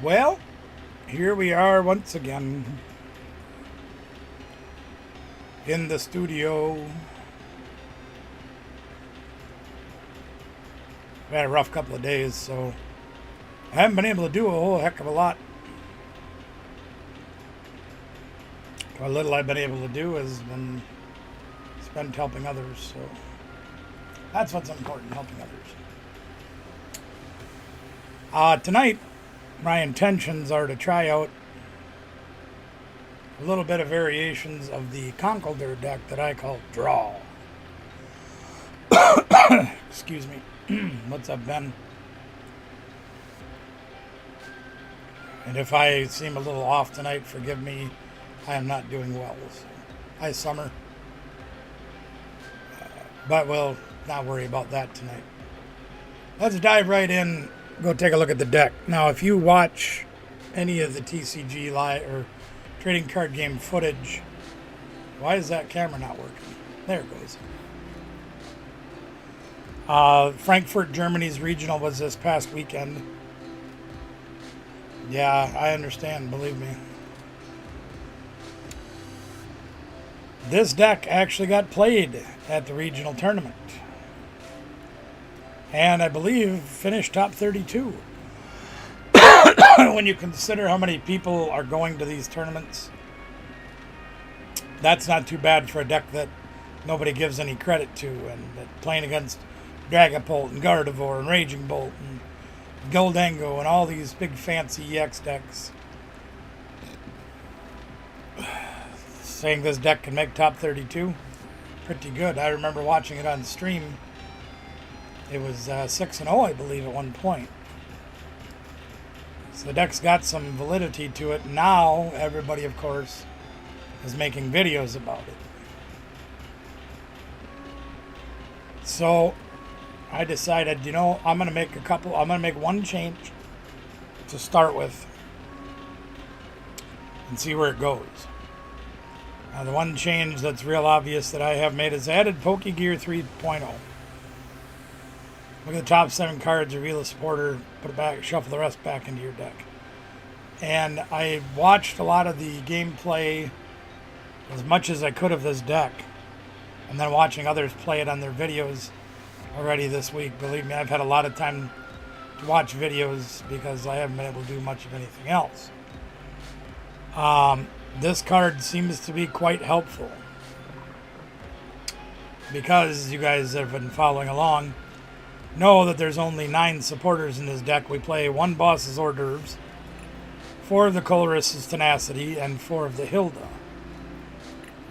Well, here we are once again in the studio. I've had a rough couple of days, so I haven't been able to do a whole heck of a lot. What little I've been able to do has been spent helping others, so that's what's important, helping others. Tonight, my intentions are to try out a little bit of variations of the Conkeldurr deck that I call Draw. Excuse me. What's up, Ben? And if I seem a little off tonight, forgive me. I am not doing well. So. Hi, Summer. But we'll not worry about that tonight. Let's dive right in. Go take a look at the deck. Now, if you watch any of the TCG live or trading card game footage, why is that camera not working? There it goes. Frankfurt, Germany's regional was this past weekend. Yeah, I understand, believe me. This deck actually got played at the regional tournament. And I believe finished top 32. When you consider how many people are going to these tournaments, that's not too bad for a deck that nobody gives any credit to. And that playing against Dragapult and Gardevoir and Raging Bolt and Goldango and all these big fancy EX decks. Saying this deck can make top 32, pretty good. I remember watching it on stream. It was 6-0, I believe, at one point. So the deck's got some validity to it. Now, everybody, of course, is making videos about it. So, I decided, I'm going to make one change to start with and see where it goes. Now, the one change that's real obvious that I have made is added Pokegear 3.0. Look at the top 7 cards, reveal a supporter, put it back, shuffle the rest back into your deck. And I watched a lot of the gameplay as much as I could of this deck. And then watching others play it on their videos already this week. Believe me, I've had a lot of time to watch videos because I haven't been able to do much of anything else. This card seems to be quite helpful. Because you guys have been following along, know that there's only 9 supporters in this deck. We play 1 Boss's Hors d'oeuvres, 4 of the Colress's Tenacity, and 4 of the Hilda.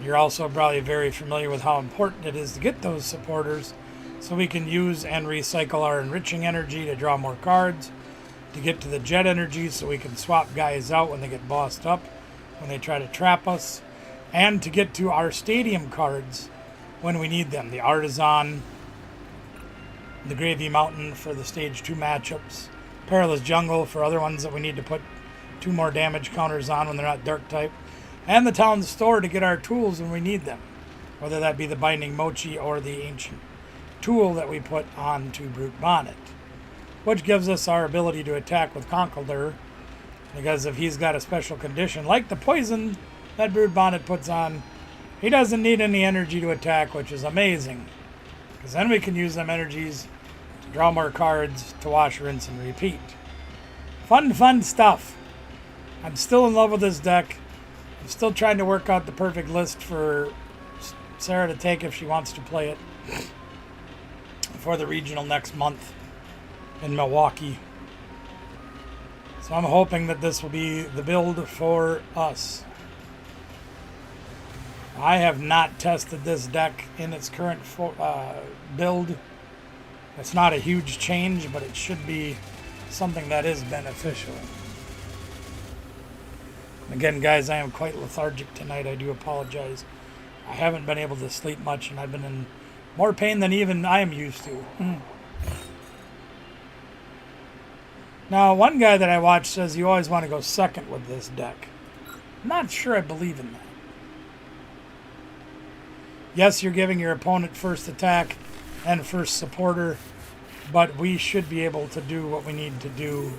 You're also probably very familiar with how important it is to get those supporters so we can use and recycle our enriching energy to draw more cards, to get to the jet energy so we can swap guys out when they get bossed up, when they try to trap us, and to get to our stadium cards when we need them. The Artisan, the Gravy Mountain for the Stage 2 matchups, Perilous Jungle for other ones that we need to put 2 more damage counters on when they're not Dark type, and the Town Store to get our tools when we need them, whether that be the Binding Mochi or the Ancient Tool that we put onto Brute Bonnet, which gives us our ability to attack with Conkeldurr, because if he's got a special condition like the poison that Brute Bonnet puts on, he doesn't need any energy to attack, which is amazing. Because then we can use them energies to draw more cards, to wash, rinse, and repeat. Fun stuff. I'm still in love with this deck. I'm still trying to work out the perfect list for Sarah to take if she wants to play it for the regional next month in Milwaukee. So I'm hoping that this will be the build for us. I have not tested this deck in its current build. It's not a huge change, but it should be something that is beneficial. Again, guys, I am quite lethargic tonight. I do apologize. I haven't been able to sleep much, and I've been in more pain than even I am used to. Now, one guy that I watched says you always want to go second with this deck. I'm not sure I believe in that. Yes, you're giving your opponent first attack and first supporter, but we should be able to do what we need to do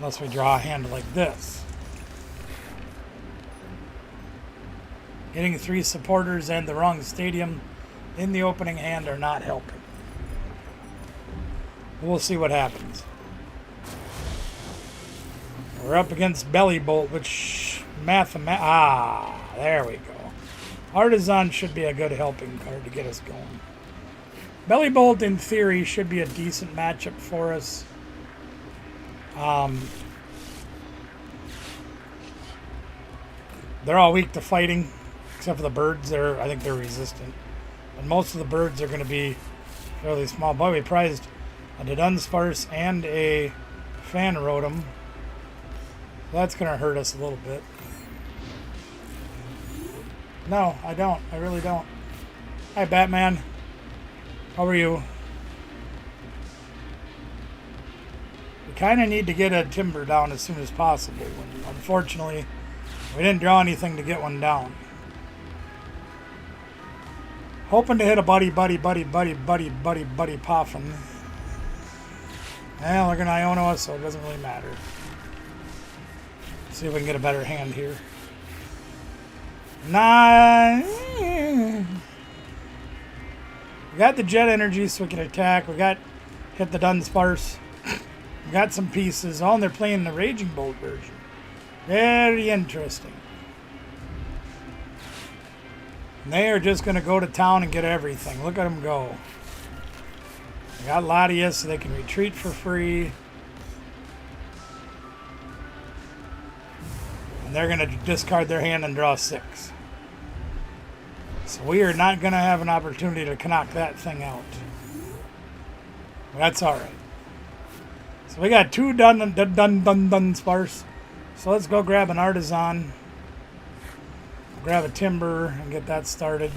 Unless we draw a hand like this. Getting 3 supporters and the wrong stadium in the opening hand are not helping. We'll see what happens. We're up against Belly Bolt, which there we go. Artisan should be a good helping card to get us going. Belly Bolt, in theory, should be a decent matchup for us. They're all weak to fighting, except for the birds. I think they're resistant. And most of the birds are going to be fairly small. Boy, we prized a Dunsparce and a Fan Rotom. That's going to hurt us a little bit. No, I don't. I really don't. Hi, Batman. How are you? We kind of need to get a Timber down as soon as possible. And unfortunately, we didn't draw anything to get one down. Hoping to hit a buddy Poffin. Well, they're going to Iono us, so it doesn't really matter. See if we can get a better hand here. We got the Jet Energy so we can attack. We got hit the Dunsparce. We got some pieces. Oh, and they're playing the Raging Bolt version. Very interesting. And they are just going to go to town and get everything. Look at them go. They got Latias so they can retreat for free. And they're going to discard their hand and draw 6. So we are not going to have an opportunity to knock that thing out. But that's all right. So we got 2 Dunsparce. So let's go grab an Artisan. Grab a Timber and get that started.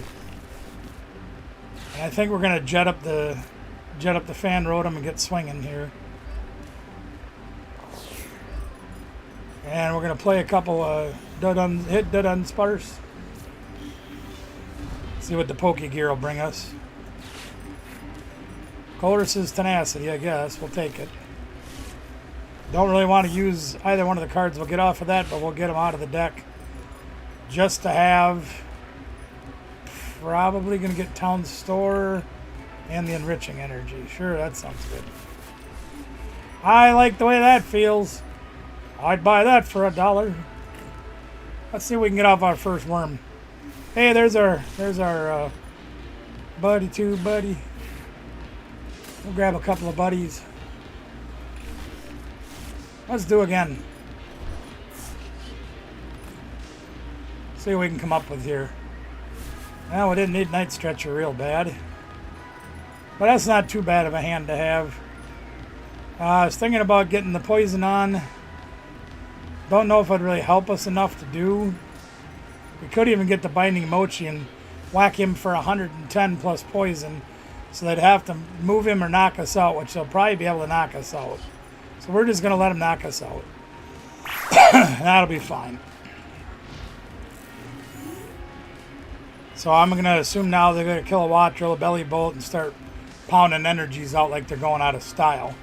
And I think we're going to jet up the Fan Rotom and get swinging here. And we're going to play a couple hit Dunsparce. See what the Pokegear will bring us. Colress's Tenacity, I guess. We'll take it. Don't really want to use either one of the cards we'll get off of that, but we'll get them out of the deck. Just to have. Probably going to get Town Store and the Enriching Energy. Sure, that sounds good. I like the way that feels. I'd buy that for $1. Let's see if we can get off our first worm. Hey, there's our buddy too, buddy. We'll grab a couple of buddies. Let's do again. See what we can come up with here. Well, we didn't need Night Stretcher real bad. But that's not too bad of a hand to have. I was thinking about getting the poison on. Don't know if it'd really help us enough to do. We could even get the Binding Mochi and whack him for 110 plus poison. So they'd have to move him or knock us out, which they'll probably be able to knock us out. So we're just going to let him knock us out. That'll be fine. So I'm going to assume now they're going to kill a Wattrel, a Belly Bolt, and start pounding energies out like they're going out of style.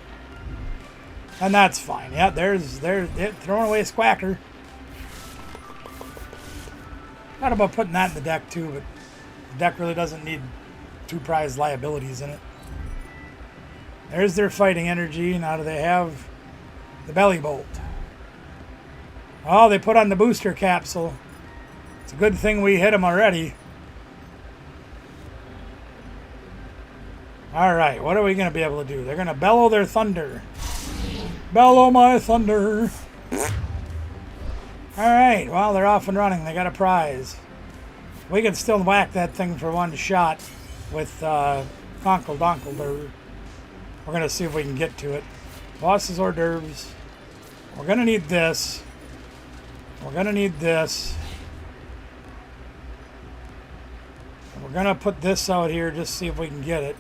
And that's fine. Yeah, they're throwing away a Squacker. Thought about putting that in the deck too, but the deck really doesn't need 2 prize liabilities in it. There's their fighting energy. Now do they have the Belly Bolt? Oh, they put on the booster capsule. It's a good thing we hit them already. All right, what are we going to be able to do? They're going to bellow their thunder. Bellow my thunder. All right, well, they're off and running. They got a prize. We can still whack that thing for 1 shot with Conkeldurr. We're going to see if we can get to it. Boss's hors d'oeuvres. We're going to need this. We're going to need this. And we're going to put this out here just to see if we can get it.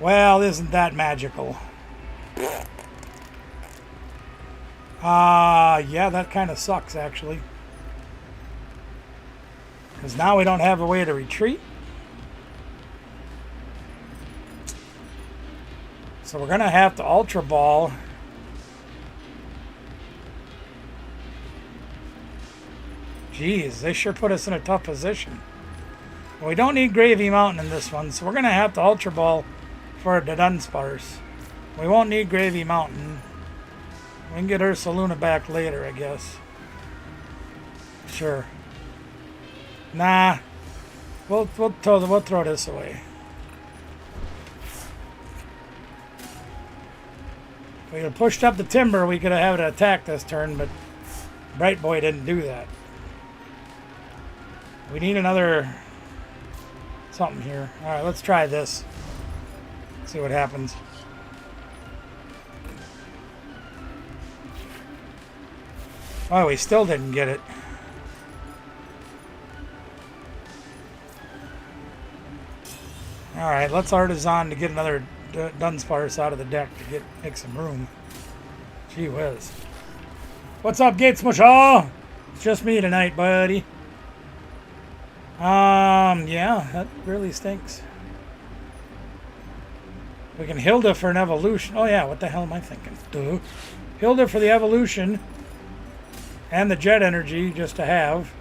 Well, isn't that magical? Yeah, that kind of sucks, actually. Because now we don't have a way to retreat. So we're going to have to Ultra Ball. Jeez, they sure put us in a tough position. We don't need Gravy Mountain in this one, so we're going to have to Ultra Ball for the Dunsparce. We won't need Gravy Mountain. We can get Ursaluna back later, I guess. Sure. Nah. We'll throw this away. If we had pushed up the timber, we could have had it attack this turn, but Bright Boy didn't do that. We need another something here. Alright, let's try this. See what happens. Oh, we still didn't get it. Alright, let's Artisan to get another Dunsparce out of the deck to make some room. Gee whiz. What's up, Gates Mushaw? It's just me tonight, buddy. Yeah, that really stinks. We can Hilda for an evolution. Oh yeah, what the hell am I thinking? Duh. Hilda for the evolution. And the jet energy just to have.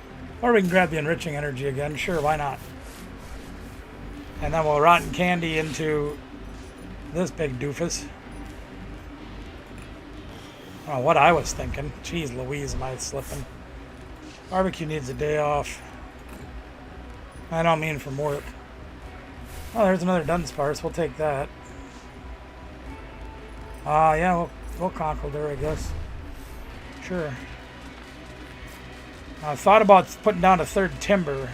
Or we can grab the enriching energy again. Sure, why not? And then we'll Rotten Candy into this big doofus. Oh, what I was thinking. Jeez Louise, am I slipping? Barbecue needs a day off. I don't mean from work. Oh, there's another Dunsparce. We'll take that. Yeah, we'll Conkeldurr, I guess. Sure. I thought about putting down a third timber.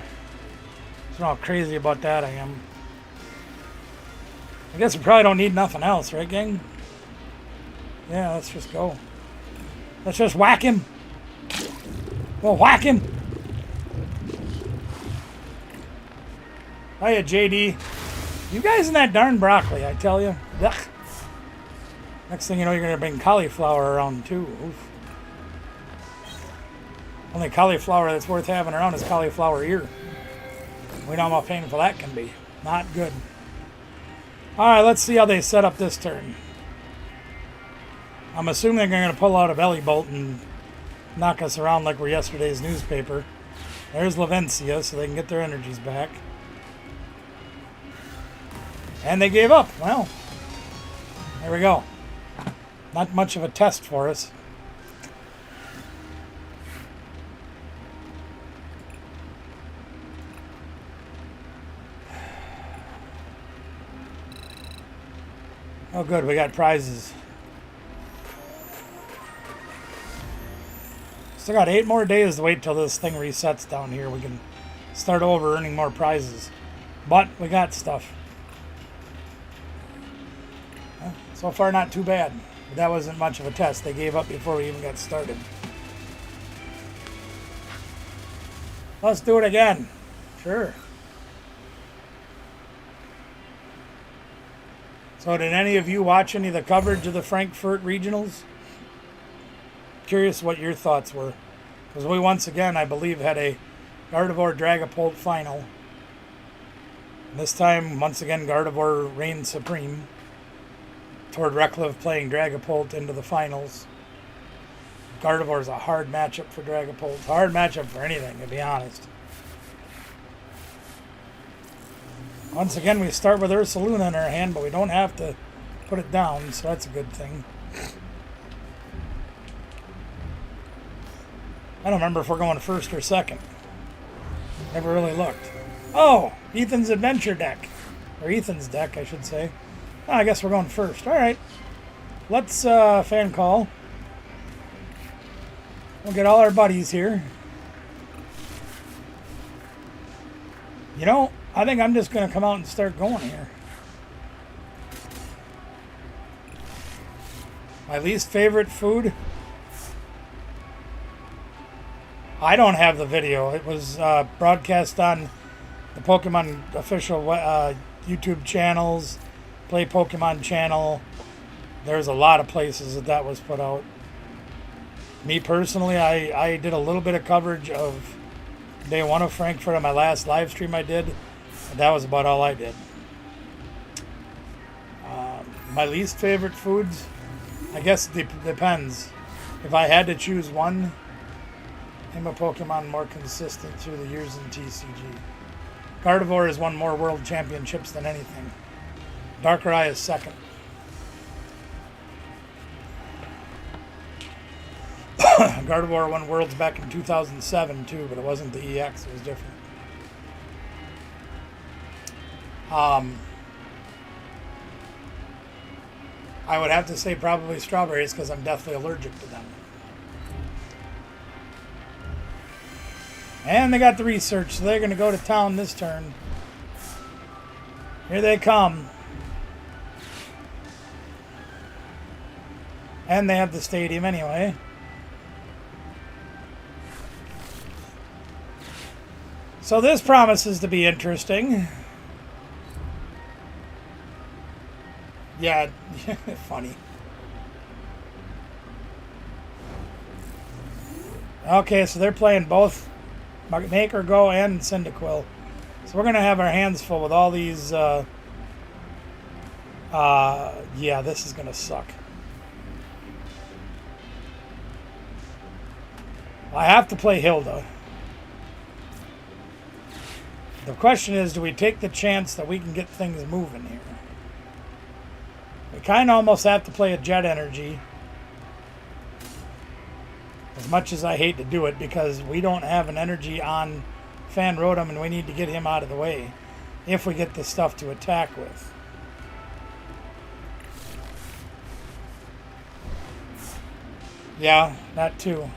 That's how crazy about that I am. I guess we probably don't need nothing else, right, gang? Yeah, let's just go. Let's just whack him. We'll whack him. Hiya, JD. You guys and that darn broccoli, I tell you. Ugh. Next thing you know, you're going to bring cauliflower around, too. Oof. Only cauliflower that's worth having around is cauliflower ear. We know how painful that can be. Not good. Alright, let's see how they set up this turn. I'm assuming they're going to pull out a belly bolt and knock us around like we're yesterday's newspaper. There's Lavencia, so they can get their energies back. And they gave up. Well, there we go. Not much of a test for us. Oh good, we got prizes. Still got 8 more days to wait till this thing resets down here. We can start over earning more prizes. But we got stuff. Well, so far not too bad. But that wasn't much of a test. They gave up before we even got started. Let's do it again. Sure. So did any of you watch any of the coverage of the Frankfurt Regionals? Curious what your thoughts were. Because we once again, I believe, had a Gardevoir Dragapult final. And this time, once again, Gardevoir reigned supreme. Toward Recklove playing Dragapult into the finals. Gardevoir is a hard matchup for Dragapult. Hard matchup for anything, to be honest. Once again, we start with Ursaluna in our hand, but we don't have to put it down, so that's a good thing. I don't remember if we're going first or second. Never really looked. Oh, Ethan's adventure deck. Or Ethan's deck, I should say. Oh, I guess we're going first. All right. Let's fan call. We'll get all our buddies here. You know, I think I'm just going to come out and start going here. My least favorite food? I don't have the video. It was broadcast on the Pokemon official YouTube channels, Play Pokemon channel. There's a lot of places that was put out. Me personally, I did a little bit of coverage of day 1 of Frankfurt on my last live stream I did. That was about all I did. My least favorite foods? I guess it depends. If I had to choose one, I'm a Pokemon more consistent through the years in TCG. Gardevoir has won more world championships than anything. Darkrai is second. Gardevoir won Worlds back in 2007 too, but it wasn't the EX, it was different. I would have to say probably strawberries because I'm deathly allergic to them. And they got the research, so they're going to go to town this turn. Here they come. And they have the stadium anyway. So this promises to be interesting. Yeah, funny. Okay, so they're playing both Make or Go and Cyndaquil. So we're going to have our hands full with all these. Yeah, this is going to suck. I have to play Hilda. The question is, do we take the chance that we can get things moving here? We kind of almost have to play a Jet Energy. As much as I hate to do it, because we don't have an energy on Fan Rotom and we need to get him out of the way if we get the stuff to attack with. Yeah, that too.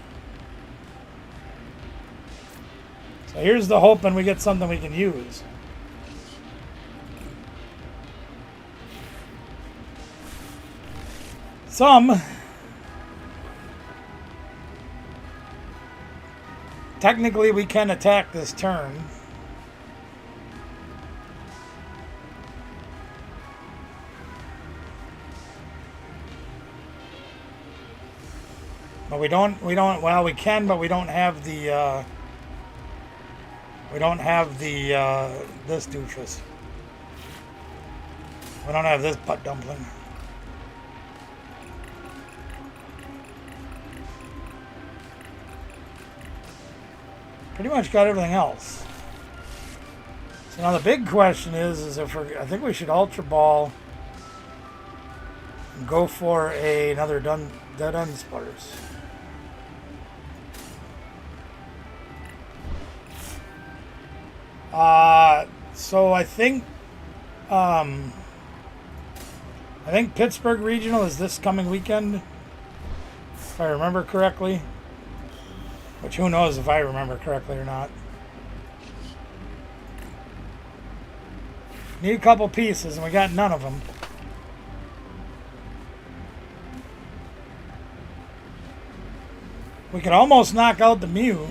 So here's the hope, and we get something we can use. Technically, we can attack this turn. But well, we can, but we don't have the, this doofus. We don't have this butt dumpling. Pretty much got everything else. So now the big question is if I think we should Ultra Ball and go for another Dead End Sputters. So I think Pittsburgh Regional is this coming weekend, if I remember correctly. Which who knows if I remember correctly or not. Need a couple pieces, and we got none of them. We could almost knock out the Mew.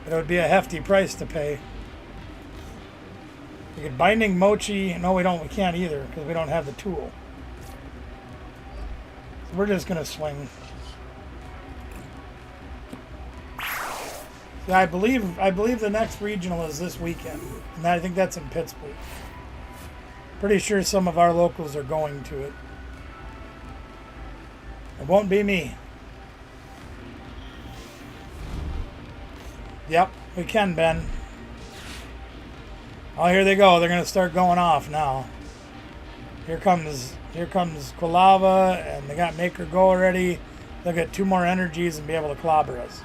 But it would be a hefty price to pay. We could Binding Mochi. No, we don't. We can't either, because we don't have the tool. So we're just going to swing. Yeah, I believe the next regional is this weekend, and I think that's in Pittsburgh. Pretty sure some of our locals are going to it. It won't be me. Yep, we can, Ben. Oh, here they go. They're gonna start going off now. Here comes Quilava, and they got Make or Go already. They'll get 2 more energies and be able to clobber us.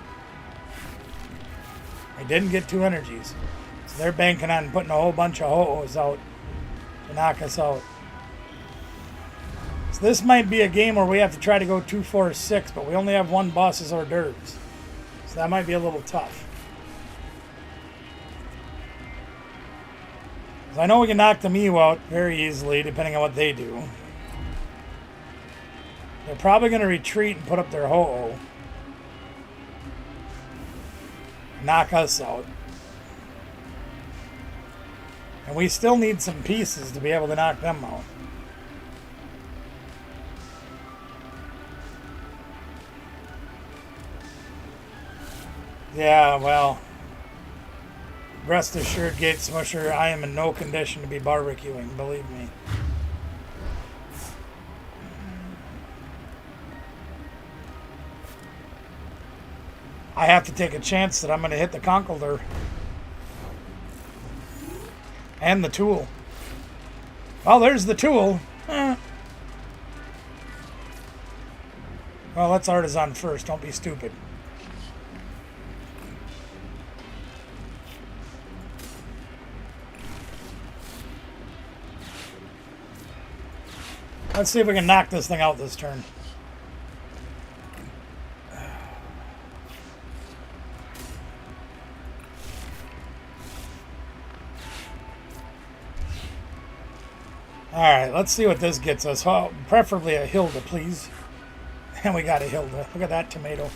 They didn't get 2 energies. So they're banking on putting a whole bunch of ho-ohs out to knock us out. So this might be a game where we have to try to go 2, 4, 6, but we only have 1 boss's hors d'oeuvres. So that might be a little tough. So I know we can knock the Mew out very easily, depending on what they do. They're probably going to retreat and put up their ho-oh. Knock us out. And we still need some pieces to be able to knock them out. Yeah, well, rest assured, Gate Smusher, I am in no condition to be barbecuing, believe me. I have to take a chance that I'm going to hit the Conkeldurr. And the tool. Well, there's the tool. Well, let's artisan first. Don't be stupid. Let's see if we can knock this thing out this turn. Alright, let's see what this gets us. Oh, preferably a Hilda, please. And we got a Hilda. Look at that tomato.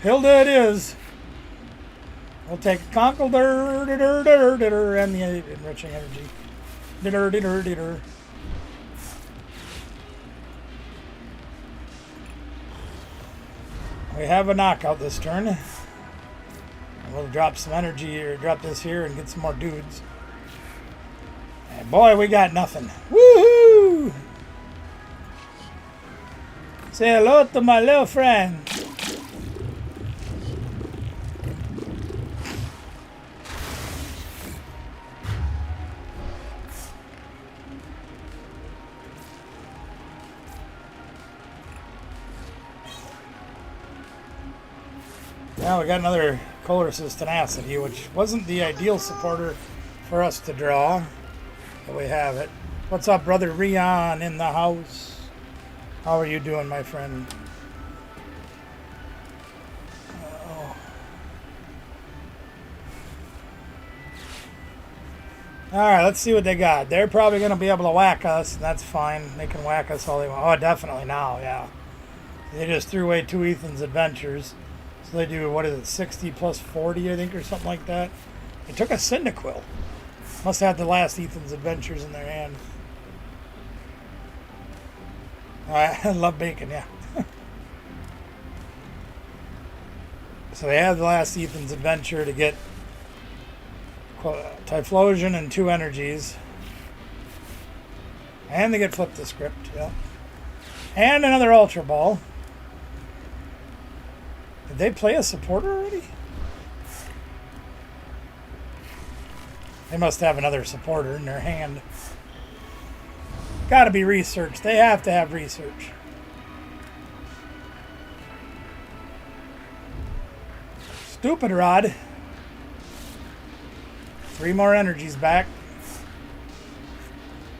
Hilda it is. We'll take Conkeldurr and the enriching energy. We have a knockout this turn. We'll drop some energy or drop this here and get some more dudes. And boy, we got nothing. Woohoo! Say hello to my little friend. Now we got another Colress's Tenacity, which wasn't the ideal supporter for us to draw. But we have it. What's up, brother Rion in the house? How are you doing, my friend? Alright, let's see what they got. They're probably going to be able to whack us, and that's fine. They can whack us all they want. Oh, definitely now, yeah. They just threw away 2 Ethan's Adventures. So they do, what is it, 60 plus 40, I think, or something like that. They took a Cyndaquil. Must have the last Ethan's Adventures in their hand. I love bacon, yeah. So they have the last Ethan's Adventure to get Typhlosion and 2 energies. And they get Flip the Script, yeah. And another Ultra Ball. Did they play a supporter already? They must have another supporter in their hand. Gotta be research. They have to have research. Stupid Rod. 3 more energies back.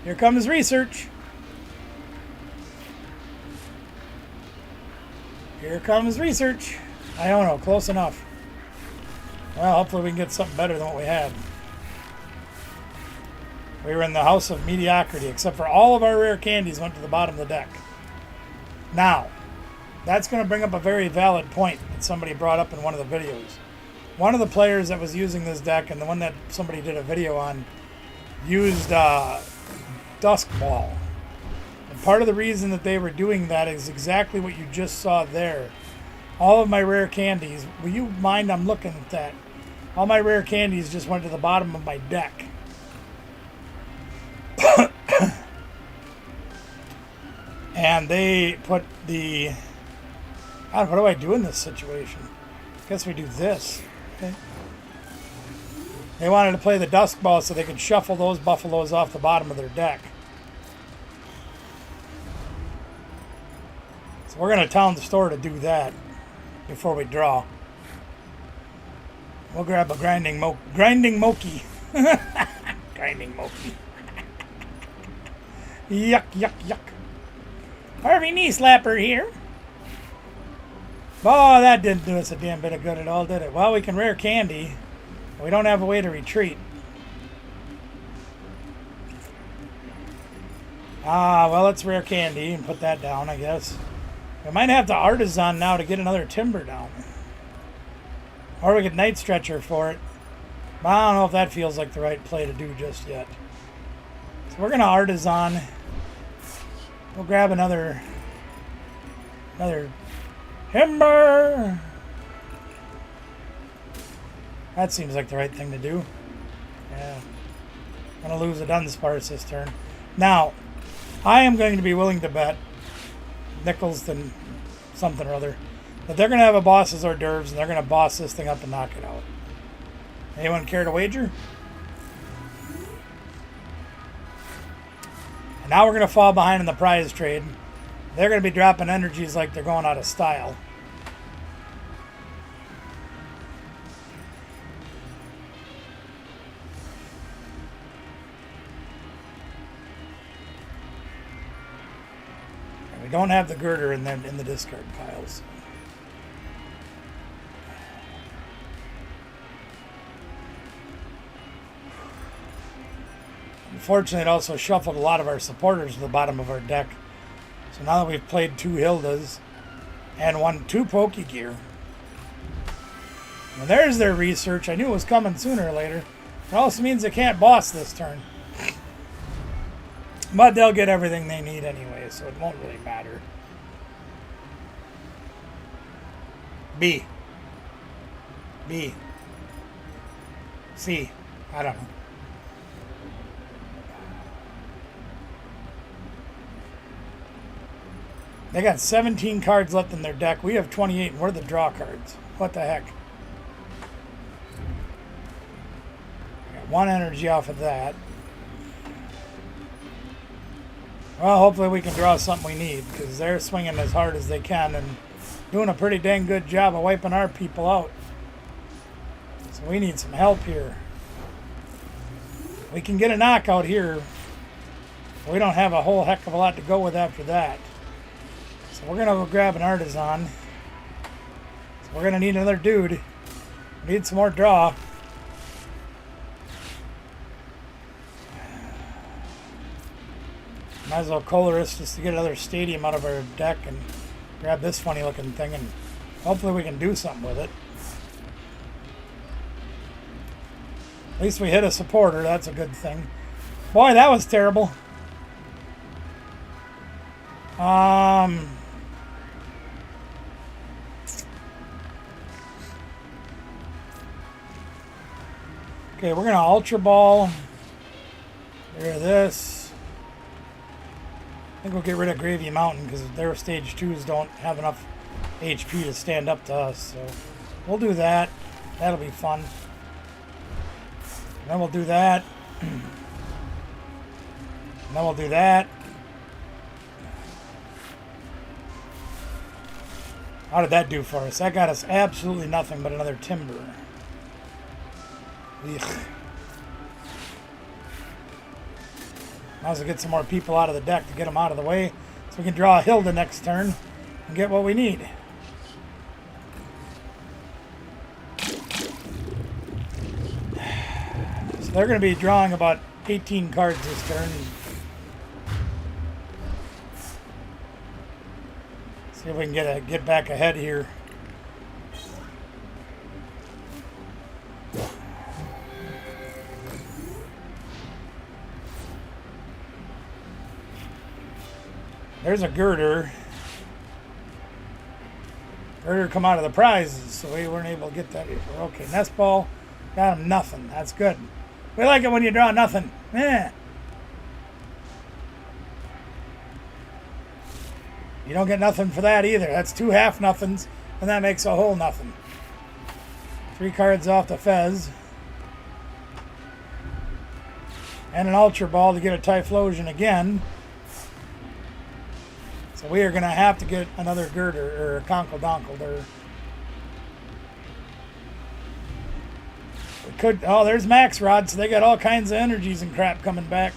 Here comes research. Here comes research. I don't know, close enough. Well, hopefully we can get something better than what we had. We were in the house of mediocrity, except for all of our rare candies went to the bottom of the deck. Now, that's going to bring up a very valid point that somebody brought up in one of the videos. One of the players that was using this deck, and the one that somebody did a video on, used Dusk Ball. And part of the reason that they were doing that is exactly what you just saw there. All of my rare candies, will you mind, I'm looking at that. All my rare candies just went to the bottom of my deck. And they put the... God, what do I do in this situation? I guess we do this. Okay. They wanted to play the Dusk Ball so they could shuffle those buffaloes off the bottom of their deck. So we're going to town the store to do that before we draw. We'll grab a grinding moki. Grinding Moki. Yuck, yuck, yuck. Harvey Knee Slapper here. Oh, that didn't do us a damn bit of good at all, did it? Well, we can rare candy. We don't have a way to retreat. Well, let's rare candy and put that down, I guess. We might have to artisan now to get another timber down. Or we could night stretcher for it. But I don't know if that feels like the right play to do just yet. So we're going to artisan. We'll grab another timber. That seems like the right thing to do. Yeah. I'm going to lose a Dunsparce this turn. Now, I am going to be willing to bet nickels than something or other But they're going to have a boss's hors d'oeuvres, and they're going to boss this thing up and knock it out. Anyone care to wager? And now we're going to fall behind in the prize trade. They're going to be dropping energies like they're going out of style. And we don't have the girder in the discard piles. Unfortunately, it also shuffled a lot of our supporters to the bottom of our deck. So now that we've played 2 Hildas and won 2 Pokegear. Well, there's their research. I knew it was coming sooner or later. It also means they can't boss this turn. But they'll get everything they need anyway, so it won't really matter. B. B. C. I don't know. They got 17 cards left in their deck. We have 28, and we're the draw cards. What the heck? I got 1 energy off of that. Well, hopefully we can draw something we need, because they're swinging as hard as they can and doing a pretty dang good job of wiping our people out. So we need some help here. We can get a knockout here. We don't have a whole heck of a lot to go with after that. So we're going to go grab an artisan. So we're going to need another dude. We need some more draw. Might as well colorist just to get another stadium out of our deck and grab this funny looking thing, and hopefully we can do something with it. At least we hit a supporter. That's a good thing. Boy, that was terrible. Okay, we're going to Ultra Ball. Get rid of this. I think we'll get rid of Gravy Mountain because their stage 2s don't have enough HP to stand up to us. So we'll do that. That'll be fun. And then we'll do that. And then we'll do that. How did that do for us? That got us absolutely nothing but another Timber. Ugh. Might as well get some more people out of the deck to get them out of the way so we can draw a Hilda next turn and get what we need. So they're going to be drawing about 18 cards this turn. See if we can get back ahead here. There's a girder. Girder come out of the prizes, so we weren't able to get that before. Okay, nest ball. Got him nothing. That's good. We like it when you draw nothing. Eh. You don't get nothing for that either. That's 2 half nothings, and that makes a whole nothing. 3 cards off the Fez. And an Ultra Ball to get a Typhlosion again. So we are going to have to get another girder, or a Conkeldurr. We could, oh, there's Max Rod, so they got all kinds of energies and crap coming back.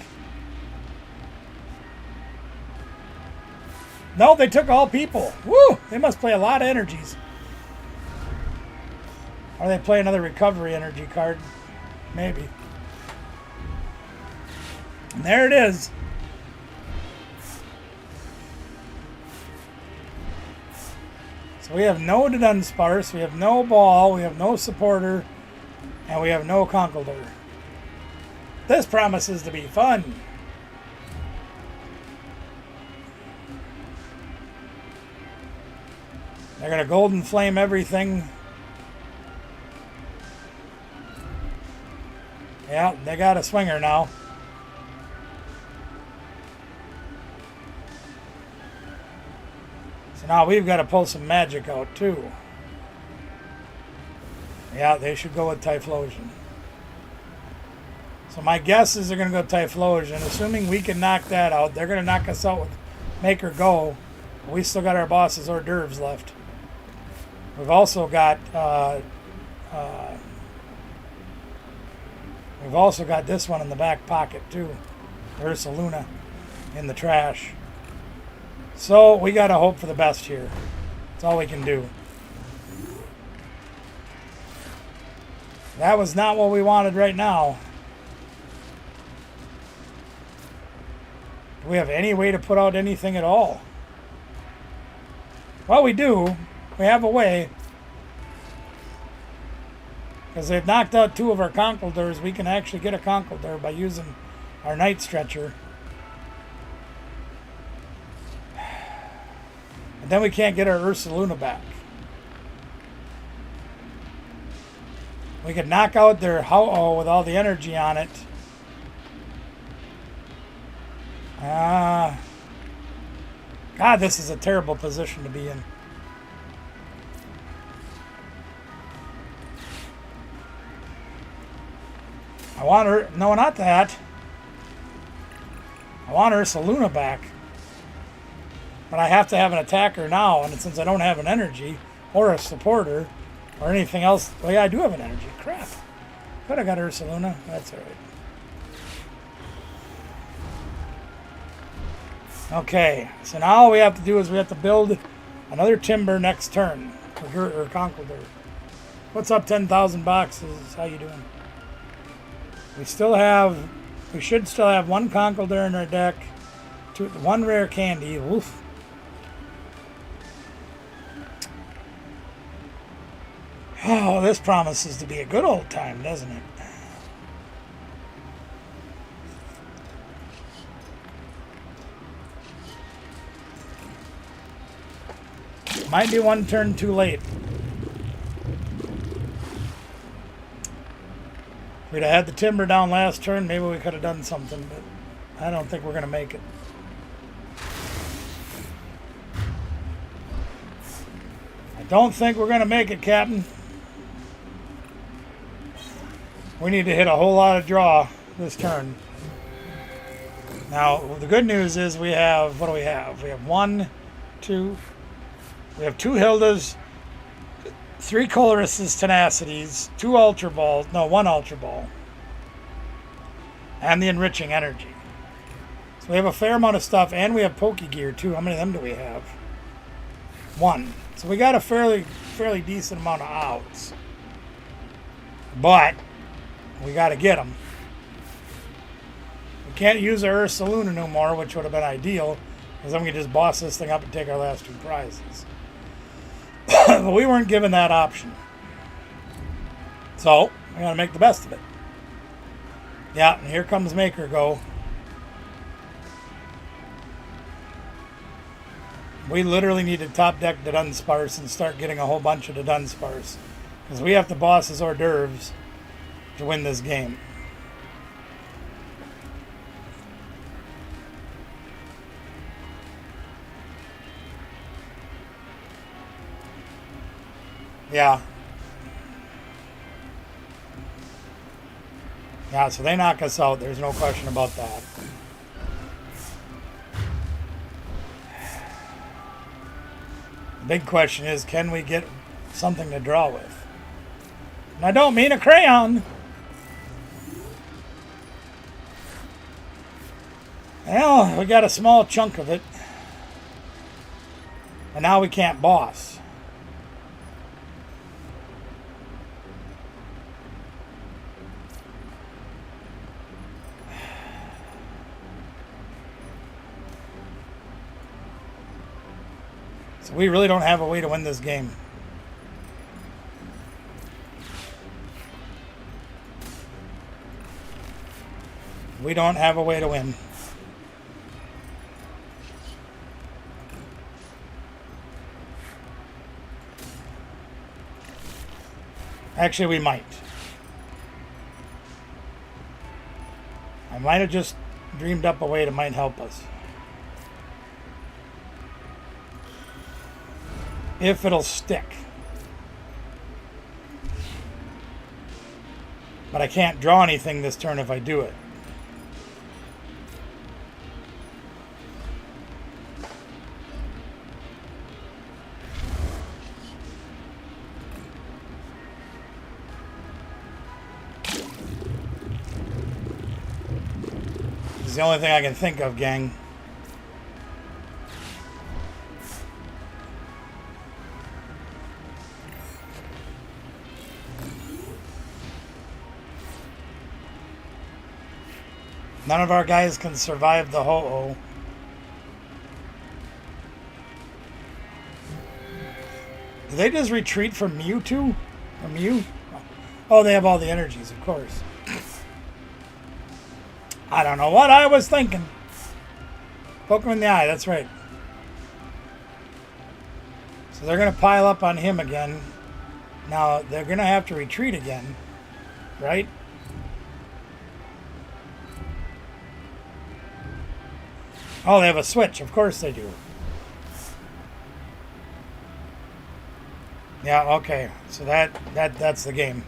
No, they took all people. Woo! They must play a lot of energies. Or they play another recovery energy card. Maybe. And there it is. So we have no Dunsparce, we have no Ball, we have no Supporter, and we have no Conkeldurr. This promises to be fun. They're going to Golden Flame everything. Yeah, they got a swinger now. So now we've got to pull some magic out too. Yeah, they should go with Typhlosion. So my guess is they're going to go Typhlosion. Assuming we can knock that out, they're going to knock us out with Make Her Go. We still got our boss's hors d'oeuvres left. We've also got this one in the back pocket too. Ursaluna in the trash. So we got to hope for the best here. That's all we can do. That was not what we wanted right now. Do we have any way to put out anything at all? Well, we do. We have a way. Because they've knocked out 2 of our Conkeldurrs. We can actually get a Conkeldurr by using our Night Stretcher. And then we can't get our Ursaluna back. We could knock out their Ho-Oh with all the energy on it. God, this is a terrible position to be in. I want her... No, not that. I want Ursaluna back. But I have to have an attacker now, and since I don't have an energy, or a supporter, or anything else... Well, yeah, I do have an energy. Crap. But I got Ursaluna. That's alright. Okay, so now all we have to do is we have to build another timber next turn. Or Conkeldurr. What's up, 10,000 boxes? How you doing? We should still have 1 Conkeldurr in our deck. 1 rare candy. Oof. Oh, this promises to be a good old time, doesn't it? Might be 1 turn too late. If we'd have had the timber down last turn, maybe we could have done something, but I don't think we're going to make it. I don't think we're going to make it, Captain. We need to hit a whole lot of draw this turn. Now, the good news is we have, what do we have? We have 1, 2... We have 2 Hildas, 3 Colress's Tenacities, 2 Ultra Balls, no, 1 Ultra Ball, and the Enriching Energy. So we have a fair amount of stuff, and we have Pokegear too. How many of them do we have? 1. So we got a fairly decent amount of outs. But we got to get them. We can't use our Ursaluna no more, which would have been ideal, because then we could just boss this thing up and take our last 2 prizes. But we weren't given that option. So, we got to make the best of it. Yeah, and here comes Make Her Go. We literally need to top deck the Dunsparce and start getting a whole bunch of the Dunsparce. Because we have to boss his hors d'oeuvres to win this game. Yeah. Yeah, so they knock us out. There's no question about that. The big question is, can we get something to draw with? And I don't mean a crayon. Well, we got a small chunk of it. And now we can't boss. So we really don't have a way to win this game. We don't have a way to win. Actually, we might. I might have just dreamed up a way that might help us. if it'll stick. But I can't draw anything this turn if I do it. This is the only thing I can think of, gang. None of our guys can survive the ho-oh. Do they just retreat from Mewtwo? Or Mew? Oh, they have all the energies, of course. I don't know what I was thinking. Poke him in the eye, that's right. So they're going to pile up on him again. Now, they're going to have to retreat again, right? Oh, they have a switch. Of course they do. Yeah, okay. So that's the game.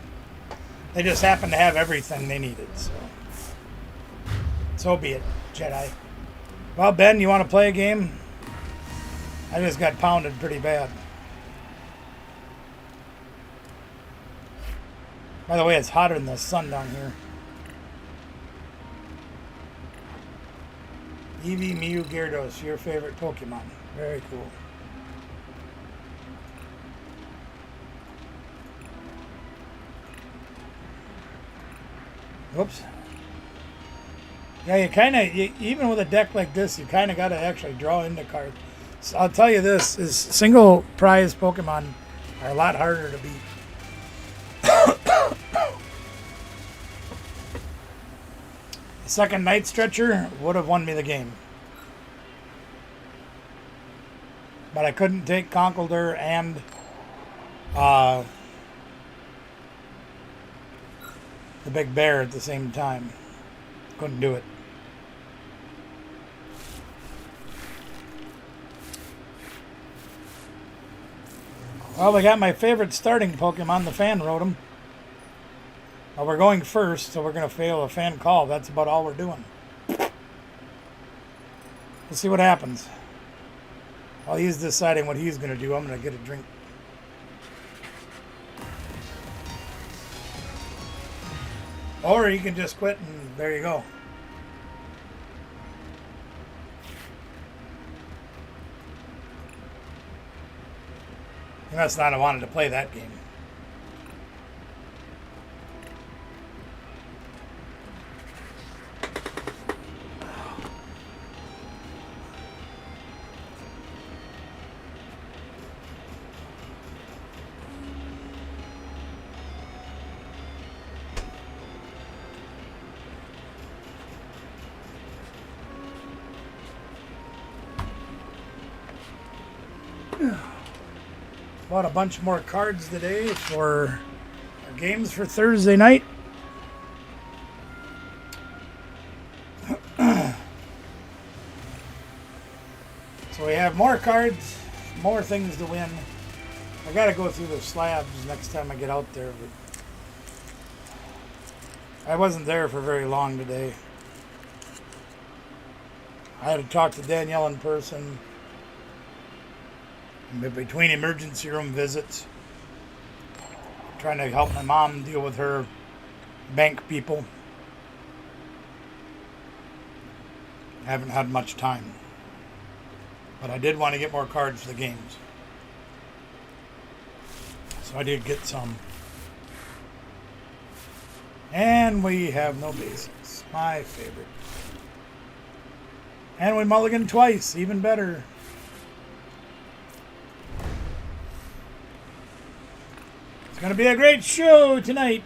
They just happen to have everything they needed, so be it, Jedi. Well, Ben, you want to play a game? I just got pounded pretty bad. By the way, it's hotter than the sun down here. Eevee, Mew, Gyarados, your favorite Pokemon. Very cool. Whoops. Yeah, you kind of, even with a deck like this, you kind of got to actually draw into cards. So I'll tell you this, is single prize Pokemon are a lot harder to beat. The second Night Stretcher would have won me the game. But I couldn't take Conkeldurr and the big bear at the same time. Couldn't do it. Well, we got my favorite starting Pokemon. The fan wrote him. Well, we're going first, so we're going to fail a fan call. That's about all we're doing. Let's see what happens. While he's deciding what he's going to do, I'm going to get a drink. Or you can just quit and there you go. He must not have wanted to play that game. Bought a bunch more cards today for our games for Thursday night. So we have more cards, more things to win. I gotta go through the slabs next time I get out there, but I wasn't there for very long today. I had to talk to Danielle in person. But between emergency room visits, trying to help my mom deal with her bank people, I haven't had much time. But I did want to get more cards for the games. So I did get some. And we have no basics. My favorite. And we mulliganed twice. Even better. It's going to be a great show tonight.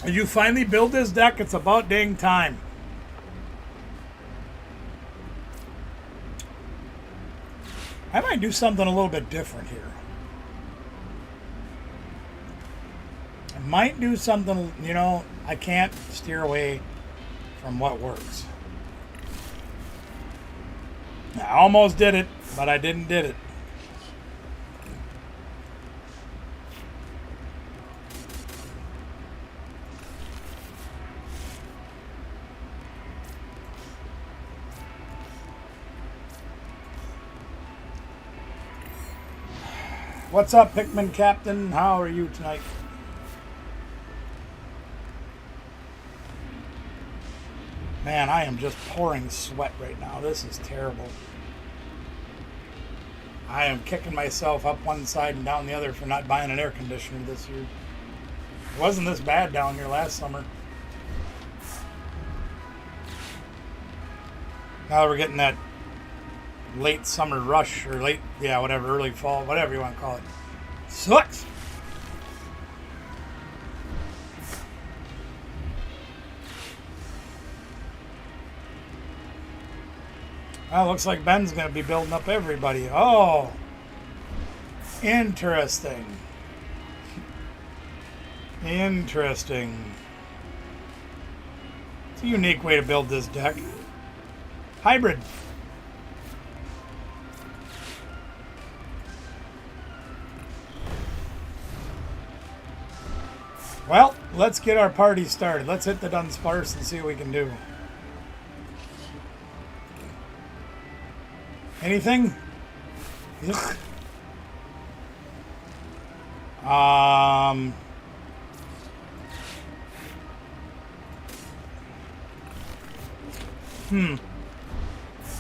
Did you finally build this deck? It's about dang time. I might do something a little bit different here. I might do something, you know, I can't steer away from what works. I almost did it, but I didn't did it. What's up, Pikmin Captain? How are you tonight? Man, I am just pouring sweat right now. This is terrible. I am kicking myself up one side and down the other for not buying an air conditioner this year. It wasn't this bad down here last summer. Now that we're getting that late summer rush, or late, yeah, whatever, early fall, whatever you want to call it. Sucks! Well, looks like Ben's going to be building up everybody. Oh! Interesting. Interesting. It's a unique way to build this deck. Hybrid. Well, let's get our party started. Let's hit the Dunsparce and see what we can do. Anything? Ugh.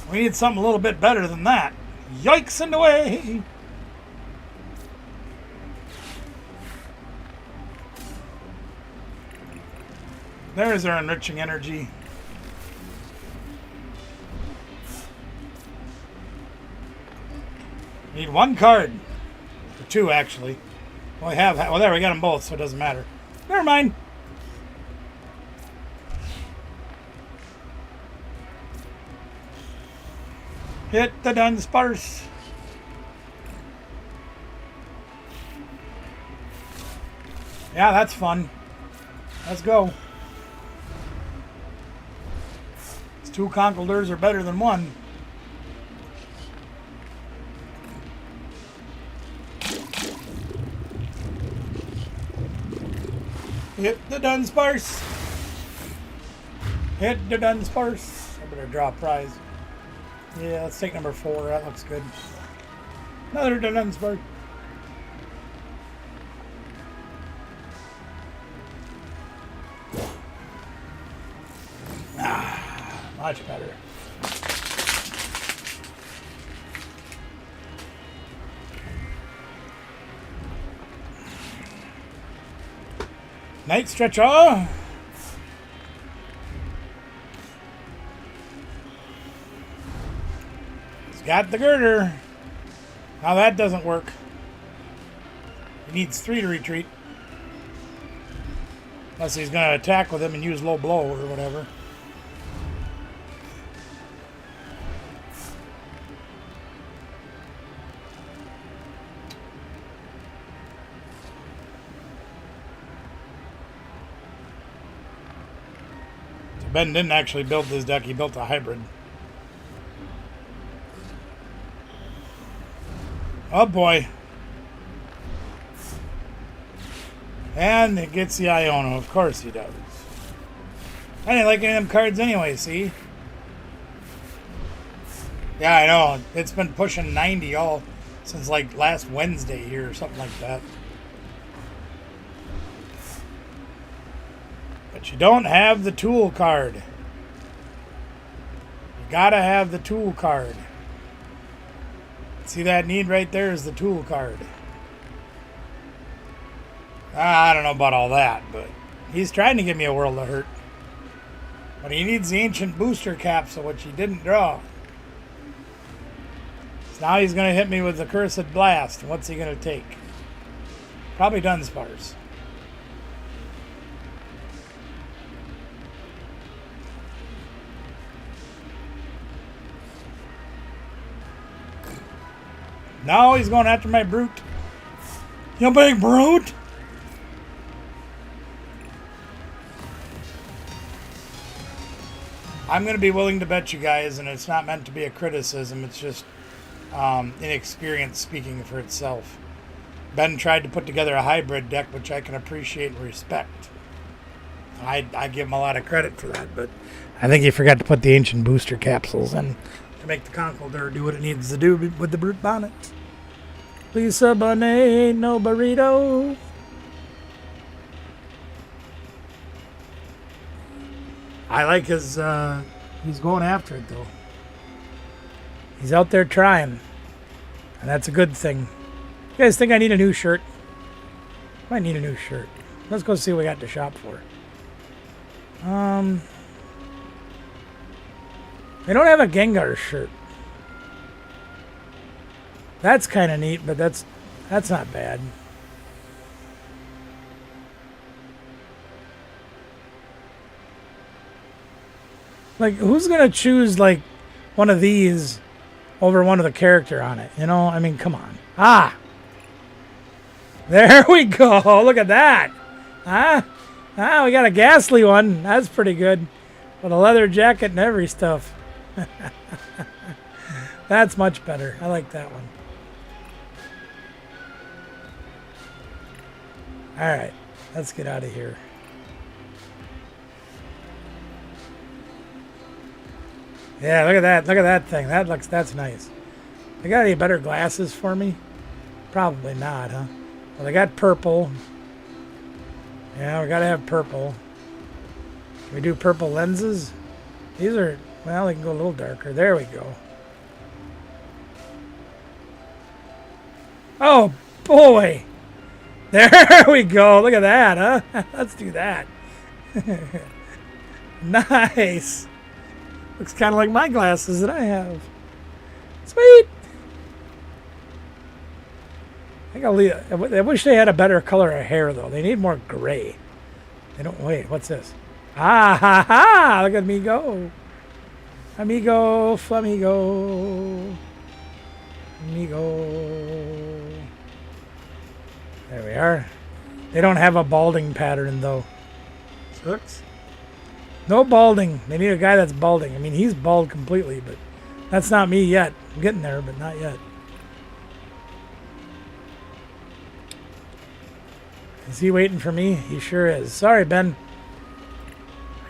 We need something a little bit better than that. Yikes and away! There's our enriching energy. Need one card. Or two, actually. Well, well, there, we got them both, so it doesn't matter. Never mind. Hit the Dunsparce. Yeah, that's fun. Let's go. These two Conkeldurrs are better than one. Hit the Dunsparce. Hit the Dunsparce. I better draw a prize. Yeah, let's take number 4. That looks good. Another Dunsparce. Much better. Night Stretcher. He's got the girder. Now that doesn't work. He needs 3 to retreat. Unless he's going to attack with him and use low blow or whatever. Ben didn't actually build this deck, he built a hybrid. Oh boy. And it gets the Iono, of course he does. I didn't like any of them cards anyway, see? Yeah, I know. It's been pushing 90 all since like last Wednesday here or something like that. But you don't have the tool card. You gotta have the tool card. See that need right there is the tool card. I don't know about all that, but he's trying to give me a world of hurt. But he needs the ancient booster capsule, which he didn't draw. So now he's going to hit me with the cursed blast. What's he going to take? Probably Dunsparce. No, he's going after my brute. You big brute! I'm going to be willing to bet you guys, and it's not meant to be a criticism. It's just inexperience speaking for itself. Ben tried to put together a hybrid deck, which I can appreciate and respect. I give him a lot of credit for that, but I think he forgot to put the ancient booster capsules in to make the Conkeldurr do what it needs to do with the brute bonnet. Lisa Bonet, no burrito. I like his, he's going after it though. He's out there trying, and that's a good thing. You guys think I need a new shirt? Might need a new shirt. Let's go see what we got to shop for. They don't have a Gengar shirt. That's kind of neat, but that's not bad. Like, who's gonna choose like one of these over one of the character on it? You know, I mean, come on. Ah, there we go. Look at that. Ah, we got a ghastly one. That's pretty good. With a leather jacket and every stuff. That's much better. I like that one. Alright, let's get out of here. Yeah, look at that. Look at that thing. That's nice. They got any better glasses for me? Probably not, huh? Well, they got purple. Yeah, we gotta have purple. Can we do purple lenses? These are, well, they can go a little darker. There we go. Oh, boy. There we go. Look at that, huh? Let's do that. Nice. Looks kind of like my glasses that I have. Sweet. I wish they had a better color of hair, though. They need more gray. They don't. Wait, what's this? Ah, ha, ha. Look at me go. Amigo, flamigo. Amigo. There we are. They don't have a balding pattern, though. Sucks. No balding. They need a guy that's balding. I mean, he's bald completely, but that's not me yet. I'm getting there, but not yet. Is he waiting for me? He sure is. Sorry, Ben.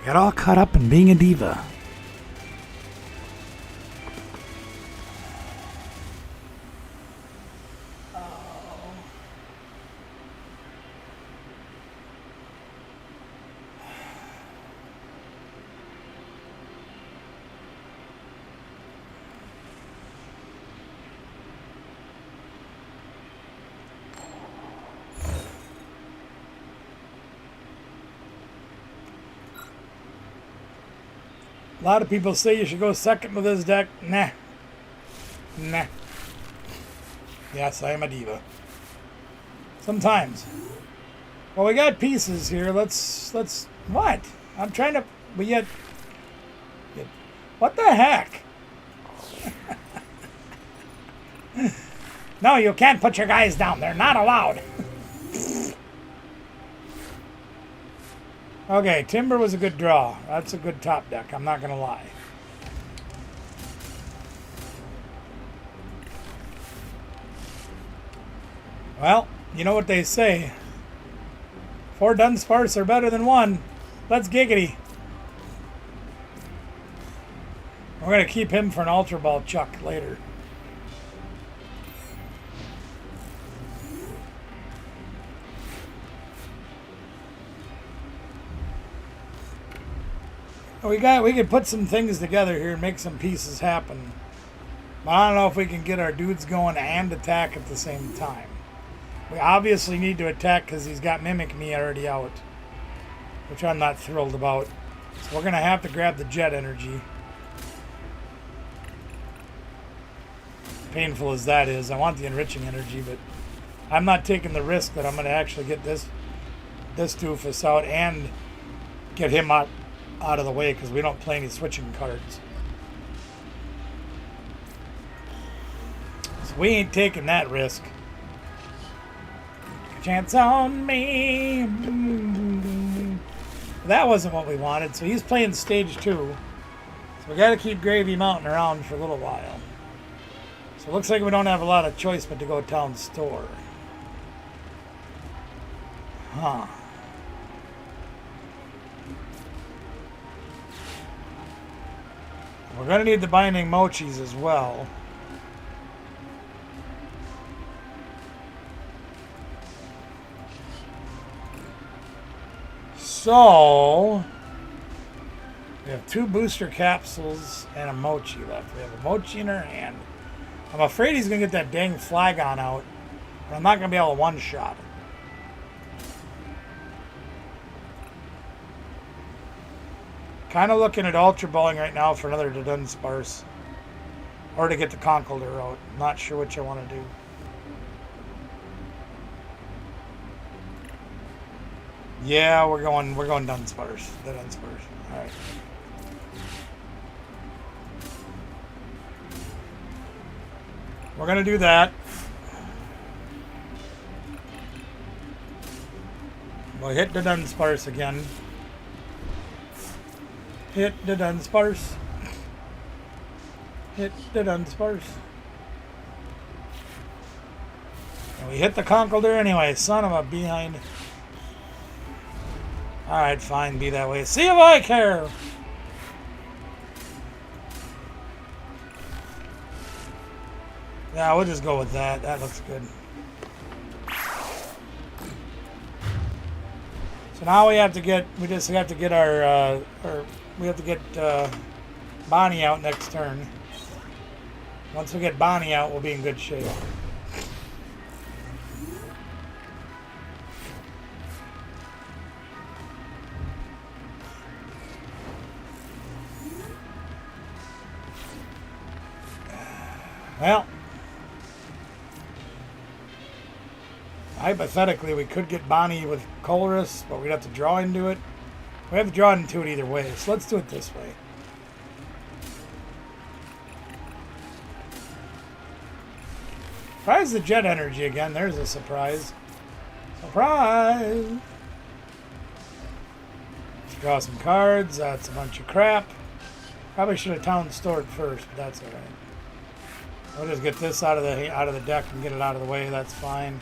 I got all caught up in being a diva. A lot of people say you should go second with this deck. Nah. Nah. Yes, I am a diva. Sometimes. Well, we got pieces here. Let's what? I'm trying to what the heck? No, you can't put your guys down. They're not allowed. Okay, Timber was a good draw. That's a good top deck, I'm not going to lie. Well, you know what they say. 4 Dunsparce are better than 1. Let's giggity. We're going to keep him for an Ultra Ball Chuck later. We could put some things together here and make some pieces happen. But I don't know if we can get our dudes going and attack at the same time. We obviously need to attack because he's got Mimic Me already out, which I'm not thrilled about. So we're going to have to grab the Jet Energy. Painful as that is, I want the Enriching Energy, but I'm not taking the risk that I'm going to actually get this doofus out and get him out of the way because we don't play any switching cards. So we ain't taking that risk. Chance on me. That wasn't what we wanted, so he's playing stage 2. So we got to keep Gravy Mountain around for a little while. So it looks like we don't have a lot of choice but to go town store. Huh. We're going to need the binding mochis as well. So, we have 2 booster capsules and a mochi left. We have a mochi in our hand. I'm afraid he's going to get that dang Flagon out, but I'm not going to be able to one-shot it. Kind of looking at Ultra Balling right now for another Dudunsparce. Or to get the Conkeldurr out. Not sure which I want to do. Yeah, we're going Dunsparce. The Dunsparce. Alright. We're gonna do that. We'll hit the Dunsparce again. Hit the Dunsparce. Hit the Dunsparce. And we hit the Conkeldurr anyway. Son of a behind. Alright, fine. Be that way. See if I care. Yeah, we'll just go with that. That looks good. So now we have to get, we just have to get our, we have to get Bonnie out next turn. Once we get Bonnie out, we'll be in good shape. Well, hypothetically, we could get Bonnie with Colress, but we'd have to draw into it. We have to draw into it either way, so let's do it this way. Surprise the Jet Energy again. There's a surprise. Surprise! Let's draw some cards. That's a bunch of crap. Probably should have town stored first, but that's alright. We'll just get this out of the deck and get it out of the way. That's fine.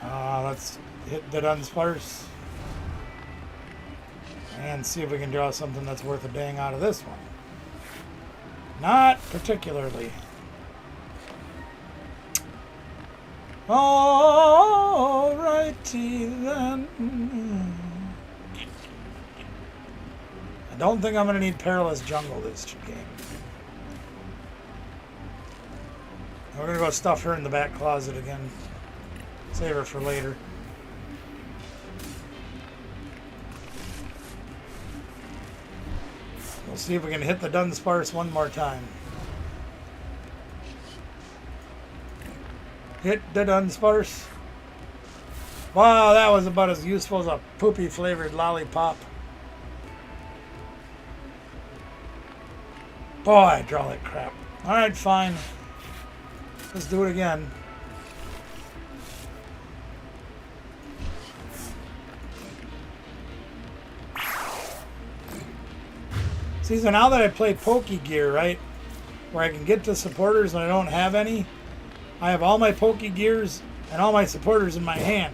Let's hit the Dunsparce and see if we can draw something that's worth a dang out of this one. Not particularly. Alrighty then. I don't think I'm going to need Perilous Jungle this game. We're going to go stuff her in the back closet again. Save her for later. We'll see if we can hit the Dunsparce one more time. Hit the Dunsparce. Wow, that was about as useful as a poopy flavored lollipop. Boy, I draw like crap. Alright, fine. Let's do it again. See, so now that I play Pokegear, right, where I can get to supporters when I don't have any, I have all my Pokegears and all my supporters in my hand.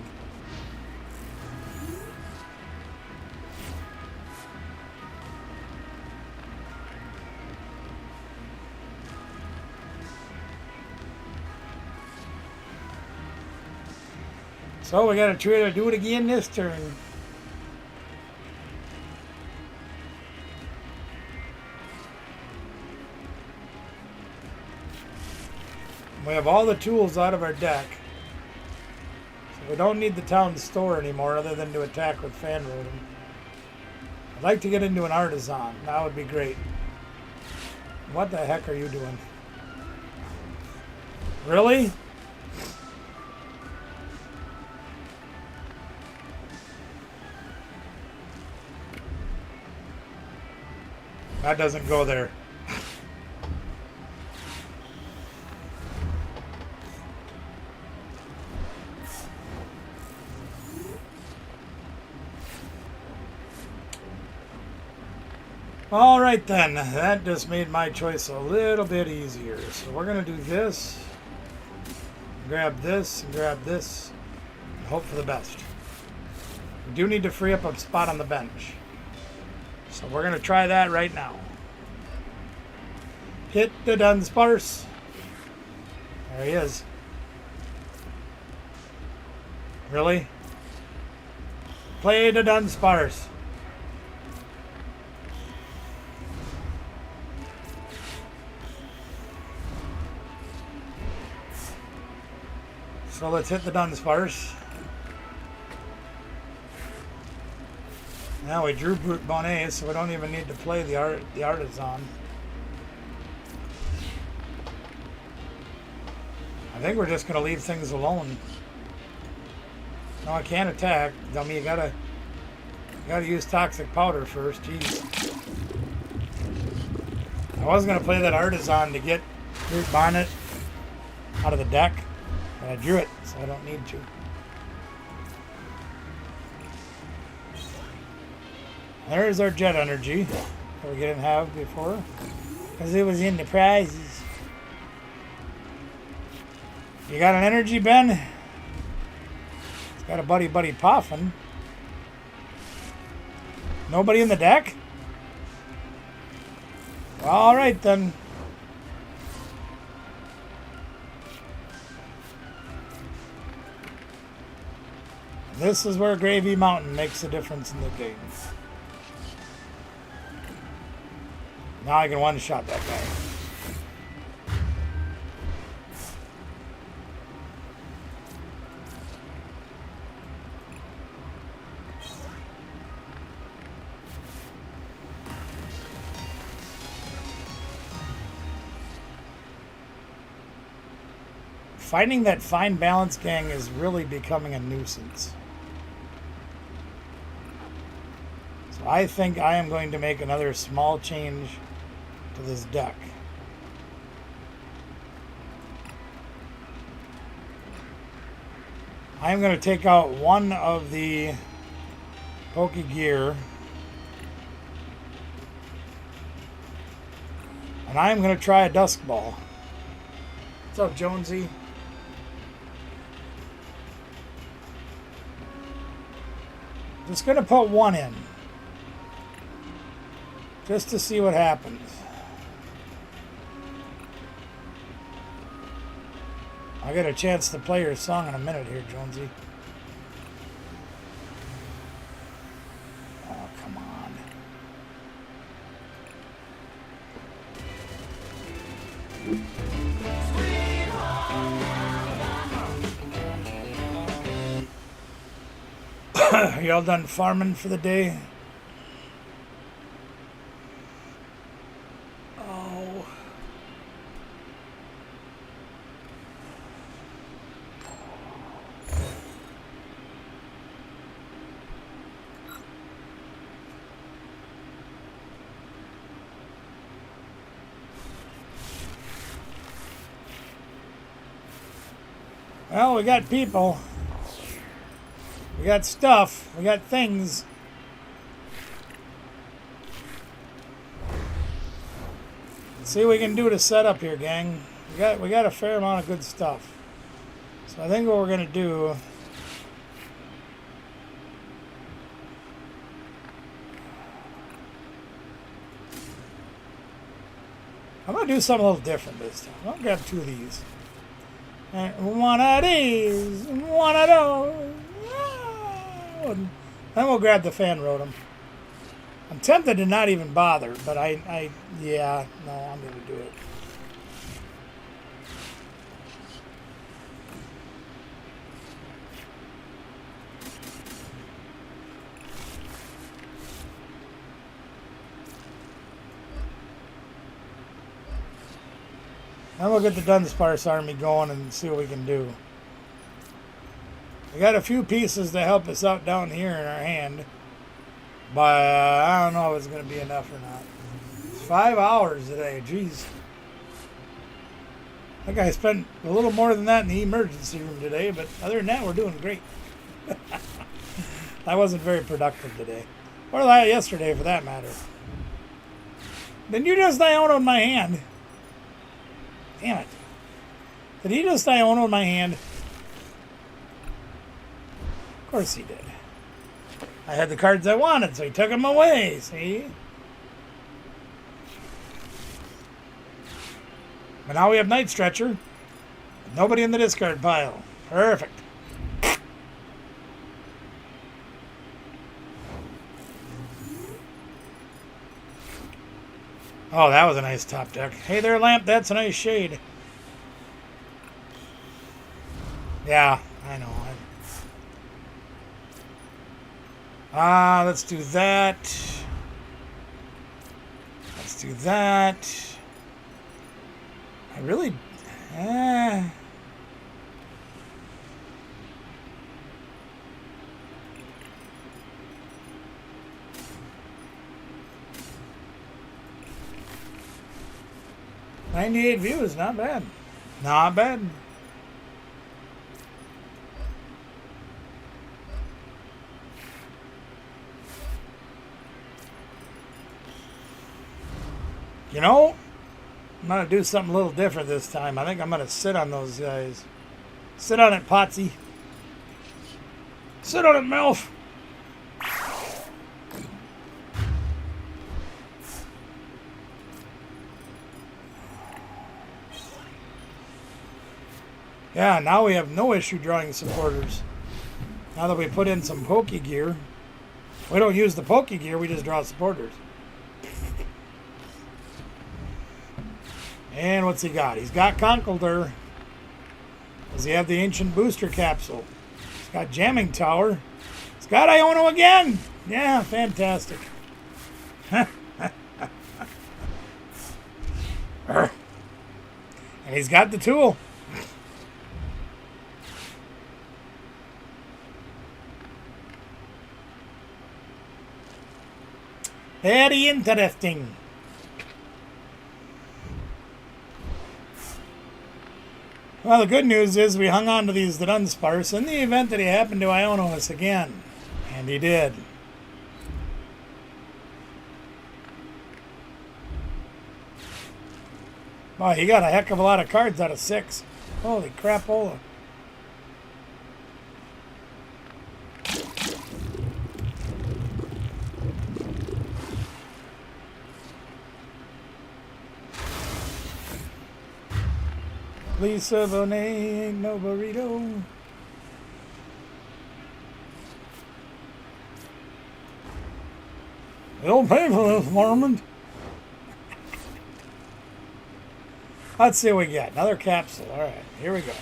So we gotta try to do it again this turn. We have all the tools out of our deck. So we don't need the town store anymore other than to attack with Fan Rotom. I'd like to get into an Artisan. That would be great. What the heck are you doing? Really? That doesn't go there. All right then, that just made my choice a little bit easier. So we're gonna do this, grab this, and grab this, and hope for the best. We do need to free up a spot on the bench. So we're gonna try that right now. Hit the Dunsparce. There he is. Really? Play the Dunsparce. So let's hit the Dunsparce. Now we drew Brute Bonnet, so we don't even need to play the Artisan. I think we're just going to leave things alone. No, I can't attack. I mean, you gotta use Toxic Powder first. Jeez. I was going to play that Artisan to get Brute Bonnet out of the deck, but I drew it, so I don't need to. There's our Jet Energy that we didn't have before, because it was in the prizes. You got an energy, Ben? It's got a Buddy Puffin. Nobody in the deck? All right then. This is where Gravy Mountain makes a difference in the game. Now I can one-shot that guy. Finding that fine balance gang is really becoming a nuisance. So I think I am going to make another small change to this deck. I am going to take out one of the Pokegear, and I am going to try a Dusk Ball. What's up, Jonesy? Just going to put one in, just to see what happens. I'll get a chance to play your song in a minute here, Jonesy. Oh, come on. Y'all done farming for the day? Oh. Well, we got people. We got stuff. We got things. Let's see what we can do to set up here, gang. We got a fair amount of good stuff. So I think what we're gonna do. I'm gonna do something a little different this time. I'll grab two of these. And one of these, one of those. Then we'll grab the Fan Rotom. I'm tempted to not even bother, but yeah, no, I'm going to do it. Then we'll get the Dunsparce army going and see what we can do. We got a few pieces to help us out down here in our hand, but I don't know if it's going to be enough or not. It's 5 hours today, jeez. I think I spent a little more than that in the emergency room today, but other than that, we're doing great. I wasn't very productive today, or yesterday for that matter. Did you just Iono my hand? Damn it. Did he just Iono my hand? Of course he did. I had the cards I wanted, so he took them away, see? But now we have Night Stretcher. Nobody in the discard pile. Perfect. Oh, that was a nice top deck. Hey there, Lamp. That's a nice shade. Yeah, I know. Let's do that. Let's do that. I really... $98 views, not bad. Not bad. You know, I'm going to do something a little different this time. I think I'm going to sit on those guys. Sit on it, Potsy. Sit on it, Melf. Yeah, now we have no issue drawing supporters. Now that we put in some pokey gear. We don't use the pokey gear, we just draw supporters. And what's he got? He's got Conkeldurr. Does he have the Ancient Booster Capsule? He's got Jamming Tower. He's got Iono again! Yeah, fantastic. And he's got the tool. Very interesting. Well, the good news is we hung on to these Dunsparce in the event that he happened to Iono us again. And he did. Wow, he got a heck of a lot of cards out of 6. Holy crapola. Lisa Bonet, no burrito. You'll pay for this, Marmon. Let's see what we get. Another capsule. All right, here we go.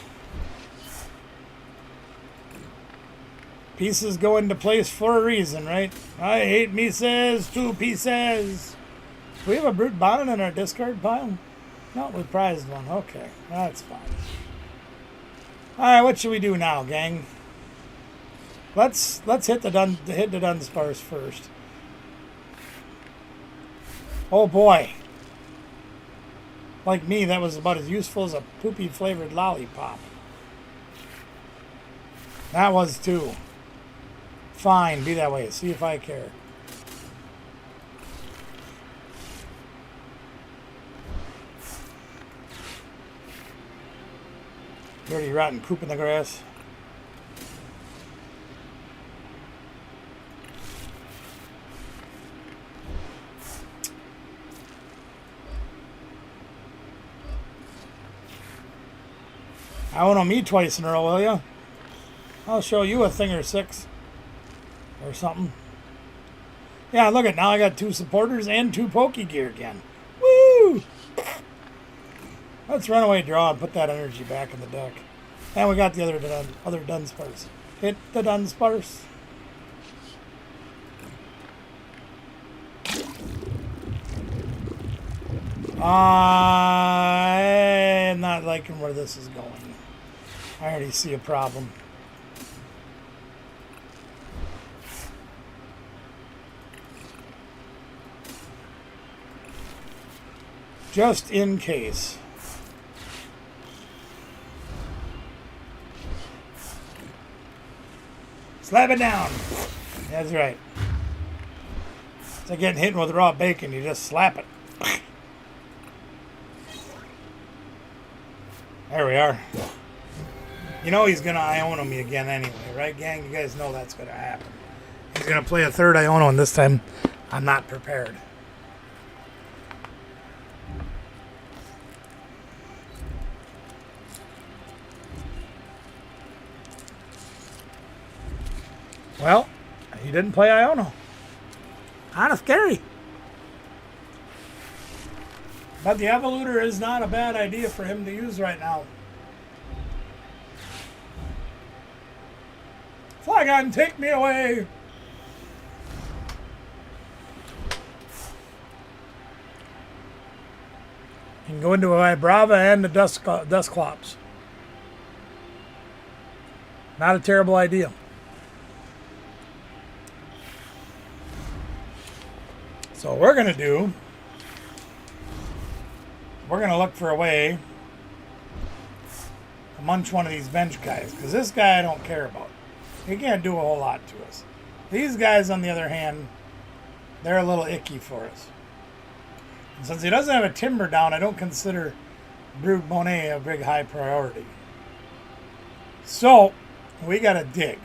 Pieces go into place for a reason, right? I hate Mises, 2 pieces. Do we have a Brute Bonnet in our discard pile? No, we prized one. Okay, that's fine. All right, what should we do now, gang? Let's hit the Dunsparce first. Oh boy. Like me, that was about as useful as a poopy flavored lollipop. That was too. Fine, be that way. See if I care. Dirty, rotten poop in the grass. I want me twice in a row, will ya? I'll show you a thing or 6. Or something. Yeah, look at now I got 2 supporters and 2 pokey gear again. Woo! Let's run away draw and put that energy back in the deck. And we got the other Dunsparce. Hit the Dunsparce. I'm not liking where this is going. I already see a problem. Just in case. Slap it down. That's right. It's like getting hit with raw bacon. You just slap it. There we are. You know he's going to Iono me again anyway, right, gang? You guys know that's going to happen. He's going to play a third Iono, and this time I'm not prepared. Well, he didn't play Iono. Kind of scary. But the Evolutor is not a bad idea for him to use right now. Flygon, take me away! You can go into a Brava and the Dusclops. Not a terrible idea. So what we're going to do, we're going to look for a way to munch one of these bench guys. Because this guy I don't care about. He can't do a whole lot to us. These guys, on the other hand, they're a little icky for us. And since he doesn't have a timber down, I don't consider Brood Monet a big high priority. So, we got to dig.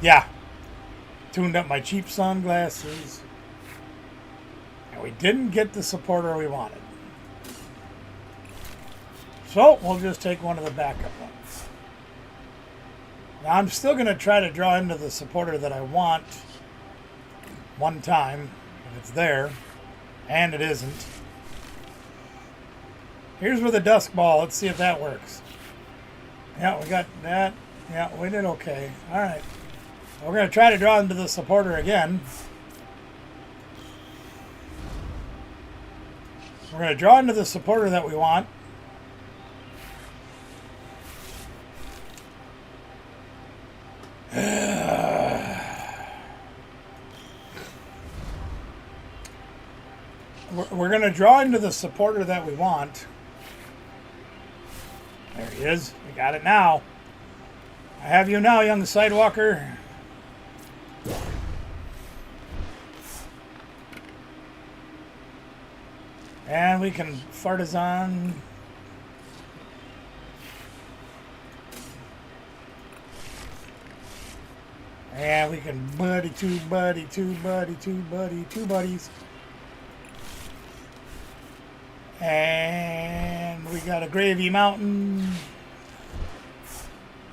Yeah. Tuned up my cheap sunglasses. And we didn't get the supporter we wanted. So, we'll just take one of the backup ones. Now, I'm still going to try to draw into the supporter that I want one time, if it's there, and it isn't. Here's with the Dusk Ball. Let's see if that works. Yeah, we got that. Yeah, we did okay. All right. We're going to try to draw into the supporter again. We're going to draw into the supporter that we want. We're going to draw into the supporter that we want. There he is. We got it now. I have you now, young Sidewalker. And we can Fartazon. And we can buddy, two buddies. And we got a Gravy Mountain.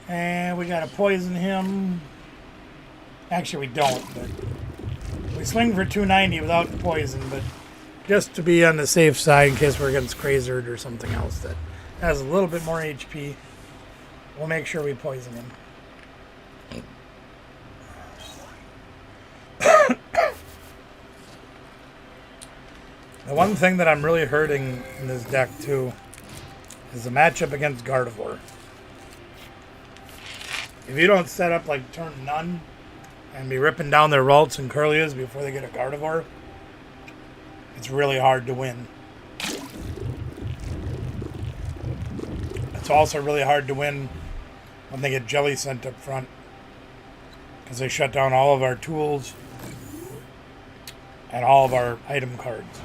And we got to poison him. Actually, we don't, but we swing for 290 without the poison, but just to be on the safe side in case we're against Crazerd or something else that has a little bit more HP, we'll make sure we poison him. The one thing that I'm really hurting in this deck, too, is the matchup against Gardevoir. If you don't set up like turn none and be ripping down their Ralts and Curlias before they get a Gardevoir, it's really hard to win. It's also really hard to win when they get Jelly sent up front, because they shut down all of our tools and all of our item cards.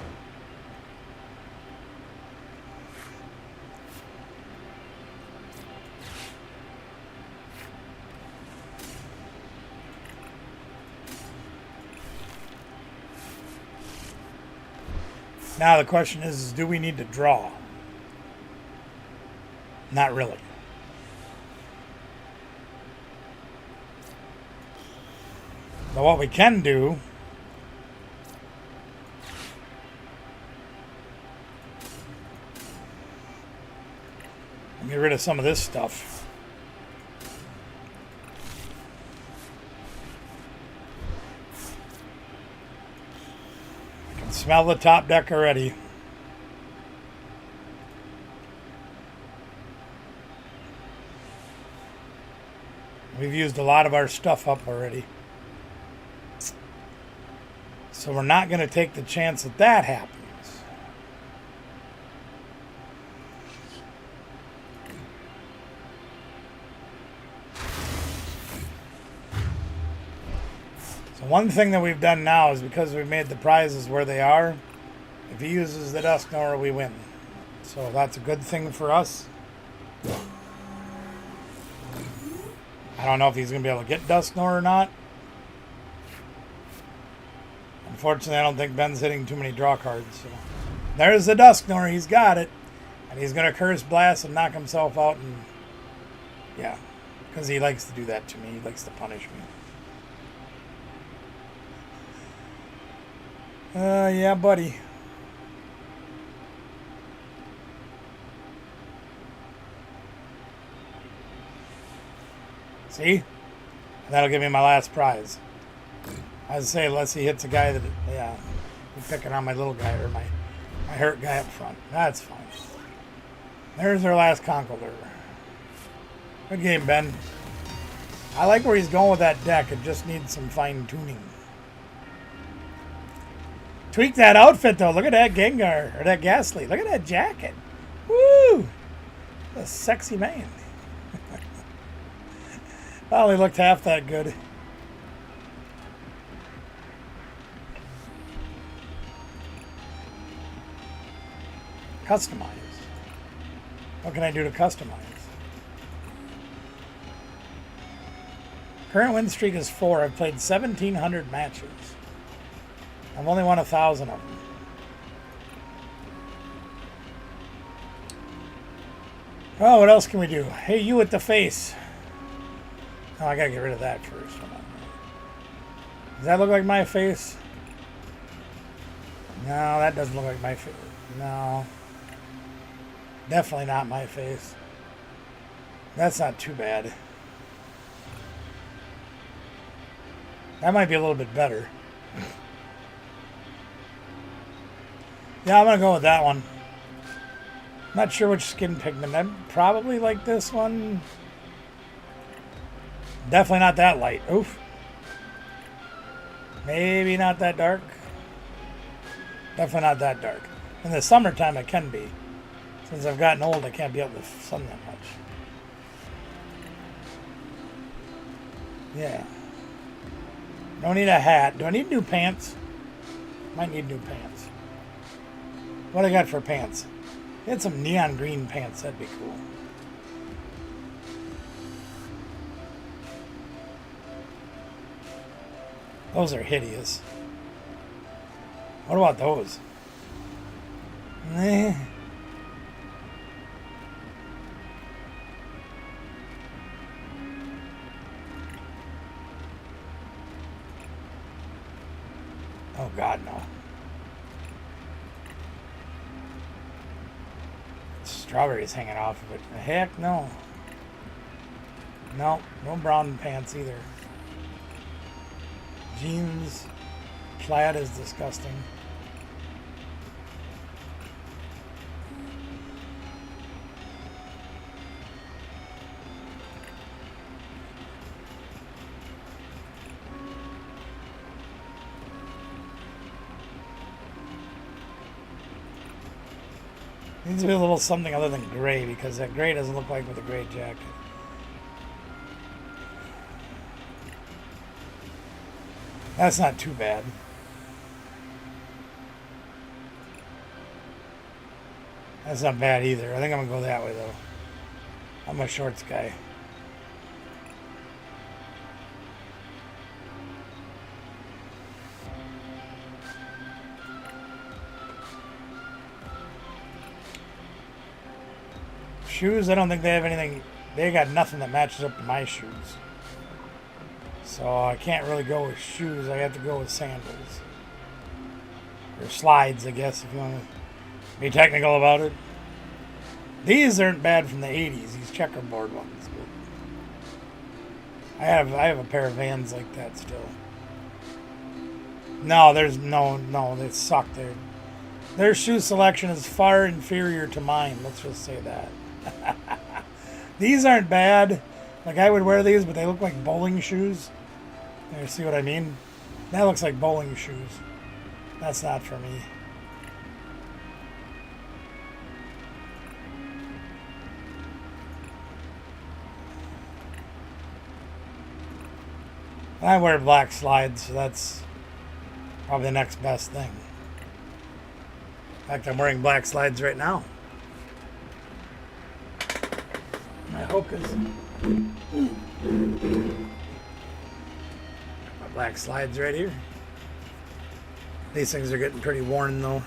Now the question is do we need to draw? Not really. But what we can do get rid of some of this stuff. I can smell the top deck already. We've used a lot of our stuff up already. So we're not going to take the chance that that happens. So one thing that we've done now is because we've made the prizes where they are, if he uses the dusk knower, we win. So that's a good thing for us. I don't know if he's going to be able to get dusk knower or not. Unfortunately, I don't think Ben's hitting too many draw cards. So there's the dusk knower. He's got it. And he's going to curse blast and knock himself out. And yeah, because he likes to do that to me. He likes to punish me. Yeah, buddy. See? That'll give me my last prize. I'd say unless he hits a guy that, yeah, he's picking on my little guy or my hurt guy up front. That's fine. There's our last Conkeldurr. Good game, Ben. I like where he's going with that deck. It just needs some fine tuning. Tweak that outfit, though. Look at that Gengar, or that Ghastly. Look at that jacket. Woo! A sexy man. Well, he looked half that good. Customize. What can I do to customize? Current win streak is 4. I've played 1,700 matches. I've only won 1,000 of them. Oh, what else can we do? Hey, you with the face. Oh, I gotta get rid of that first. Does that look like my face? No, that doesn't look like my face. No. Definitely not my face. That's not too bad. That might be a little bit better. Yeah, I'm going to go with that one. Not sure which skin pigment. I'm probably like this one. Definitely not that light. Oof. Maybe not that dark. Definitely not that dark. In the summertime, it can be. Since I've gotten old, I can't be out in the sun that much. Yeah. Don't need a hat. Do I need new pants? Might need new pants. What I got for pants? Get some neon green pants. That'd be cool. Those are hideous. What about those? Eh. Oh, God, no. Strawberries hanging off of it. Heck no. No, no brown pants either. Jeans, plaid is disgusting. Needs to be a little something other than gray, because that gray doesn't look like with a gray jacket. That's not too bad. That's not bad either. I think I'm going to go that way, though. I'm a shorts guy. Shoes, I don't think they have anything. They got nothing that matches up to my shoes. So I can't really go with shoes. I have to go with sandals. Or slides, I guess, if you want to be technical about it. These aren't bad from the 80s, these checkerboard ones. But I have a pair of Vans like that still. No, there's no, they suck. Their shoe selection is far inferior to mine. Let's just say that. These aren't bad. Like, I would wear these, but they look like bowling shoes. You see what I mean? That looks like bowling shoes. That's not for me. I wear black slides, so that's probably the next best thing. In fact, I'm wearing black slides right now. My Hoka's. My black slides right here. These things are getting pretty worn though.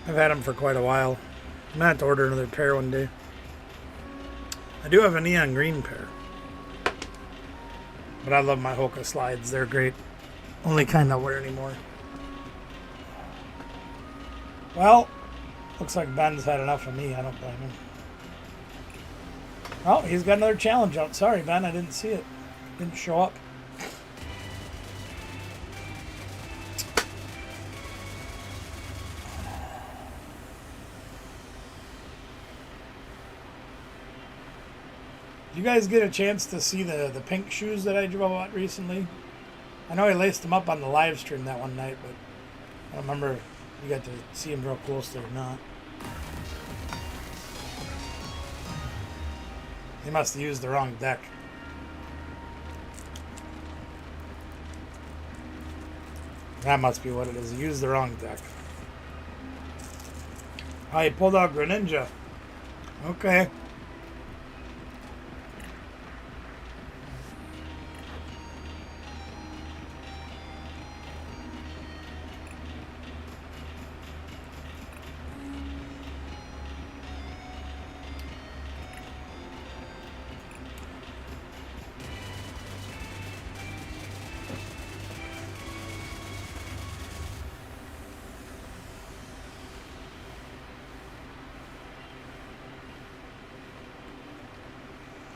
I've had them for quite a while. I'm gonna have to order another pair one day. I do have a neon green pair. But I love my Hoka slides. They're great. Only kind I wear anymore. Well, looks like Ben's had enough of me. I don't blame him. Oh, he's got another challenge out. Sorry, Ben, I didn't see it. Didn't show up. Did you guys get a chance to see the pink shoes that I bought recently? I know I laced them up on the live stream that one night, but I don't remember if you got to see them real closely or not. They must have used the wrong deck. That must be what it is. He used the wrong deck. Oh, he pulled out Greninja. Okay.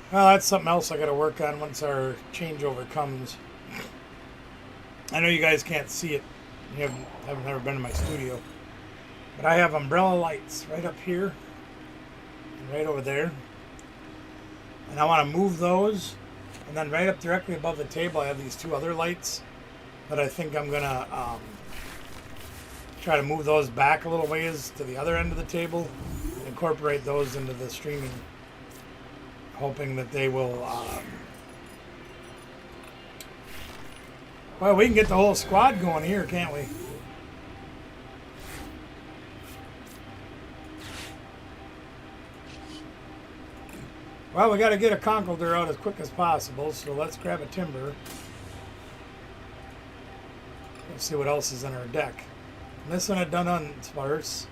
Well, that's something else I got to work on once our changeover comes. I know you guys can't see it. You haven't never been in my studio. But I have umbrella lights right up here. And right over there. And I want to move those. And then right up directly above the table, I have these two other lights that I think I'm going to try to move those back a little ways to the other end of the table. And incorporate those into the streaming. Hoping that they will, well, we can get the whole squad going here, can't we? Well, we got to get a Conkeldurr out as quick as possible, so let's grab a timber. Let's see what else is in our deck. Missing a Dunsparce.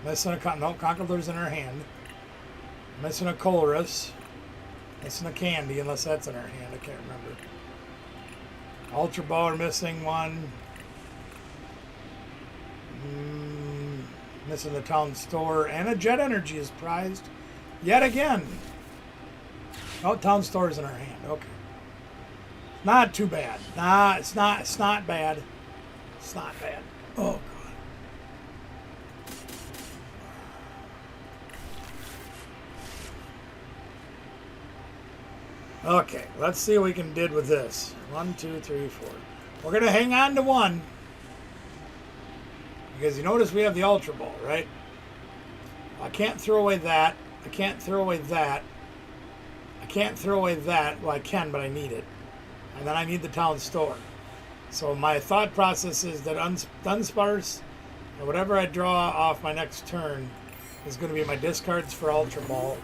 Missing a Conkeldurr's in our hand. Missing a Colress. Missing a Candy, unless that's in our hand. I can't remember. Ultra Ball, missing one. Missing the Town Store. And a Jet Energy is prized. Yet again. Oh, Town Store is in our hand. Okay. Not too bad. Nah, it's not bad. It's not bad. Oh, God. Okay, let's see what we can did with this. 1, 2, 3, 4. We're going to hang on to one. Because you notice we have the Ultra Ball, right? I can't throw away that. I can't throw away that. I can't throw away that. Well, I can, but I need it. And then I need the Town Store. So my thought process is that Dunsparce, or whatever I draw off my next turn, is going to be my discards for Ultra Ball.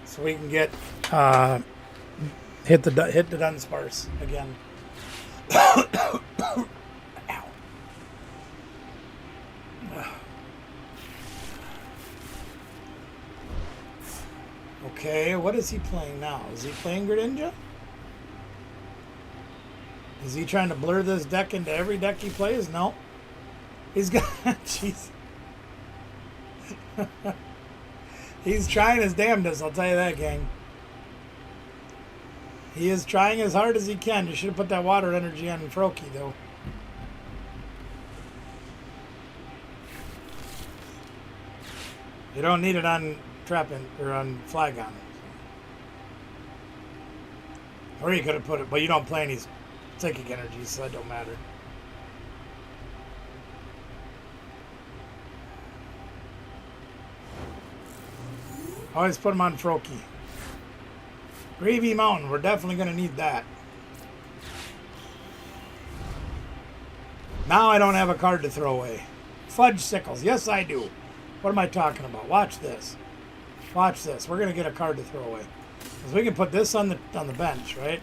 So we can get... hit the Dunsparce again. Ow. Okay, what is he playing now? Is he playing Greninja? Is he trying to blur this deck into every deck he plays? No. He's got... Jeez. He's trying his damnedest, I'll tell you that, gang. He is trying as hard as he can. You should have put that water energy on Froakie, though. You don't need it on Trapin or on Flygon. Or you could have put it, but you don't play any psychic energy, so that don't matter. Always put them on Froakie. Gravy Mountain, we're definitely going to need that. Now I don't have a card to throw away. Fudge sickles. Yes, I do. What am I talking about? Watch this. Watch this. We're going to get a card to throw away. Because we can put this on the bench, right?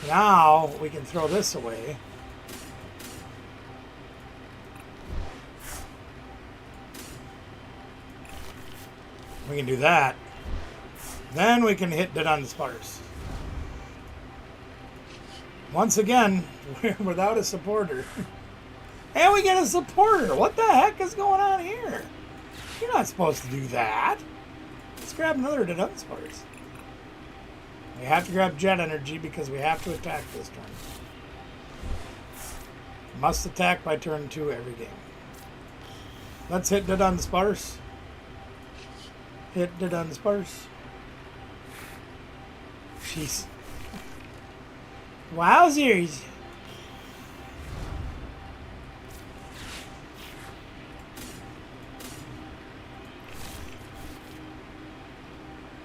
Now we can throw this away. We can do that. Then we can hit it on the sparse. Once again, we're without a supporter. And we get a supporter. What the heck is going on here? You're not supposed to do that. Let's grab another Dunsparce. We have to grab Jet Energy because we have to attack this turn. Must attack by turn 2 every game. Let's hit the Dunsparce. Hit the Dunsparce. Jeez. Wowzers.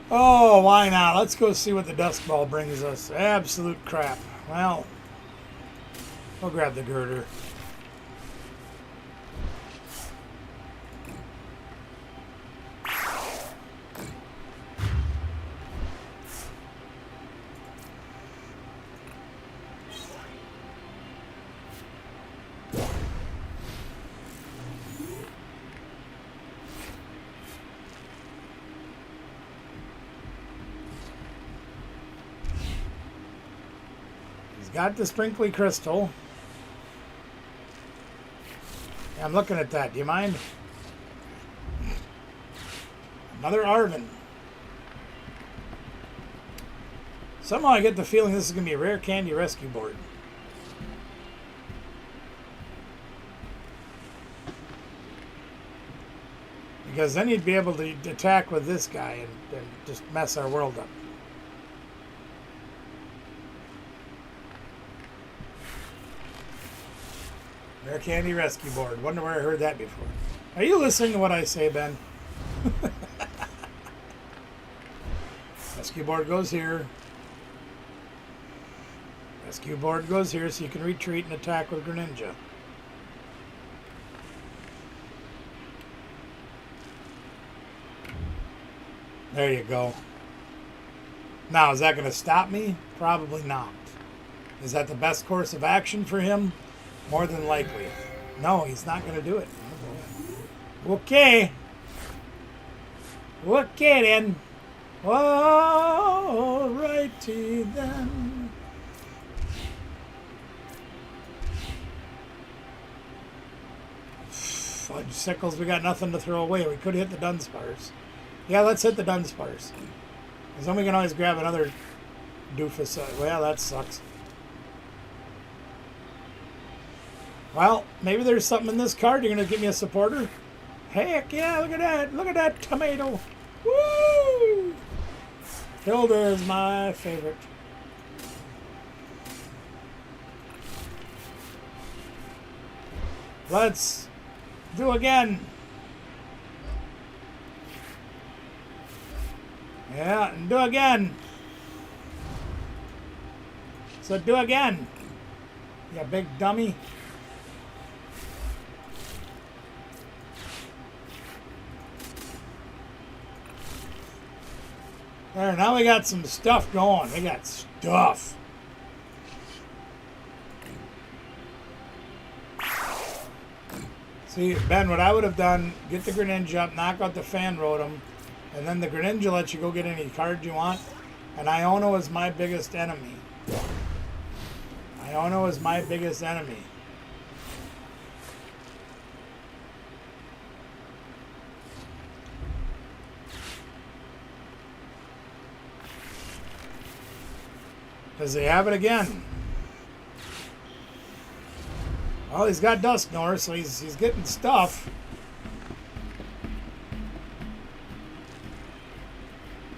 Oh, why not? Let's go see what the Dusk Ball brings us. Absolute crap. Well, we'll grab the girder. Got the sprinkly crystal. Yeah, I'm looking at that. Do you mind? Another Arven. Somehow I get the feeling this is going to be a rare candy rescue board. Because then you'd be able to attack with this guy and just mess our world up. Rare Candy Rescue Board. Wonder where I heard that before. Are you listening to what I say, Ben? Rescue Board goes here. Rescue Board goes here so you can retreat and attack with Greninja. There you go. Now, is that going to stop me? Probably not. Is that the best course of action for him? More than likely. No, he's not going to do it. Okay. Okay, then. All righty, then. Fudge sickles, we got nothing to throw away. We could hit the Dunsparce. Yeah, let's hit the Dunsparce. Because then we can always grab another doofus. Well, that sucks. Well, maybe there's something in this card. You're going to give me a supporter? Heck yeah, look at that. Look at that tomato. Woo! Hilda is my favorite. Let's do again. Yeah, and do again. So do again. You big dummy. There, now we got some stuff going. We got stuff. See, Ben, what I would have done, get the Greninja up, knock out the Fan Rotom, and then the Greninja lets you go get any card you want. And Iono is my biggest enemy. Iono is my biggest enemy. Because they have it again. Well, he's got Dusknoir, so he's getting stuff.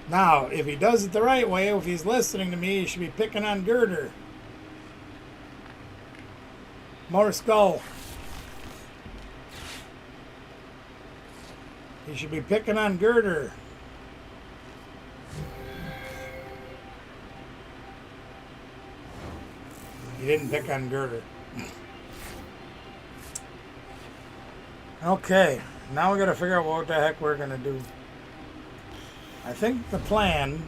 Now, if he does it the right way, if he's listening to me, he should be picking on Girder. More Skull. He should be picking on Girder. He didn't pick on Girder. Okay, now we gotta figure out what the heck we're gonna do. I think the plan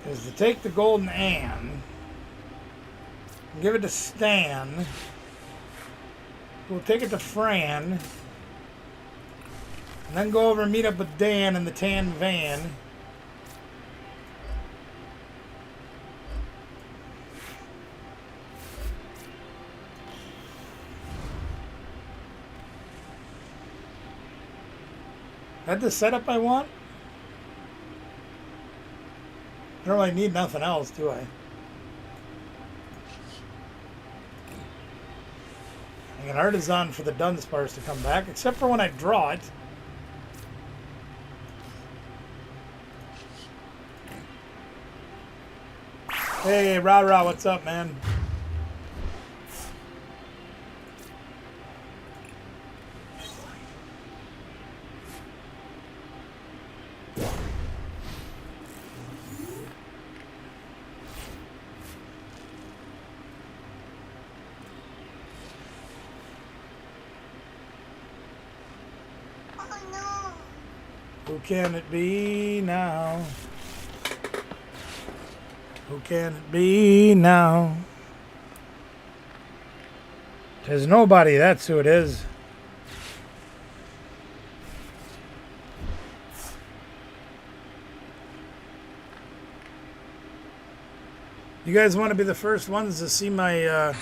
is to take the Golden Ann, give it to Stan, we'll take it to Fran, and then go over and meet up with Dan in the tan van. That the setup I want? I don't really need nothing else, do I? I got Artisan for the Dunsparce to come back, except for when I draw it. Hey, Rah, what's up, man? Who can it be now? Who can it be now? 'Tis nobody, that's who it is. You guys want to be the first ones to see my,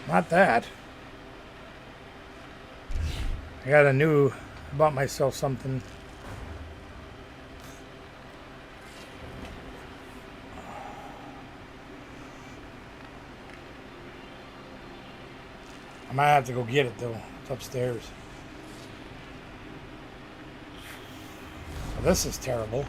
not that. I got a new, bought myself something. I might have to go get it though. It's upstairs. Well, this is terrible.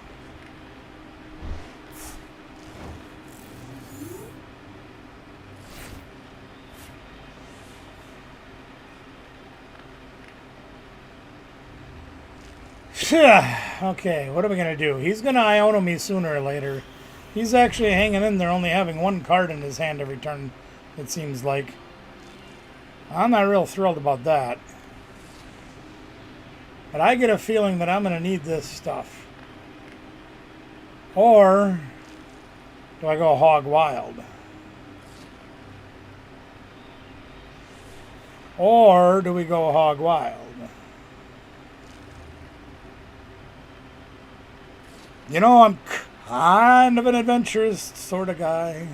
Okay, what are we going to do? He's going to Iono me sooner or later. He's actually hanging in there, only having one card in his hand every turn, it seems like. I'm not real thrilled about that. But I get a feeling that I'm going to need this stuff. Or do I go hog wild? Or do we go hog wild? You know, I'm kind of an adventurous sort of guy.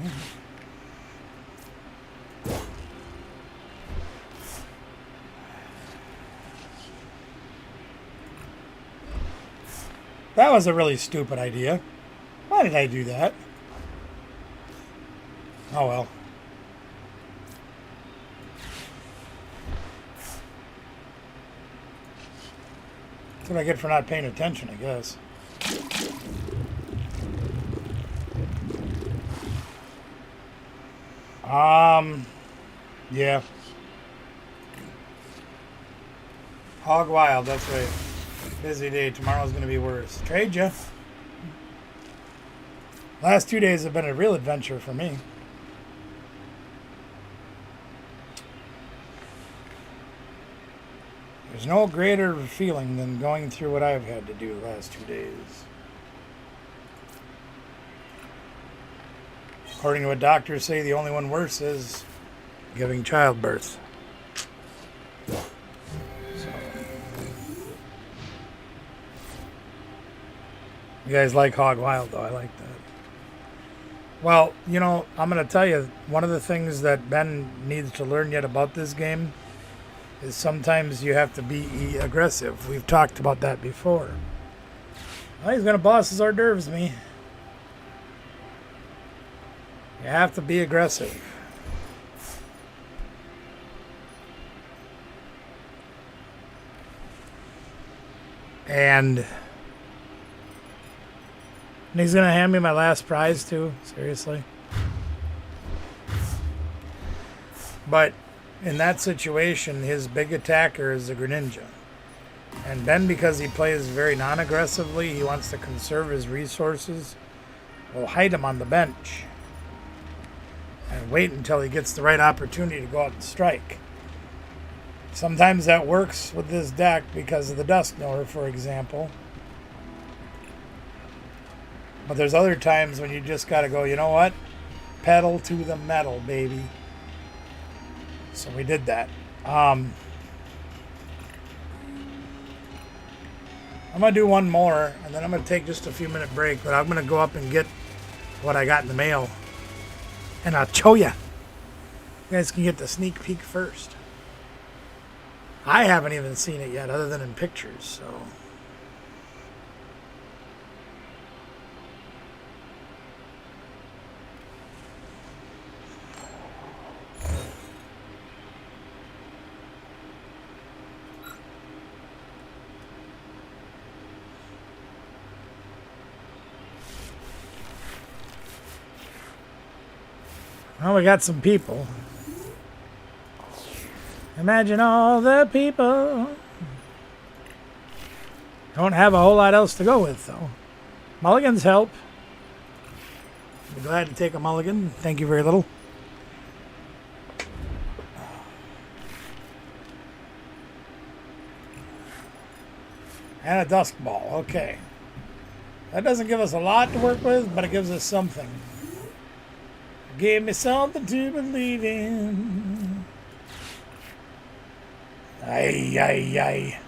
That was a really stupid idea. Why did I do that? Oh well. That's what I get for not paying attention, I guess. Yeah. Hog wild, that's right. Busy day. Tomorrow's going to be worse. Trade ya. Last 2 days have been a real adventure for me. There's no greater feeling than going through what I've had to do the last 2 days. According to what doctors say, the only one worse is giving childbirth. You guys like Hog Wild, though. I like that. Well, you know, I'm going to tell you, one of the things that Ben needs to learn yet about this game is sometimes you have to be aggressive. We've talked about that before. Well, he's going to boss his hors d'oeuvres me. You have to be aggressive. And he's going to hand me my last prize, too. Seriously. But in that situation, his big attacker is the Greninja. And Ben, because he plays very non-aggressively, he wants to conserve his resources, will hide him on the bench and wait until he gets the right opportunity to go out and strike. Sometimes that works with this deck because of the Dusk Knower, for example. But there's other times when you just got to go, you know what? Pedal to the metal, baby. So we did that. I'm going to do one more, and then I'm going to take just a few minute break, but I'm going to go up and get what I got in the mail. And I'll show you. You guys can get the sneak peek first. I haven't even seen it yet, other than in pictures, so... Well, we got some people. Imagine all the people. Don't have a whole lot else to go with, though. Mulligans help. I'd be glad to take a mulligan. Thank you very little. And a dusk ball. Okay. That doesn't give us a lot to work with, but it gives us something. Give me something to believe in. Ay, ay, ay.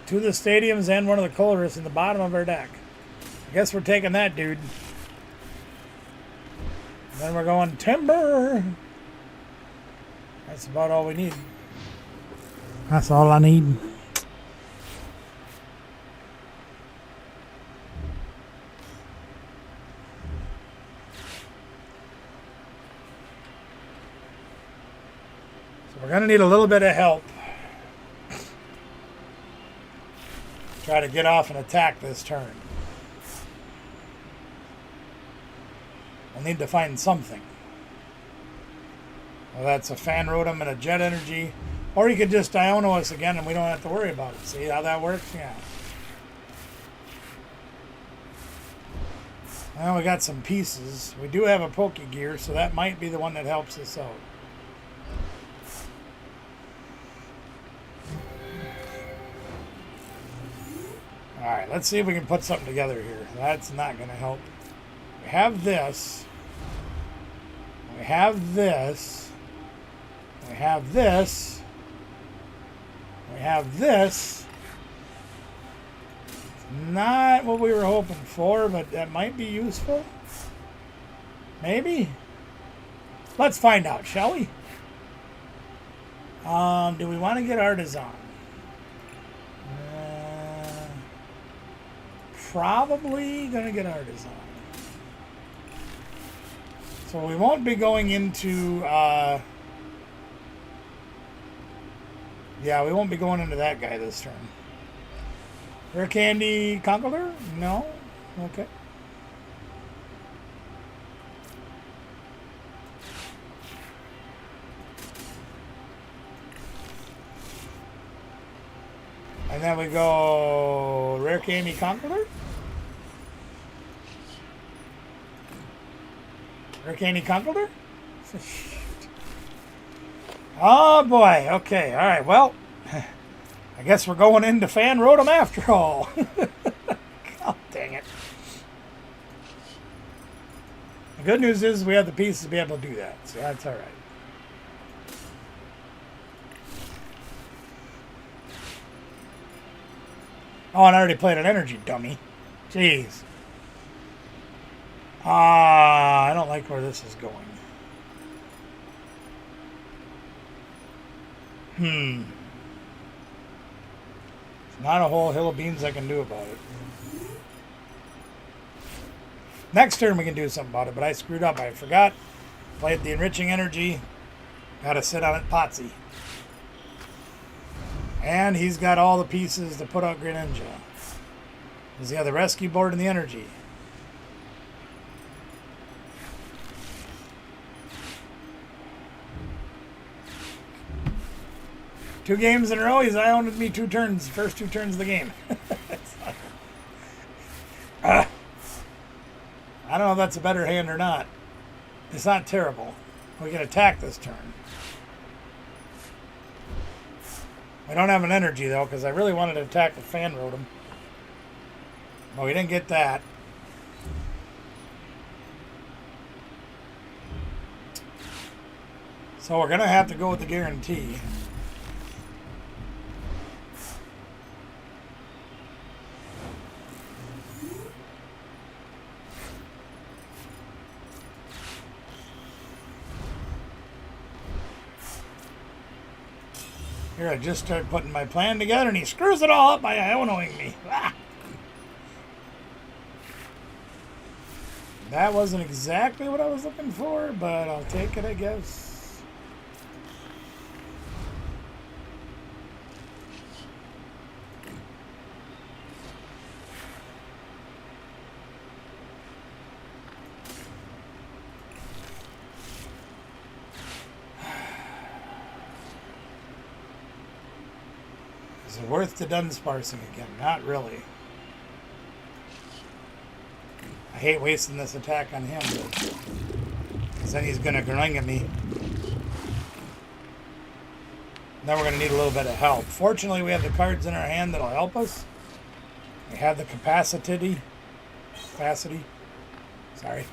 Two of the stadiums and one of the colorists in the bottom of our deck. I guess we're taking that, dude. And then we're going timber. That's about all we need. That's all I need. We're going to need a little bit of help. Try to get off and attack this turn. We'll need to find something. Well, that's a fan rotom and a jet energy. Or you could just Iono us again and we don't have to worry about it. See how that works? Yeah. Well, we got some pieces. We do have a Pokegear, so that might be the one that helps us out. Alright, let's see if we can put something together here. That's not going to help. We have this. We have this. We have this. We have this. Not what we were hoping for, but that might be useful. Maybe. Let's find out, shall we? Do we want to get Artisan? Probably gonna get Artisan. So we won't be going into yeah, we won't be going into that guy this turn. Rare Candy Conkeldurr? No? Okay. And then we go Rare Candy Conkeldurr? Rare Candy Conkeldurr? Oh boy, okay, alright, well, I guess we're going into Fan Rotom after all. God dang it. The good news is we have the pieces to be able to do that, so that's alright. Oh, and I already played an energy dummy. Jeez. I don't like where this is going. There's not a whole hill of beans I can do about it. Next turn we can do something about it, but I screwed up. I forgot. Played the enriching energy. Gotta sit on it Potsy. And he's got all the pieces to put out Greninja. Does he have the rescue board and the energy? Two games in a row, he's owned me 2 turns, first 2 turns of the game. I don't know if that's a better hand or not. It's not terrible. We can attack this turn. We don't have an energy, though, because I really wanted to attack the fan rotom. But we didn't get that. So we're going to have to go with the guarantee. Here, I just started putting my plan together, and he screws it all up by Ionoing me. Ah! That wasn't exactly what I was looking for, but I'll take it, I guess. Is it worth the Dunsparsing again? Not really. I hate wasting this attack on him, because then he's going to gring at me. Then we're going to need a little bit of help. Fortunately, we have the cards in our hand that'll help us. We have the capacity. Sorry.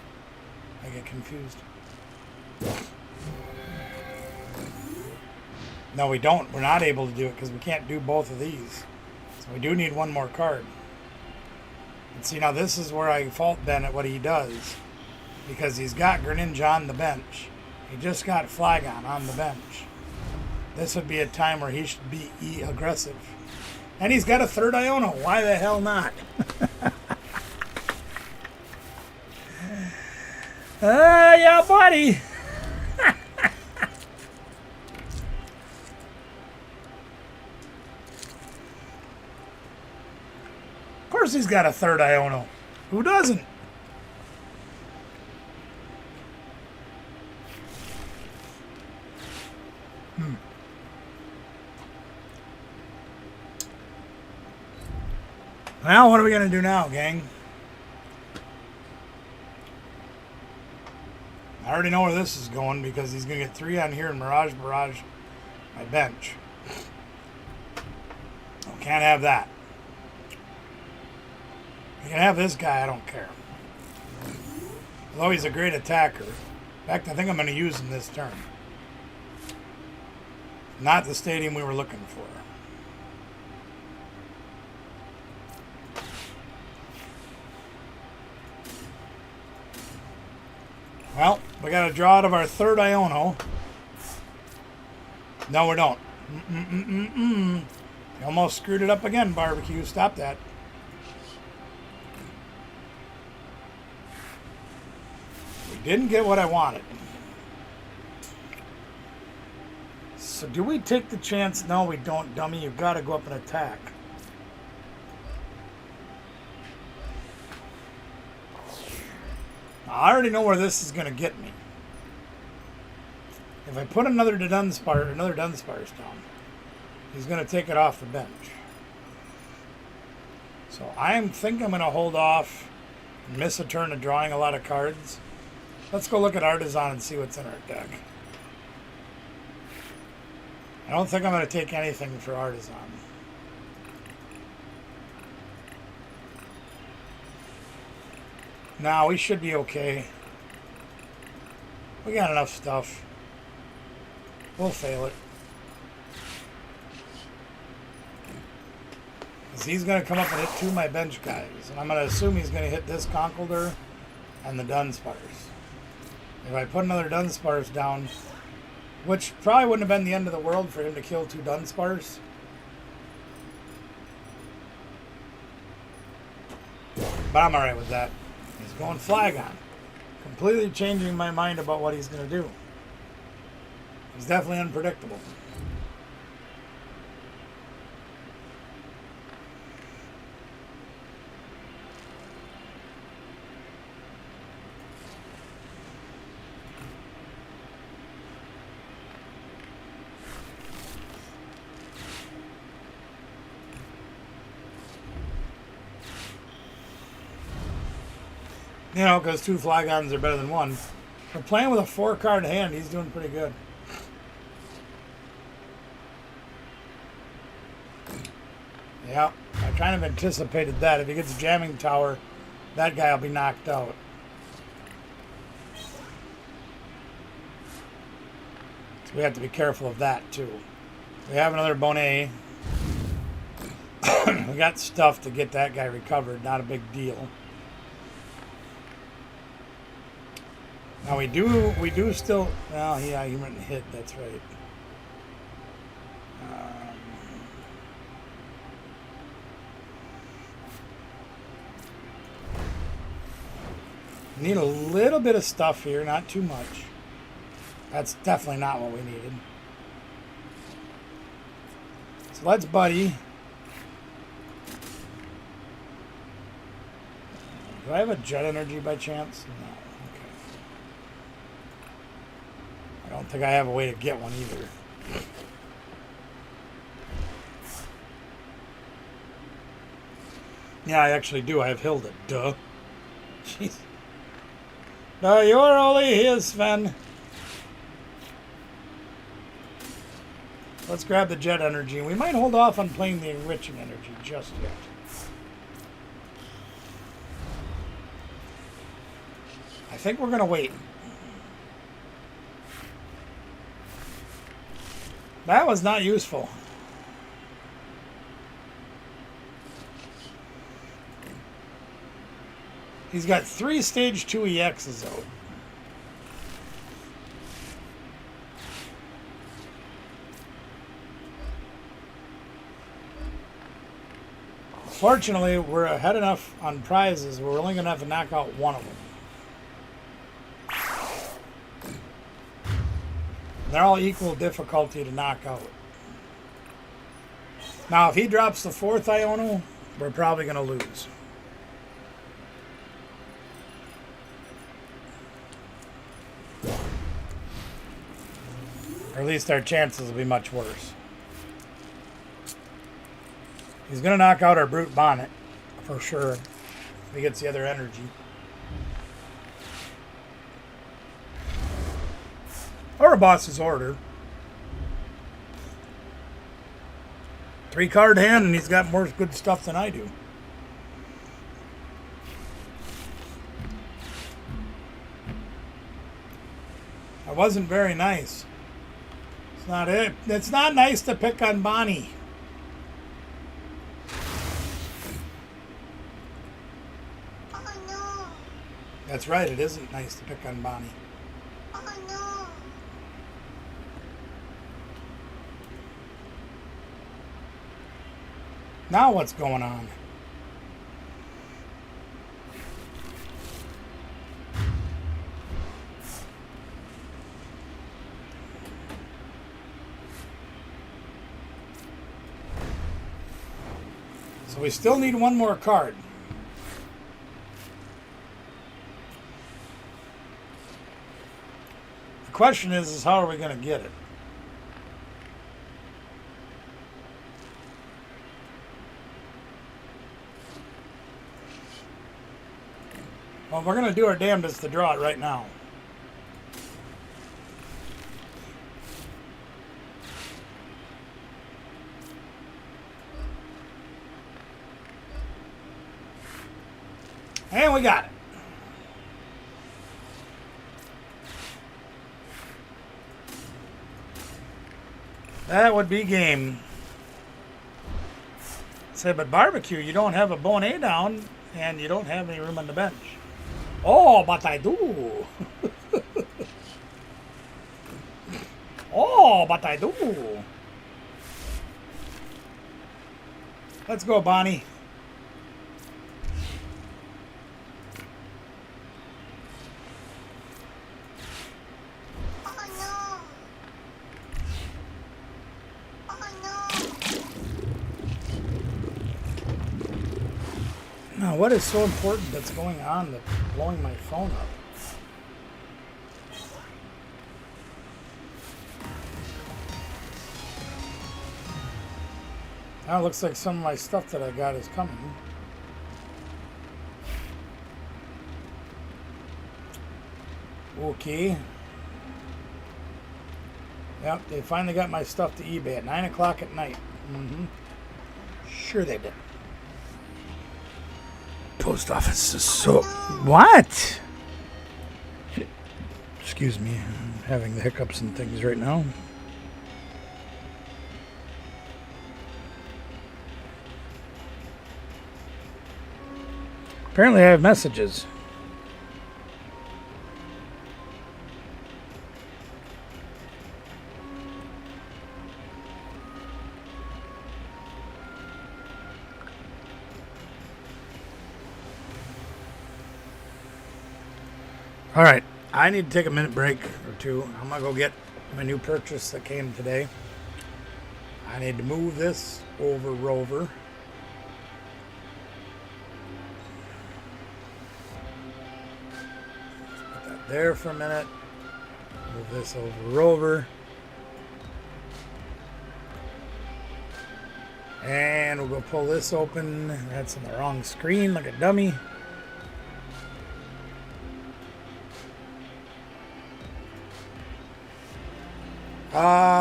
I get confused. No, we don't. We're not able to do it because we can't do both of these. So we do need one more card. And see, now this is where I fault Ben at what he does. Because he's got Greninja on the bench. He just got Flygon on the bench. This would be a time where he should be aggressive. And he's got a third Iono. Why the hell not? Yeah, buddy. Of course he's got a third Iono. Who doesn't? Well, what are we going to do now, gang? I already know where this is going because he's going to get 3 on here and Barrage my bench. Oh, can't have that. You can have this guy, I don't care. Although he's a great attacker. In fact, I think I'm going to use him this turn. Not the stadium we were looking for. Well, we got to draw out of our third Iono. No, we don't. You almost screwed it up again, Barbecue. Stop that. We didn't get what I wanted. So do we take the chance? No, we don't, dummy. You've got to go up and attack. I already know where this is going to get me. If I put another Dunsparce down, he's going to take it off the bench. So I think I'm going to hold off and miss a turn of drawing a lot of cards. Let's go look at Artisan and see what's in our deck. I don't think I'm going to take anything for Artisan. Now we should be okay. We got enough stuff. We'll fail it. Because he's going to come up and hit 2 of my bench guys. And I'm going to assume he's going to hit this Conkeldurr and the Dunsparce. If I put another Dunsparce down, which probably wouldn't have been the end of the world for him to kill 2 Dunsparce. But I'm alright with that. He's going Flygon. Completely changing my mind about what he's going to do. He's definitely unpredictable. You know, because 2 Flygons are better than 1. We're playing with a 4-card hand. He's doing pretty good. Yeah, I kind of anticipated that. If he gets a jamming tower, that guy will be knocked out. So we have to be careful of that, too. We have another Bonnet. We got stuff to get that guy recovered. Not a big deal. Now we do still... Well, yeah, he went and hit. That's right. Need a little bit of stuff here, not too much. That's definitely not what we needed. So let's buddy. Do I have a jet energy by chance? No. Okay. I don't think I have a way to get one either. Yeah, I actually do. I have Hilda. Duh. Jeez. No, you're only his, Sven. Let's grab the jet energy. We might hold off on playing the enriching energy just yet. I think we're going to wait. That was not useful. He's got 3 stage 2 EXs out. Fortunately, we're ahead enough on prizes. We're only going to have to knock out one of them. They're all equal difficulty to knock out. Now, if he drops the 4th Iono, we're probably going to lose. Or at least our chances will be much worse. He's going to knock out our Brute Bonnet, for sure, if he gets the other energy. Or a boss's order. 3-card hand, and he's got more good stuff than I do. That wasn't very nice. It's not it. It's not nice to pick on Bonnie. Oh no. That's right, it isn't nice to pick on Bonnie. Oh no. Now what's going on? So we still need one more card. The question is how are we going to get it? Well, we're going to do our damnedest to draw it right now. And we got it. That would be game. Say, but barbecue, you don't have a Bonnet down, and you don't have any room on the bench. Oh, but I do. Oh, but I do. Let's go, Bonnie. Oh no. Oh no. Now, what is so important that's going on that's blowing my phone up? Now it looks like some of my stuff that I got is coming. Okay. Yep, they finally got my stuff to eBay at 9 o'clock at night. Sure they did. Post office is so... What? Excuse me, I'm having the hiccups and things right now. Apparently I have messages. All right, I need to take a minute break or two. I'm gonna go get my new purchase that came today. I need to move this over Rover. Put that there for a minute. Move this over Rover. And we'll go pull this open. That's on the wrong screen like a dummy.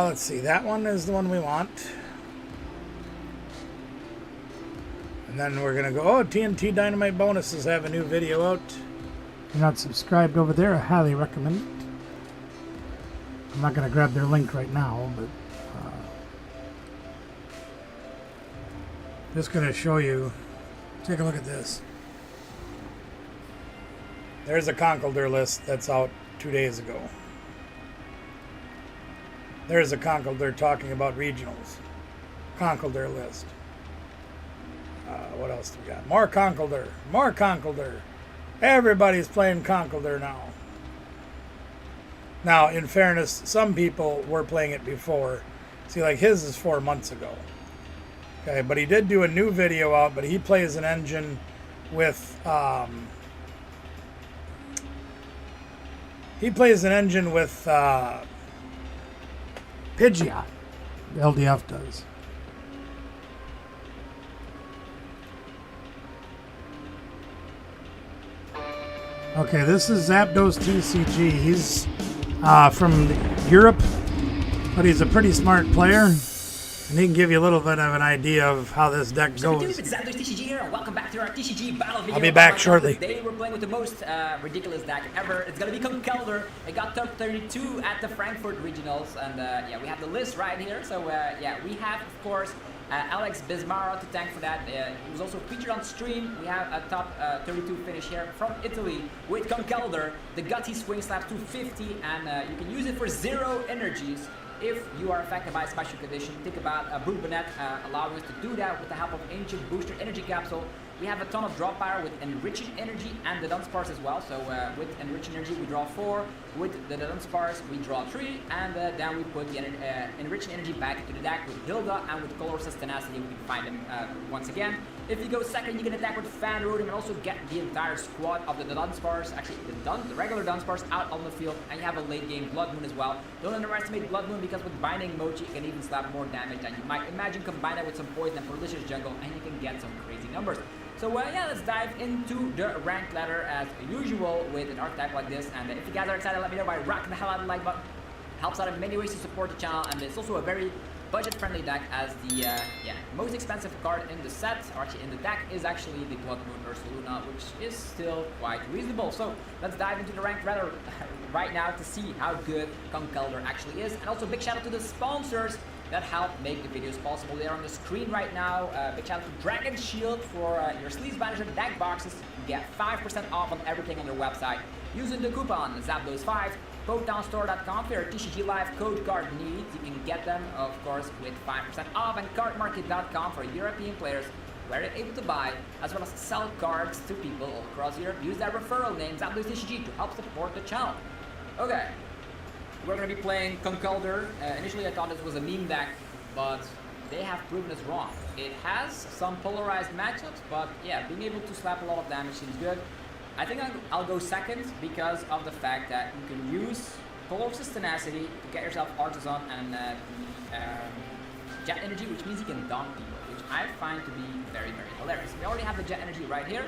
Let's see. That one is the one we want. And then we're going to go, oh, TNT Dynamite Bonuses have a new video out. If you're not subscribed over there, I highly recommend it. I'm not going to grab their link right now, but just going to show you. Take a look at this. There's a Conkeldurr list that's out 2 days ago. There's a Conkeldurr talking about regionals. Conkeldurr list. What else do we got? More Conkeldurr. More Conkeldurr. Everybody's playing Conkeldurr now. Now, in fairness, some people were playing it before. See, like his is 4 months ago. Okay, but he did do a new video out, but he plays an engine with... Pidgeot. The LDF does. Okay, this is Zapdos TCG. He's from Europe, but he's a pretty smart player. And he can give you a little bit of an idea of how this deck goes. It's Zapdos TCG here, and welcome back to our TCG battle video. I'll be back shortly. Today we're playing with the most ridiculous deck ever. It's gonna be Conkeldurr. It got top 32 at the Frankfurt Regionals, and yeah, we have the list right here. So yeah, we have of course Alex Bismara to thank for that. He was also featured on stream. We have a top 32 finish here from Italy with Conkeldurr. The Gutsy Swing Slaps 250, and you can use it for 0 energies. If you are affected by a special condition, think about Bourbonet allowing us to do that with the help of Ancient Booster Energy Capsule. We have a ton of draw power with Enriching Energy and the Dunsparce as well. So with Enriching Energy we draw 4, with the Dunsparce we draw 3, and then we put the Enriching Energy back into the deck with Hilda, and with Colorless Tenacity we can find them once again. If you go second, you can attack with Fan Rotom and also get the entire squad of the Dunsparce, actually the regular Dunsparce, out on the field, and you have a late game Blood Moon as well. Don't underestimate Blood Moon, because with Binding Mochi it can even slap more damage than you might imagine. Combine that with some Poison and Ferocious Jungle and you can get some crazy numbers. So yeah, let's dive into the ranked ladder as usual with an archetype like this. And if you guys are excited, let me know by rocking the hell out of the like button. Helps out in many ways to support the channel, and it's also a very budget-friendly deck, as the yeah, most expensive card in the set, or actually in the deck, is actually the Blood Moon Ursaluna, which is still quite reasonable. So let's dive into the ranked ladder right now to see how good Conkeldurr actually is. And also big shout out to the sponsors that help make the videos possible. They are on the screen right now. Big shout out to Dragon Shield for your Sleeves Banisher deck boxes. You get 5% off on everything on their website using the coupon ZAPDOS5. PokedownStore.com for your TCG Live code card needs. You can get them, of course, with 5% off. And cardmarket.com for European players where you're able to buy as well as sell cards to people all across Europe. Use that referral name, ZAPDOS TCG, to help support the channel. Okay. We're going to be playing Conkeldurr. Initially I thought this was a meme deck, but they have proven us wrong. It has some polarized matchups, but yeah, being able to slap a lot of damage seems good. I think I'll go second because of the fact that you can use Colorless Tenacity to get yourself Artisan and Jet Energy, which means you can dunk people, which I find to be very, very hilarious. We already have the Jet Energy right here.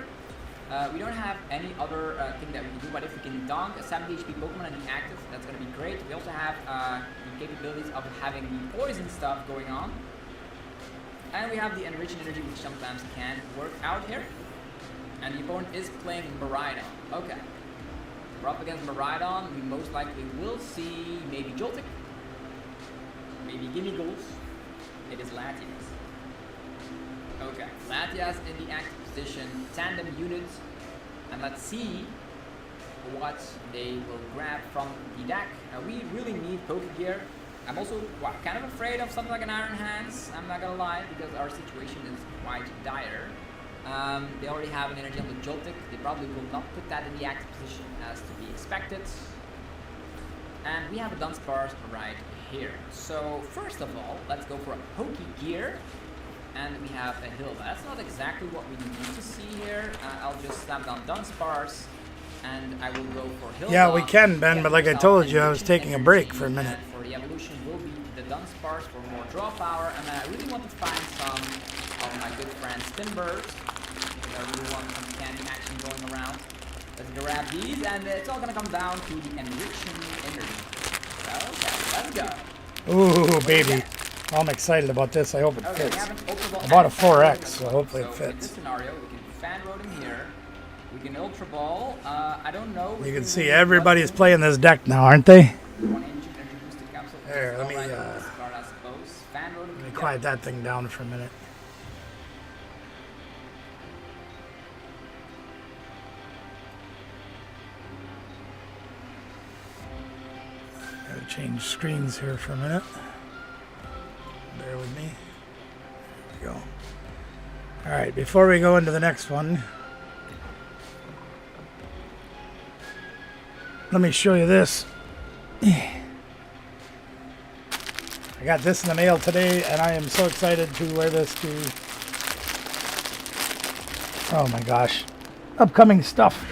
We don't have any other thing that we can do, but if we can donk a 70 HP Pokemon and be active, that's going to be great. We also have the capabilities of having the poison stuff going on. And we have the enriching energy, which sometimes can work out here. And the opponent is playing Miraidon. Okay. We're up against Miraidon. We most likely will see maybe Joltik, maybe Gimmighoul. It is Latias. Okay, Latias in the active position, tandem units, and let's see what they will grab from the deck. We really need Pokegear. I'm also kind of afraid of something like an Iron Hands, I'm not gonna lie, because our situation is quite dire. They already have an energy on the Joltik. They probably will not put that in the active position as to be expected. And we have a Dunsparce right here. So first of all, let's go for a Pokegear. And we have a Hilda. That's not exactly what we need to see here. I'll just slap down Dunsparce, and I will go for Hilda. Yeah, we can, Ben, but like I told you, I was taking a break for a minute. And for the evolution will be the Dunsparce for more draw power, and I really want to find some of my good friend Spinbirds. I really want some candy action going around. Let's grab these, and it's all gonna come down to the enriching energy. Okay, let's go. Ooh, baby. I'm excited about this. I hope it fits. I bought a 4X, so hopefully it In fits. this scenario, we can fan road him here. We can Ultra Ball. I don't know. You can see everybody's playing this deck now, aren't they? There, let me quiet that thing down for a minute. Gotta change screens here for a minute. Bear with me. There we go. Alright, before we go into the next one, let me show you this. I got this in the mail today, and I am so excited to wear this to, oh my gosh, upcoming stuff.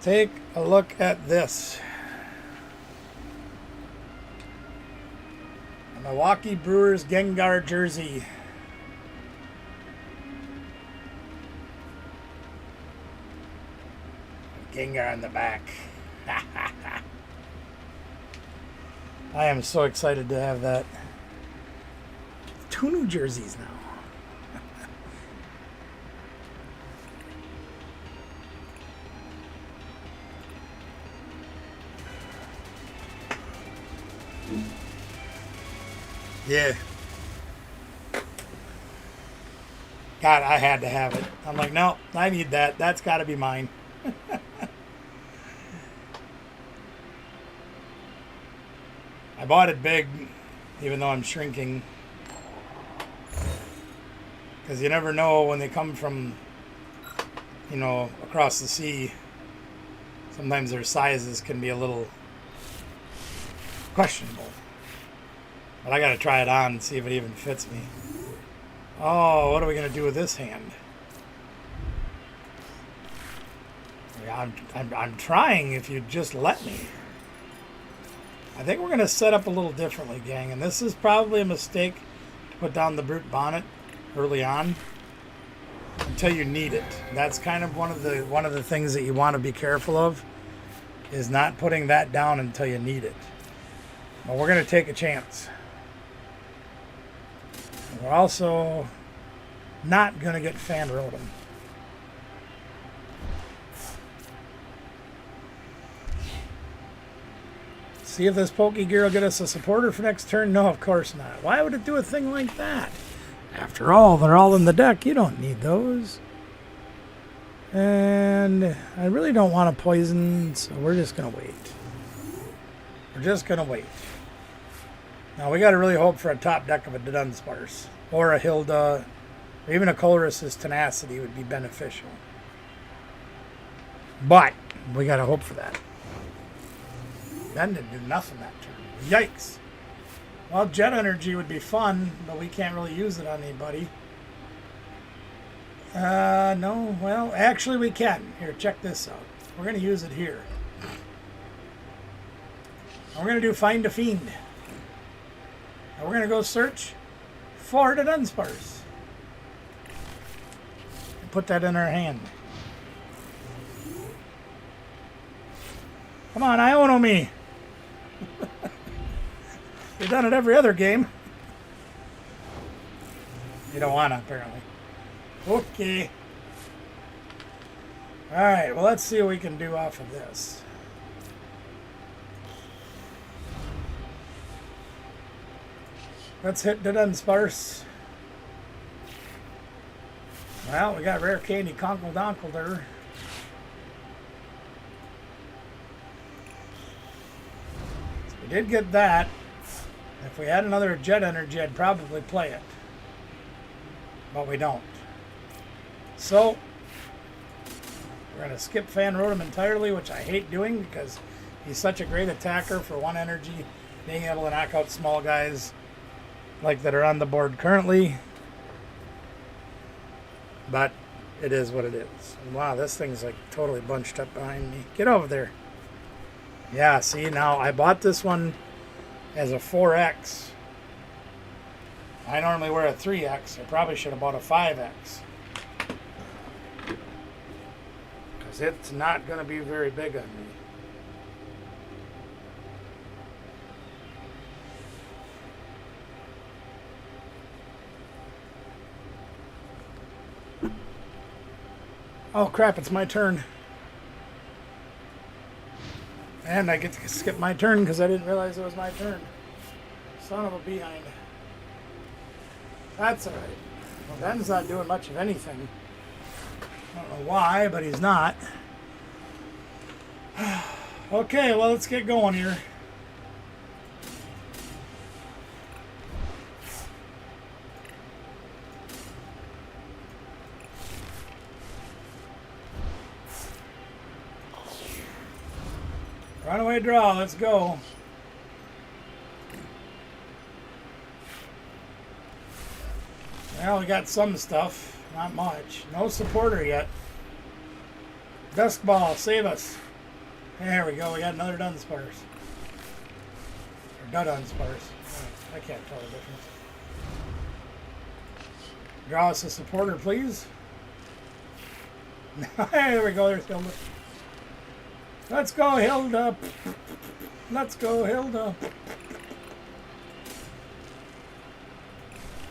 Take a look at this. A Milwaukee Brewers Gengar jersey. Gengar on the back. I am so excited to have that. 2 new jerseys now. Yeah. God, I had to have it. I'm like, no, I need that. That's got to be mine. I bought it big, even though I'm shrinking. Because you never know when they come from, you know, across the sea. Sometimes their sizes can be a little questionable. But I gotta try it on and see if it even fits me. Oh, what are we gonna do with this hand? Yeah, I'm trying if you just let me. I think we're gonna set up a little differently, gang, and this is probably a mistake to put down the Brute Bonnet early on until you need it. That's kind of one of the things that you want to be careful of, is not putting that down until you need it. But we're gonna take a chance. We're also not going to get Fan Rotom. See if this Pokegear will get us a supporter for next turn? No, of course not. Why would it do a thing like that? After all, they're all in the deck. You don't need those. And I really don't want to poison, so we're just going to wait. We're just going to wait. Now, we got to really hope for a top deck of a Dunsparce, or a Hilda, or even a Colress's Tenacity would be beneficial. But we got to hope for that. Ben didn't do nothing that turn. Yikes. Well, Jet Energy would be fun, but we can't really use it on anybody. No, well, actually we can. Here, check this out. we're going to use it here. And we're going to do Find a Fiend. And we're going to go search for the Dunsparce. And put that in our hand. Come on, Iono me. You've done it every other game. You don't want to, apparently. Okay. Alright, well, let's see what we can do off of this. Let's hit the Dunsparce. Well, we got rare candy Conkeldurr. So we did get that. If we had another Jet Energy, I'd probably play it. But we don't. So, we're going to skip Fan Rotom entirely, which I hate doing because he's such a great attacker for 1 energy, being able to knock out small guys like that are on the board currently. But it is what it is. And wow, this thing's like totally bunched up behind me. Get over there. Yeah, see, now I bought this one as a 4X. I normally wear a 3X. I probably should have bought a 5X. Because it's not going to be very big on me. Oh crap, it's my turn. And I get to skip my turn because I didn't realize it was my turn. Son of a behind. That's alright. Well, Ben's not doing much of anything. I don't know why, but he's not. Okay, well, let's get going here. Runaway draw, let's go. Well, we got some stuff, not much. No supporter yet. Dusk Ball, save us. There we go, we got another Dunsparce. Or Dunsparce. I can't tell the difference. Draw us a supporter, please. There we go, there's Hilda. Let's go, Hilda. Let's go, Hilda.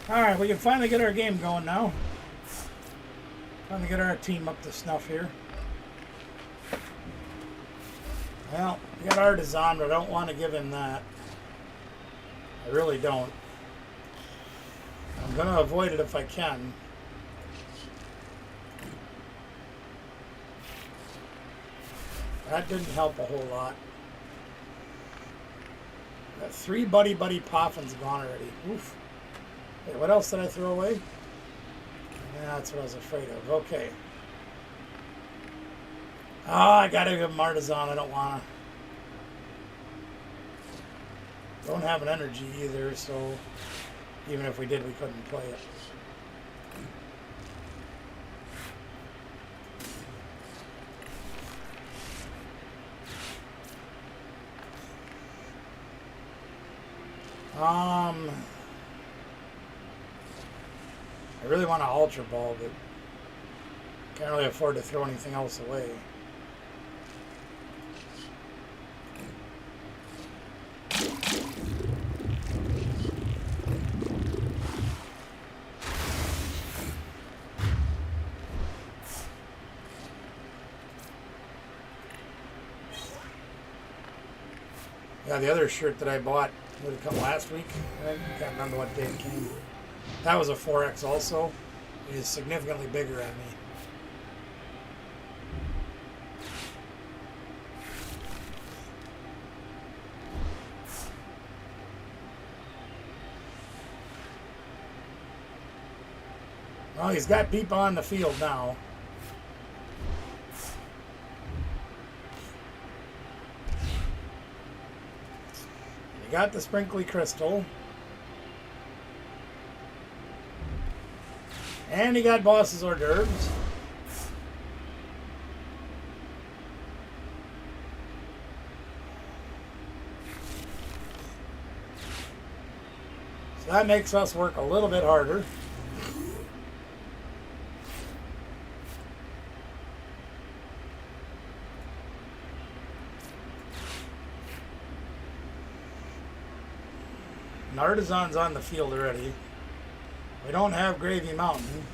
Alright, we can finally get our game going now. Finally get our team up to snuff here. Well, we got Artisan, but I don't want to give him that. I really don't. I'm going to avoid it if I can. That didn't help a whole lot. Got 3 Buddy Poffins gone already. Oof. Wait, what else did I throw away? Yeah, that's what I was afraid of. Okay. Ah, I gotta give him Artisan. I don't wanna. Don't have an energy either, so even if we did, we couldn't play it. I really want to Ultra Ball, but can't really afford to throw anything else away. Yeah, the other shirt that I bought, did it come last week? I can't remember what day it came. That was a 4X also. It is significantly bigger on me. Well, he's got people on the field now. He got the Sprinkly Crystal. And he got Boss's Hors d'oeuvres. That makes us work a little bit harder. And Artisan's on the field already. We don't have Gravy Mountain.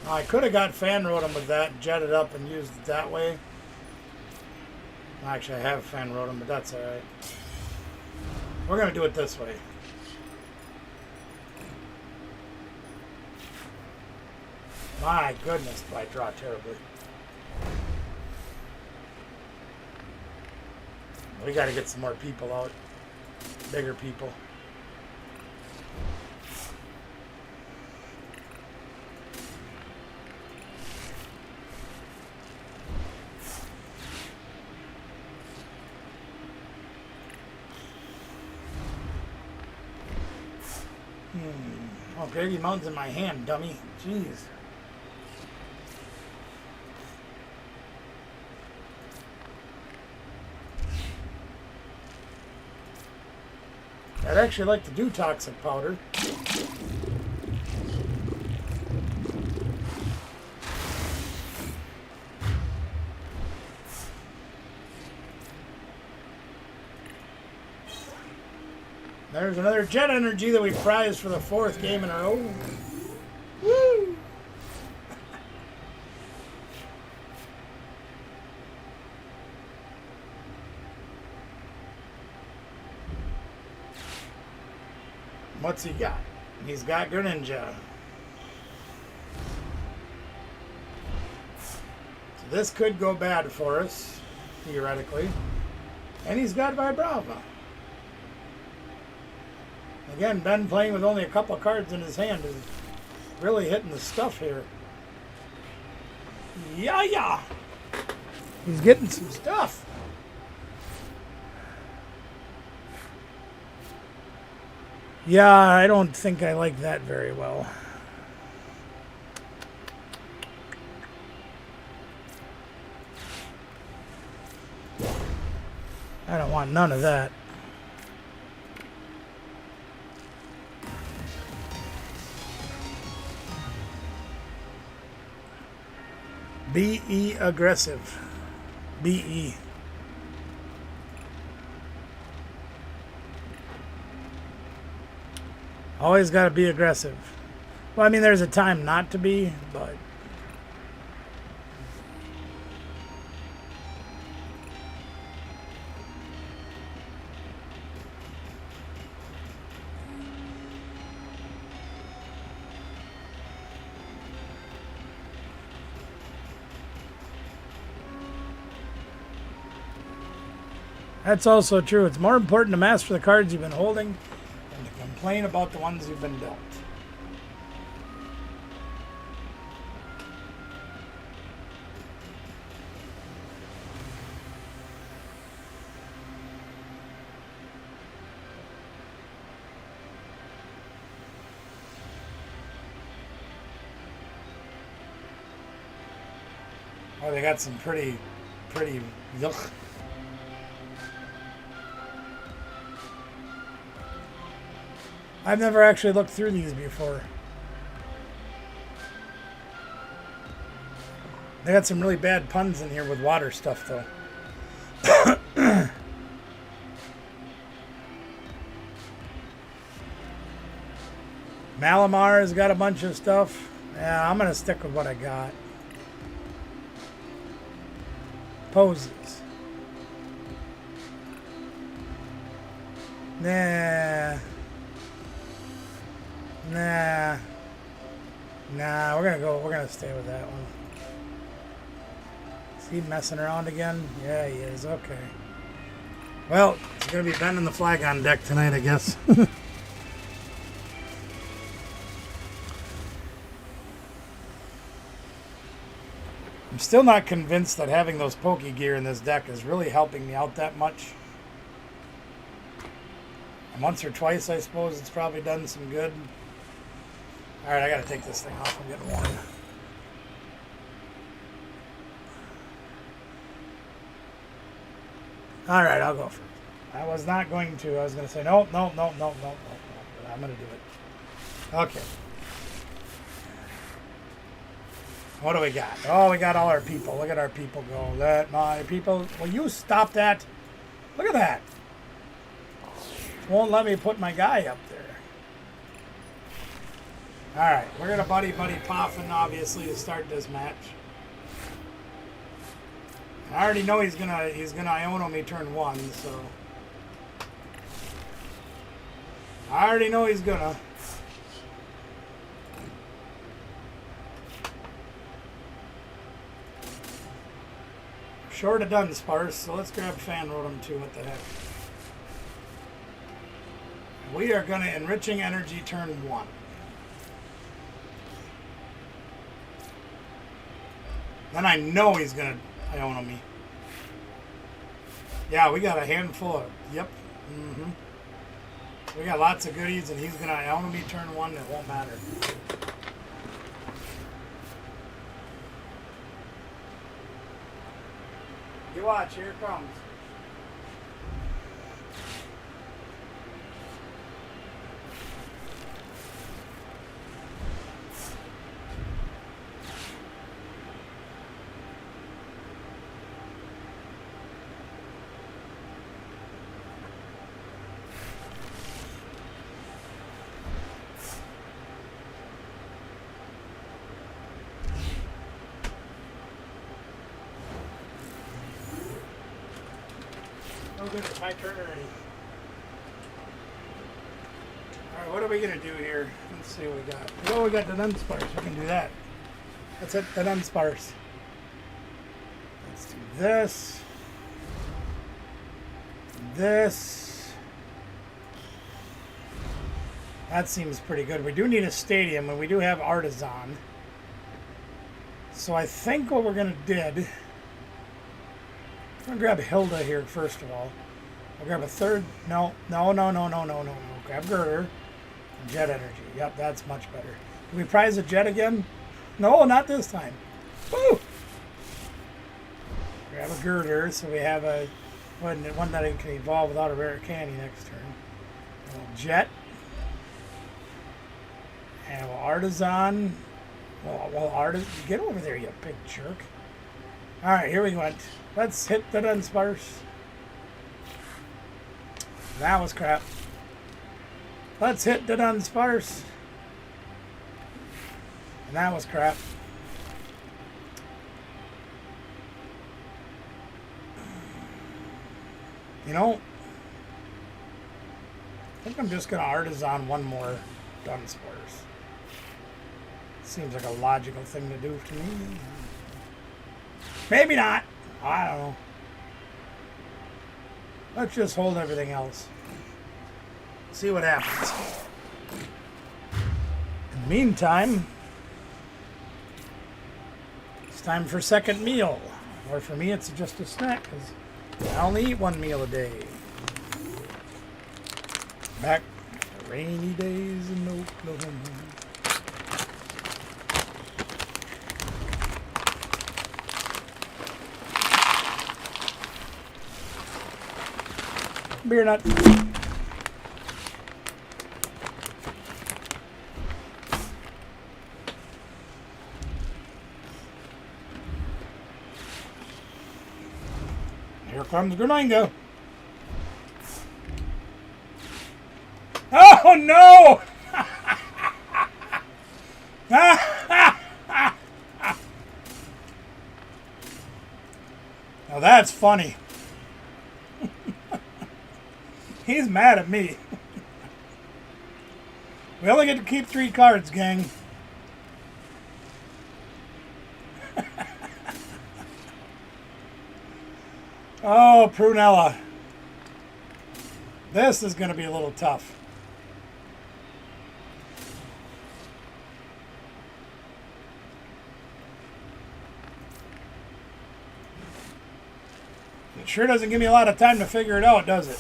I could have got fan rotom with that, jetted up and used it that way. Actually, I have fan rotom, but that's alright. We're going to do it this way. My goodness, do I draw terribly. We got to get some more people out. Bigger people. Oh, Gravy Mountain's in my hand, dummy. Jeez. I'd actually like to do toxic powder. There's another jet energy that we prized for the 4th game in a row. Woo! What's he got? He's got Greninja. So this could go bad for us, theoretically. And he's got Vibrava. Again, Ben playing with only a couple of cards in his hand is really hitting the stuff here. Yeah. He's getting some stuff. Yeah, I don't think I like that very well. I don't want none of that. BE aggressive. BE. Always got to be aggressive. Well, I mean, there's a time not to be, but... That's also true. It's more important to master the cards you've been holding than to complain about the ones you've been dealt. Oh, they got some pretty yuck. I've never actually looked through these before. They got some really bad puns in here with water stuff, though. Malamar has got a bunch of stuff. Yeah, I'm going to stick with what I got. Poses. Nah, we're gonna stay with that one. Is he messing around again? Yeah, he is. Okay. Well, it's gonna be bending the flag on deck tonight, I guess. still not convinced that having those pokey gear in this deck is really helping me out that much. And once or twice, I suppose, it's probably done some good. Alright, I gotta take this thing off. I'm getting warm. Alright, I'll go first. I was not going to. I was going to say, no. But I'm going to do it. Okay. What do we got? Oh, we got all our people. Look at our people go. Let my people... Will you stop that? Look at that. Won't let me put my guy up there. Alright, we're going to buddy Poffin, obviously, to start this match. I already know he's gonna Iono me turn 1, so... I already know he's gonna. Short of Dunsparce, so let's grab Fan Rotom too. What the heck? We are gonna Enriching Energy turn 1. Then I know he's gonna Iono me. Yeah, we got a handful of. Yep. We got lots of goodies, and he's gonna Iono me turn 1. It won't matter. You watch. Here it comes. Oh, good. It's my turn already. Alright, what are we going to do here? Let's see what we got. Oh, we got the Dunsparce. We can do that. Let's hit the Dunsparce. Let's do this. This. That seems pretty good. We do need a stadium, and we do have Artisan. So I think what we're going to do... I'm going to grab Hilda here first of all. I'll grab a third. No. Grab Girder. Jet Energy. Yep, that's much better. Can we prize a Jet again? No, not this time. Woo! Grab a Girder so we have a one that can evolve without a rare candy next turn. And we'll Jet. And we'll Artisan. Well, Artisan. Get over there, you big jerk. Alright, here we went. Let's hit the Dunsparce. That was crap. Let's hit the Dunsparce. And that was crap. You know, I think I'm just going to Artisan one more Dunsparce. Seems like a logical thing to do to me. Maybe not. I don't know. Let's just hold everything else. See what happens. In the meantime, it's time for second meal. Or for me, it's just a snack, because I only eat one meal a day. Back to rainy days in Oklahoma. Beer nut. Here comes Grenanga. Oh no! Now that's funny. He's mad at me. We only get to keep 3 cards, gang. Oh, Prunella. This is going to be a little tough. sure doesn't give me a lot of time to figure it out, does it?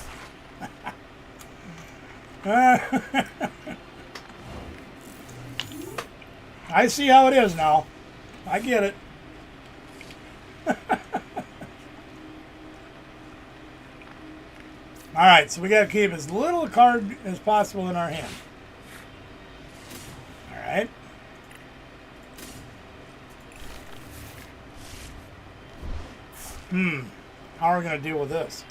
I see how it is now. I get it. Alright, so we got to keep as little card as possible in our hand. Alright. How are we going to deal with this?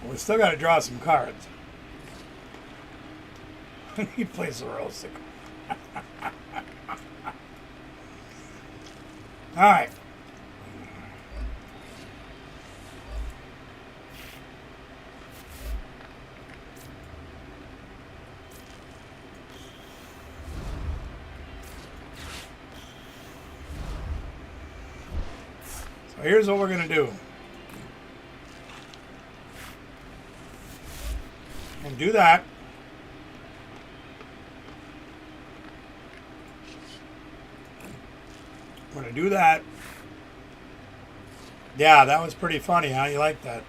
Well, we still got to draw some cards. He plays the Rosic. Alright. So here's what we're going to do. And do that. We're going to do that. Yeah, that was pretty funny. How you like that?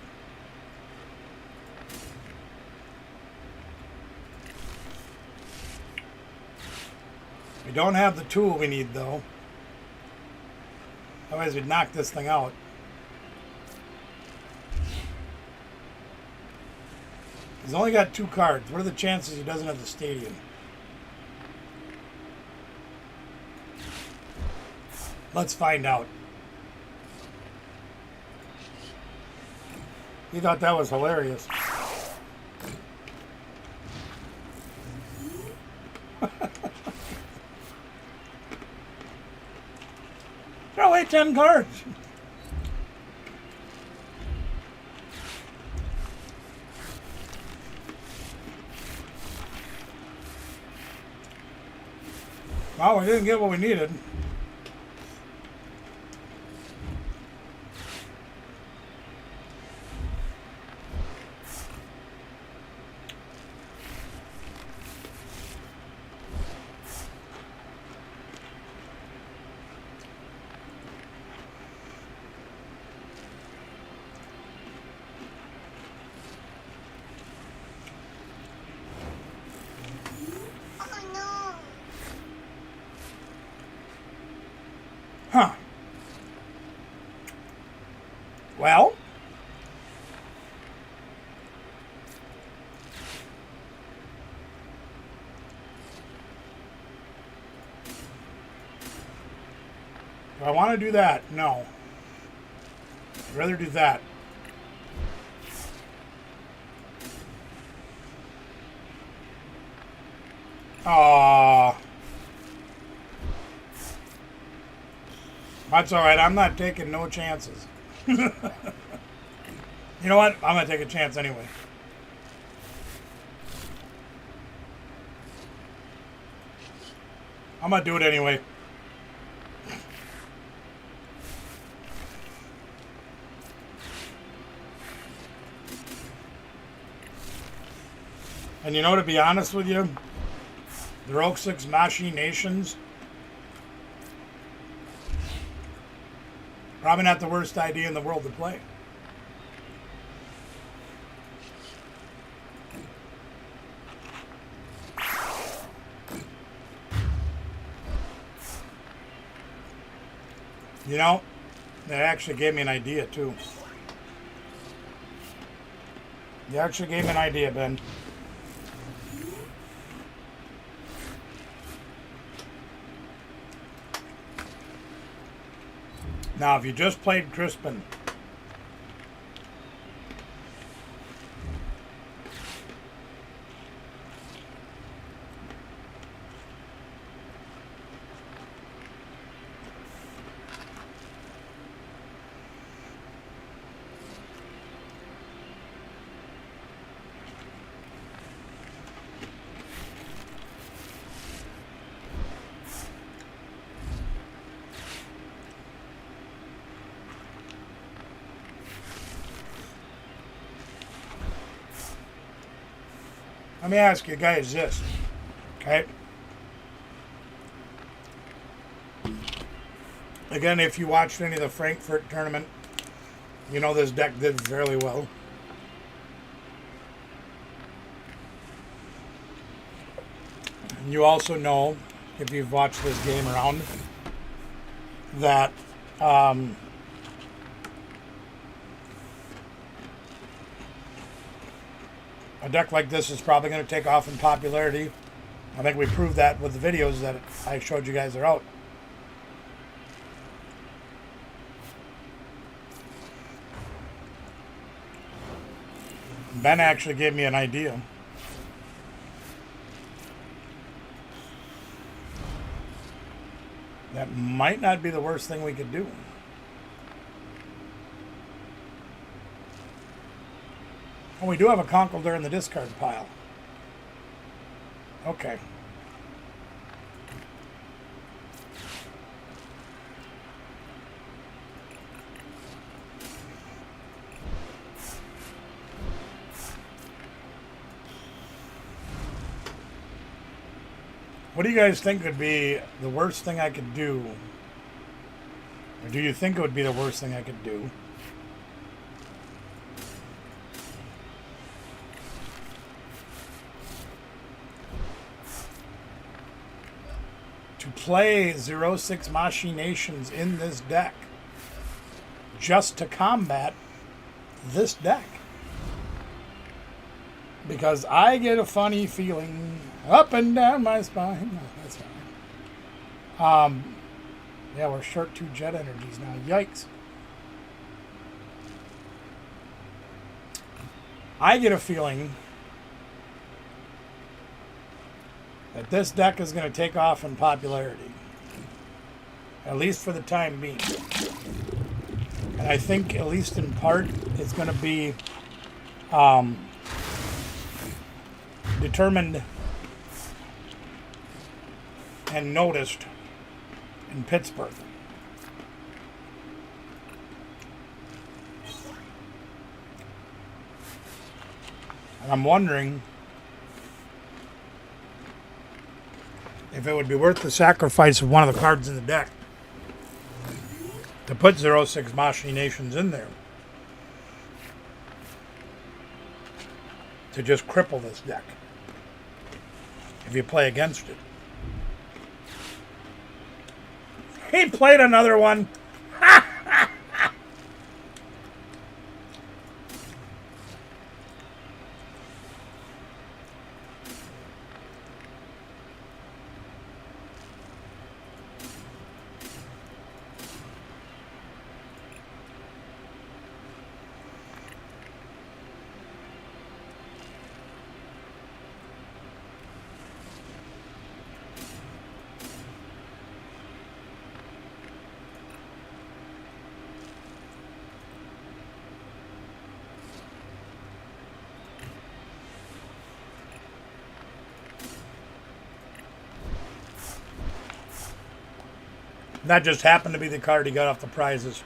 We don't have the tool we need, though. Otherwise, we'd knock this thing out. He's only got 2 cards. What are the chances he doesn't have the stadium? Let's find out. He thought that was hilarious. Throw away 10 cards. Well, we didn't get what we needed. Oh no. Huh. Well, do I want to do that? No. I'd rather do that. Aww. That's alright. I'm not taking no chances. You know what? I'm going to take a chance anyway. I'm going to do it anyway. And you know, to be honest with you, the Rogue 6 machinations, probably not the worst idea in the world to play. You know, that actually gave me an idea too. You actually gave me an idea, Ben. Now, if you just played Crispin, let me ask you guys this, okay? Again, if you watched any of the Frankfurt tournament, you know this deck did fairly well. And you also know, if you've watched this game around, that a deck like this is probably going to take off in popularity. I think we proved that with the videos that I showed you guys are out. Ben actually gave me an idea. That might not be the worst thing we could do. Oh, we do have a Conkeldurr in the discard pile. Okay. What do you guys think would be the worst thing I could do? Or do you think it would be the worst thing I could do? To play 0-6 Machinations in this deck just to combat this deck. Because I get a funny feeling up and down my spine. No, that's not right. Yeah, we're short 2 jet energies now. Yikes. I get a feeling that this deck is going to take off in popularity. At least for the time being. And I think, at least in part, it's going to be determined and noticed in Pittsburgh. And I'm wondering if it would be worth the sacrifice of one of the cards in the deck to put 0-6 Machinations in there to just cripple this deck if you play against it. He played another one. That just happened to be the card he got off the prizes.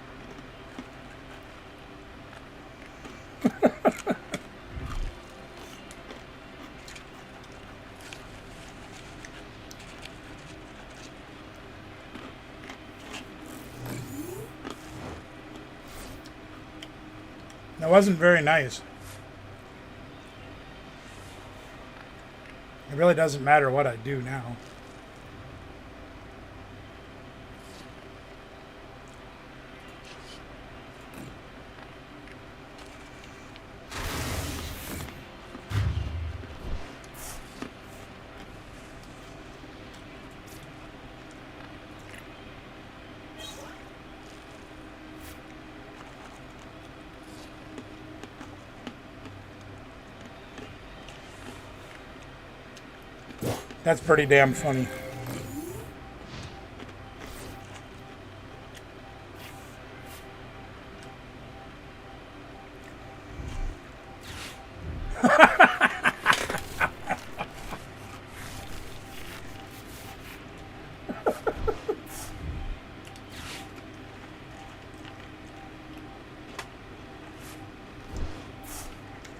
That wasn't very nice. It really doesn't matter what I do now. That's pretty damn funny.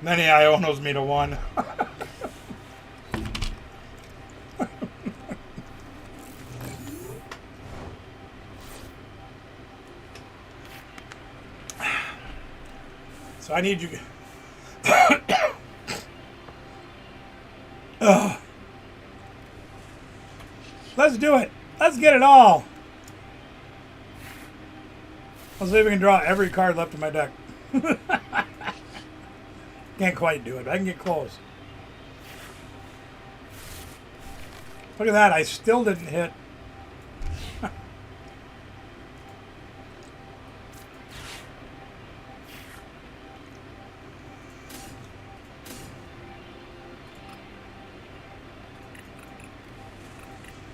Then he Ionos me to 1. So I need you. Ugh. Let's do it. Let's get it all. Let's see if we can draw every card left in my deck. Can't quite do it, but I can get close. Look at that. I still didn't hit.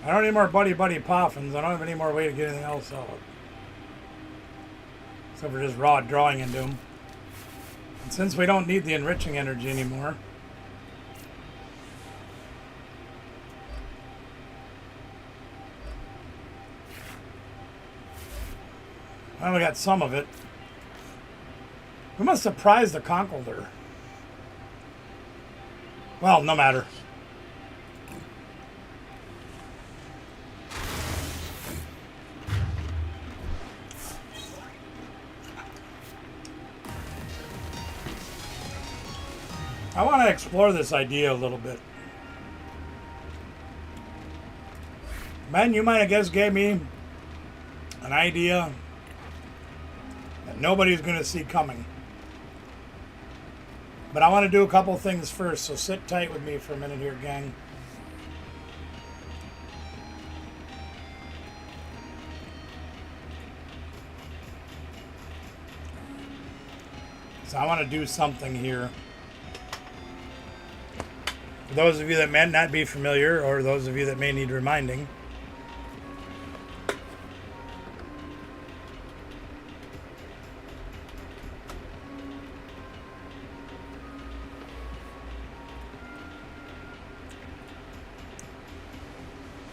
I don't need more Buddy Poffins. I don't have any more way to get anything else out. Except for just raw drawing into them. And since we don't need the enriching energy anymore, well, we got some of it. We must surprise the Conkeldurr. Well, no matter. I want to explore this idea a little bit. Man, you might have guessed gave me an idea that nobody's going to see coming. But I want to do a couple things first, so sit tight with me for a minute here, gang. So I want to do something here. For those of you that may not be familiar, or those of you that may need reminding,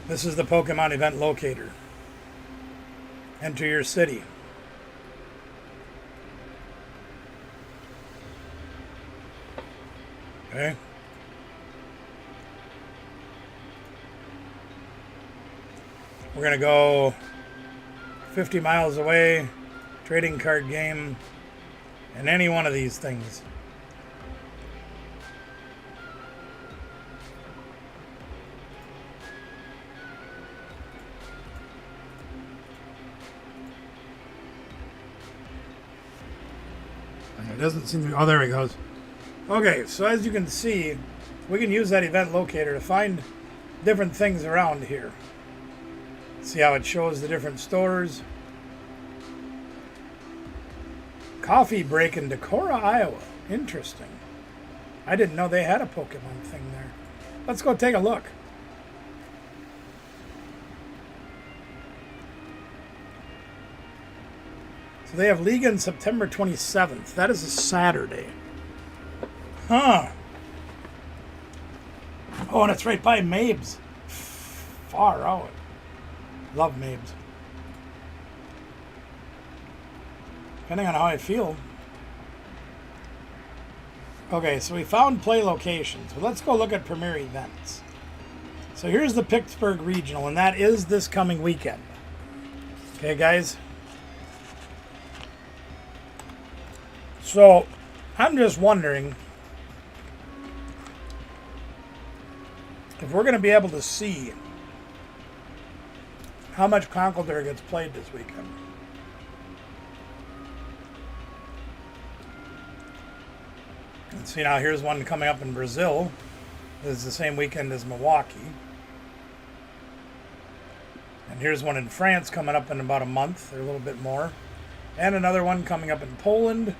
this is the Pokemon event locator. Enter your city. Okay. We're going to go 50 miles away, trading card game, and any one of these things. It doesn't seem to be, oh, there he goes. Okay, so as you can see, we can use that event locator to find different things around here. See how it shows the different stores. Coffee break in Decorah, Iowa. Interesting. I didn't know they had a Pokemon thing there. Let's go take a look. So they have League on September 27th. That is a Saturday. Huh. Oh, and it's right by Mabes. Far out. Love Mabes. Depending on how I feel. Okay, so we found play locations. Well, let's go look at premier events. So here's the Pittsburgh Regional, and that is this coming weekend. Okay, guys. So I'm just wondering if we're going to be able to see how much Conkeldurr gets played this weekend. And see, now here's one coming up in Brazil. This is the same weekend as Milwaukee. And here's one in France coming up in about a month, or a little bit more. And another one coming up in Poland,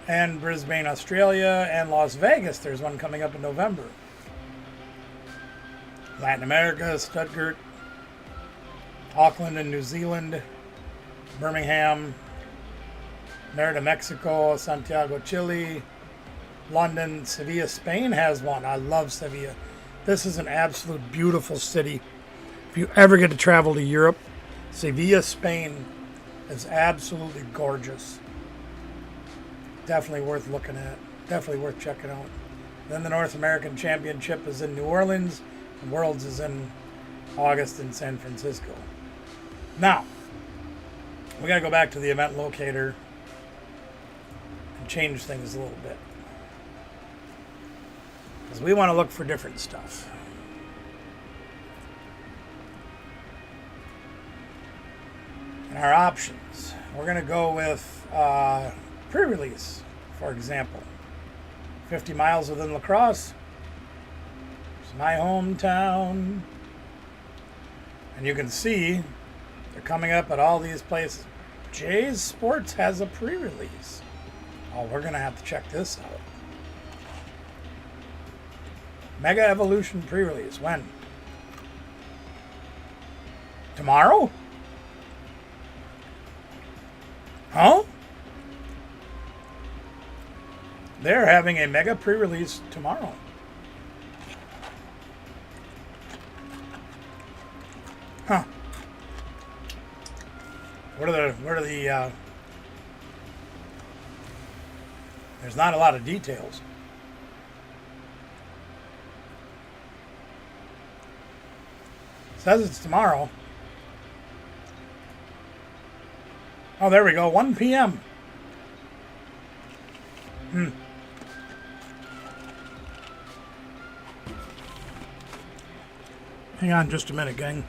and Brisbane, Australia, and Las Vegas. There's one coming up in November. Latin America, Stuttgart, Auckland in New Zealand, Birmingham, Merida, Mexico, Santiago, Chile, London, Sevilla, Spain has one. I love Sevilla. This is an absolute beautiful city. If you ever get to travel to Europe, Sevilla, Spain is absolutely gorgeous. Definitely worth looking at. Definitely worth checking out. Then the North American Championship is in New Orleans. The Worlds is in August in San Francisco. Now, we got to go back to the event locator and change things a little bit. Because we want to look for different stuff. And our options. We're going to go with pre-release, for example. 50 miles within La Crosse. It's my hometown. And you can see they're coming up at all these places. Jay's Sports has a pre-release. Oh, we're going to have to check this out. Mega Evolution pre-release. When? Tomorrow? Huh? They're having a mega pre-release tomorrow. Huh. What are the there's not a lot of details. It says it's tomorrow. Oh, there we go. 1 p.m. Hang on just a minute, gang.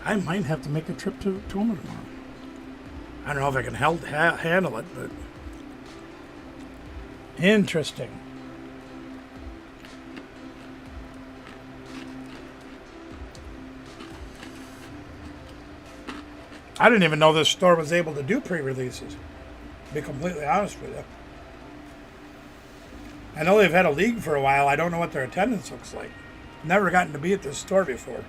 I might have to make a trip to Toma tomorrow. I don't know if I can handle it, but interesting. I didn't even know this store was able to do pre-releases, to be completely honest with you. I know they've had a league for a while. I don't know what their attendance looks like. Never gotten to be at this store before.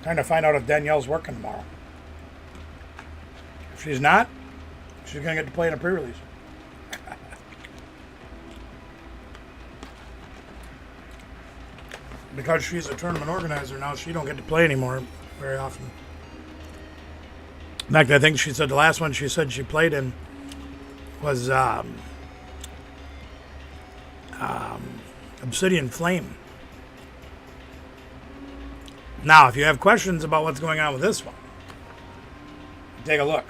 Trying to find out if Danielle's working tomorrow. If she's not, she's going to get to play in a pre-release. Because she's a tournament organizer now, she don't get to play anymore very often. In fact, I think she said the last one she said she played in was Obsidian Flame. Now, if you have questions about what's going on with this one, take a look.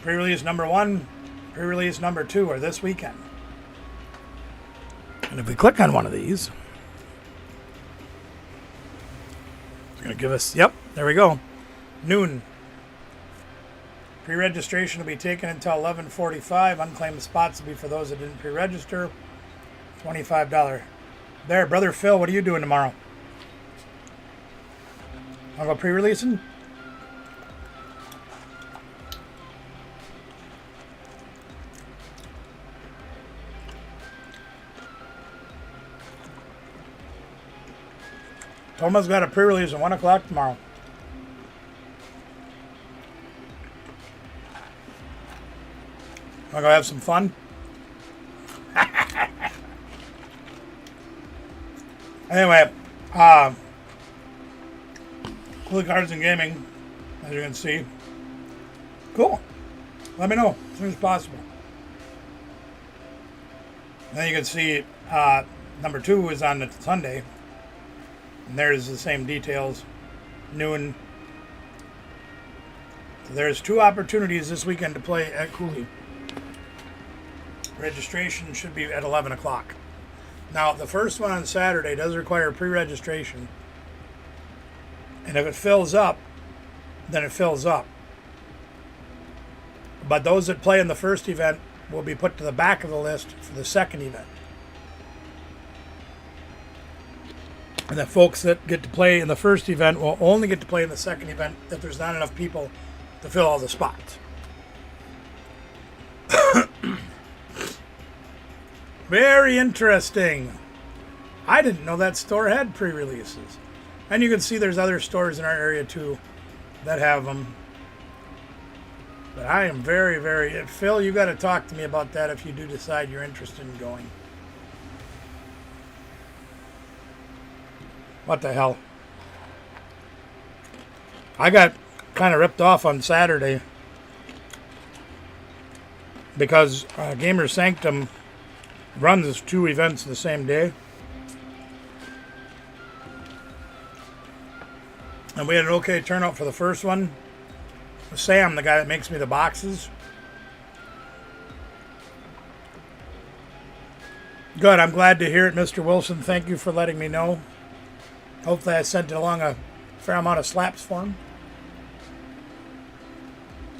Pre-release number 1, pre-release number 2 are this weekend. And if we click on one of these, it's going to give us, yep, there we go, noon. Pre-registration will be taken until 11:45. Unclaimed spots will be for those that didn't pre-register. $25. There, Brother Phil, what are you doing tomorrow? Want to go pre-releasing? Toma's got a pre-release at 1 o'clock tomorrow. Want to go have some fun? Anyway, Cool Cards and Gaming, as you can see. Cool. Let me know as soon as possible. And then you can see number 2 is on Sunday. And there's the same details. Noon. So there's 2 opportunities this weekend to play at Cooley. Registration should be at 11 o'clock. Now, the first one on Saturday does require pre-registration. And if it fills up, then it fills up. But those that play in the first event will be put to the back of the list for the second event. And the folks that get to play in the first event will only get to play in the second event if there's not enough people to fill all the spots. Very interesting. I didn't know that store had pre-releases. And you can see there's other stores in our area too that have them. But I am very, very... Phil, you got to talk to me about that if you do decide you're interested in going. What the hell? I got kind of ripped off on Saturday because Gamer Sanctum runs 2 events the same day. And we had an okay turnout for the first one. Sam, the guy that makes me the boxes. Good, I'm glad to hear it, Mr. Wilson. Thank you for letting me know. Hopefully I sent along a fair amount of slaps for him.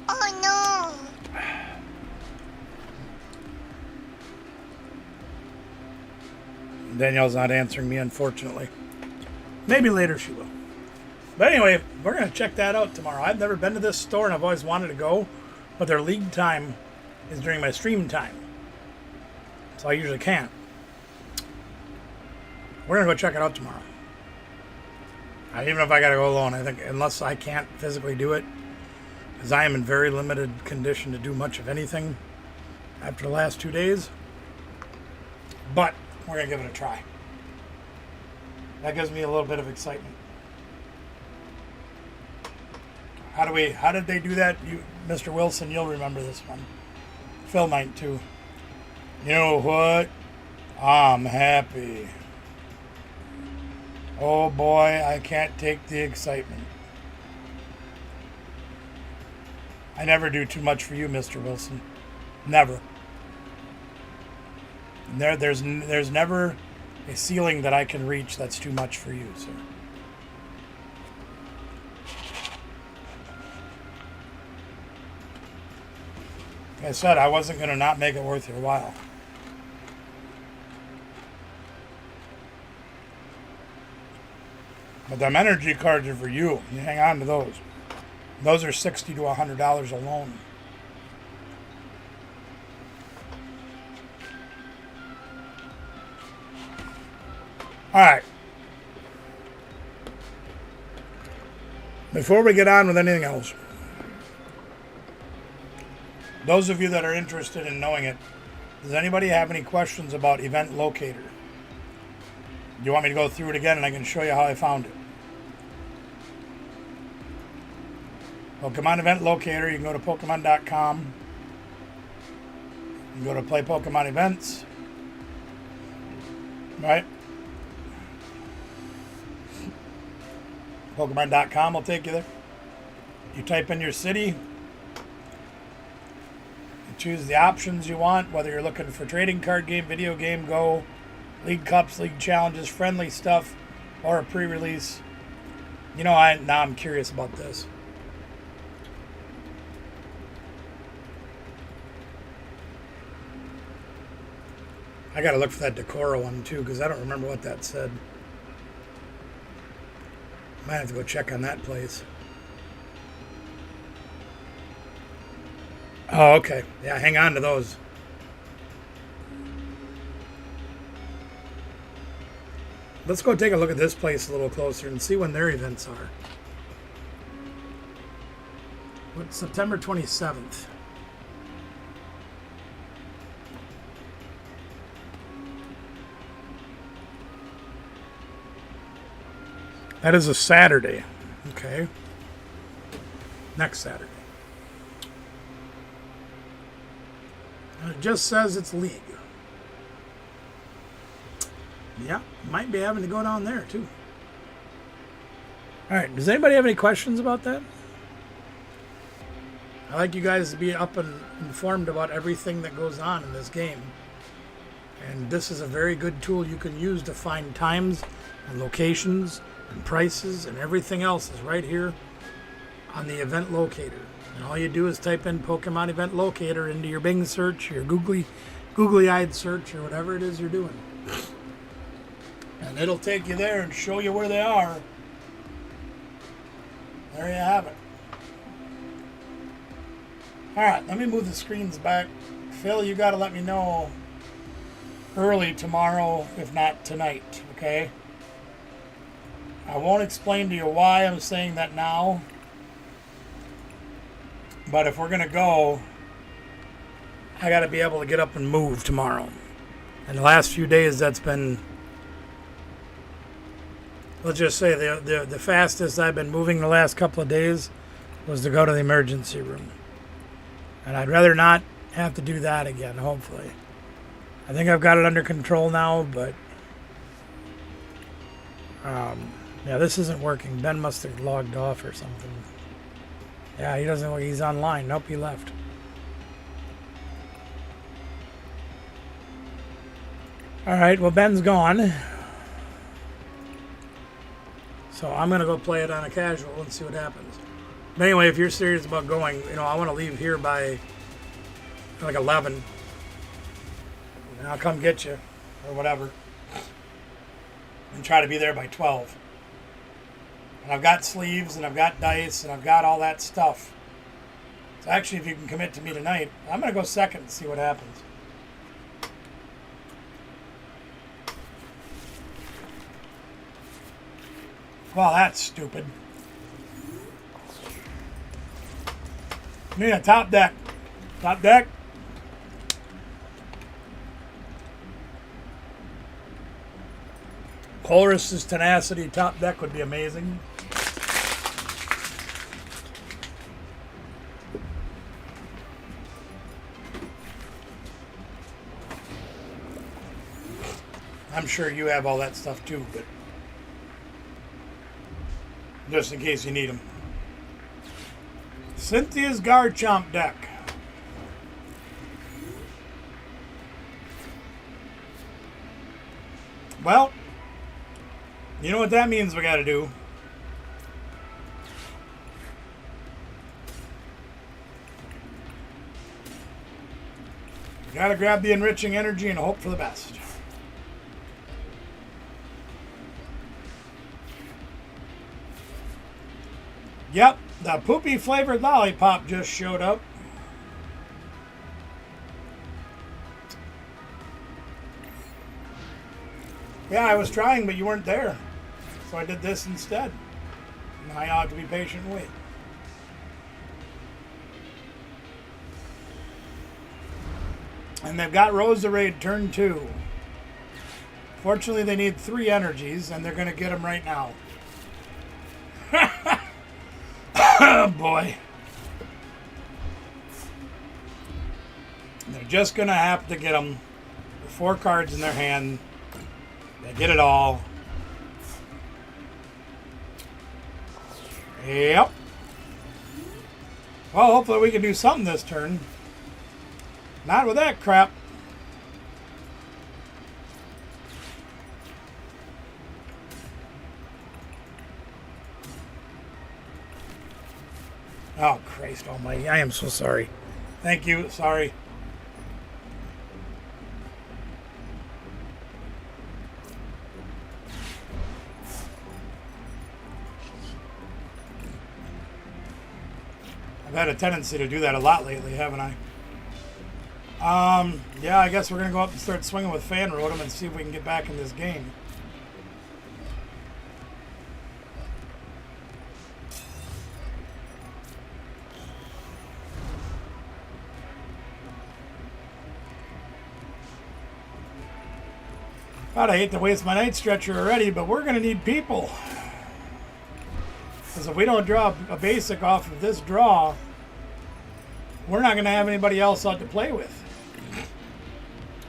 Oh no! Danielle's not answering me, unfortunately. Maybe later she will. But anyway, we're going to check that out tomorrow. I've never been to this store and I've always wanted to go, but their league time is during my stream time. So I usually can't. We're going to go check it out tomorrow. Even if I got to go alone, I think, unless I can't physically do it, because I am in very limited condition to do much of anything after the last 2 days. But we're going to give it a try. That gives me a little bit of excitement. How did they do that? You, Mr. Wilson, you'll remember this one. Phil might too. You know what? I'm happy. Oh boy, I can't take the excitement. I never do too much for you, Mr. Wilson. Never. There's never a ceiling that I can reach that's too much for you, sir. Like I said, I wasn't going to not make it worth your while. But them energy cards are for you. You hang on to those. Those are $60 to $100 alone. All right. Before we get on with anything else, those of you that are interested in knowing it, does anybody have any questions about Event Locator? Do you want me to go through it again and I can show you how I found it? Pokemon Event Locator, you can go to Pokemon.com. You can go to Play Pokemon Events. Right? Pokemon.com will take you there. You type in your city. You choose the options you want, whether you're looking for trading card game, video game, Go, League Cups, League Challenges, friendly stuff, or a pre-release. You know, now I'm curious about this. I gotta look for that Decora one too, because I don't remember what that said. Might have to go check on that place. Oh, okay. Yeah, hang on to those. Let's go take a look at this place a little closer and see when their events are. What's September 27th? That is a Saturday. Okay. Next Saturday. And it just says it's league. Yeah, might be having to go down there too. All right, does anybody have any questions about that? I like you guys to be up and informed about everything that goes on in this game. And this is a very good tool you can use to find times and locations and prices and everything else is right here on the event locator. And all you do is type in Pokemon Event Locator into your Bing search, your googly-eyed search, or whatever it is you're doing. And it'll take you there and show you where they are. There you have it. Alright, let me move the screens back. Phil, you got to let me know early tomorrow, if not tonight, okay? I won't explain to you why I'm saying that now. But if we're going to go, I got to be able to get up and move tomorrow. And the last few days, that's been, let's just say, the fastest I've been moving the last couple of days was to go to the emergency room. And I'd rather not have to do that again, hopefully. I think I've got it under control now, but... yeah, this isn't working. Ben must have logged off or something. Yeah, he doesn't look... He's online. Nope, he left. Alright, well, Ben's gone. So I'm going to go play it on a casual and see what happens. But anyway, if you're serious about going, you know, I want to leave here by like 11. And I'll come get you or whatever. And try to be there by 12. And I've got sleeves and I've got dice and I've got all that stuff. So actually, if you can commit to me tonight, I'm going to go second and see what happens. Well, that's stupid. Need a top deck. Top deck. Colress's Tenacity top deck would be amazing. I'm sure you have all that stuff too, but just in case you need them. Cynthia's Garchomp deck. Well, you know what that means we got to do. Got to grab the enriching energy and hope for the best. Yep, the poopy flavored lollipop just showed up. Yeah, I was trying, but you weren't there. So I did this instead. Now I have to be patient and wait. And they've got Roserade turn 2. Fortunately, they need 3 energies, and they're going to get them right now. Oh, boy. They're just going to have to get them with 4 cards in their hand. They get it all. Yep. Well, hopefully we can do something this turn. Not with that crap. Oh, Christ almighty. I am so sorry. Thank you. Sorry. I've had a tendency to do that a lot lately, haven't I? Yeah, I guess we're going to go up and start swinging with Fan Rotom and see if we can get back in this game. God, I hate to waste my night stretcher already, but we're going to need people. Because if we don't draw a basic off of this draw, we're not going to have anybody else out to play with.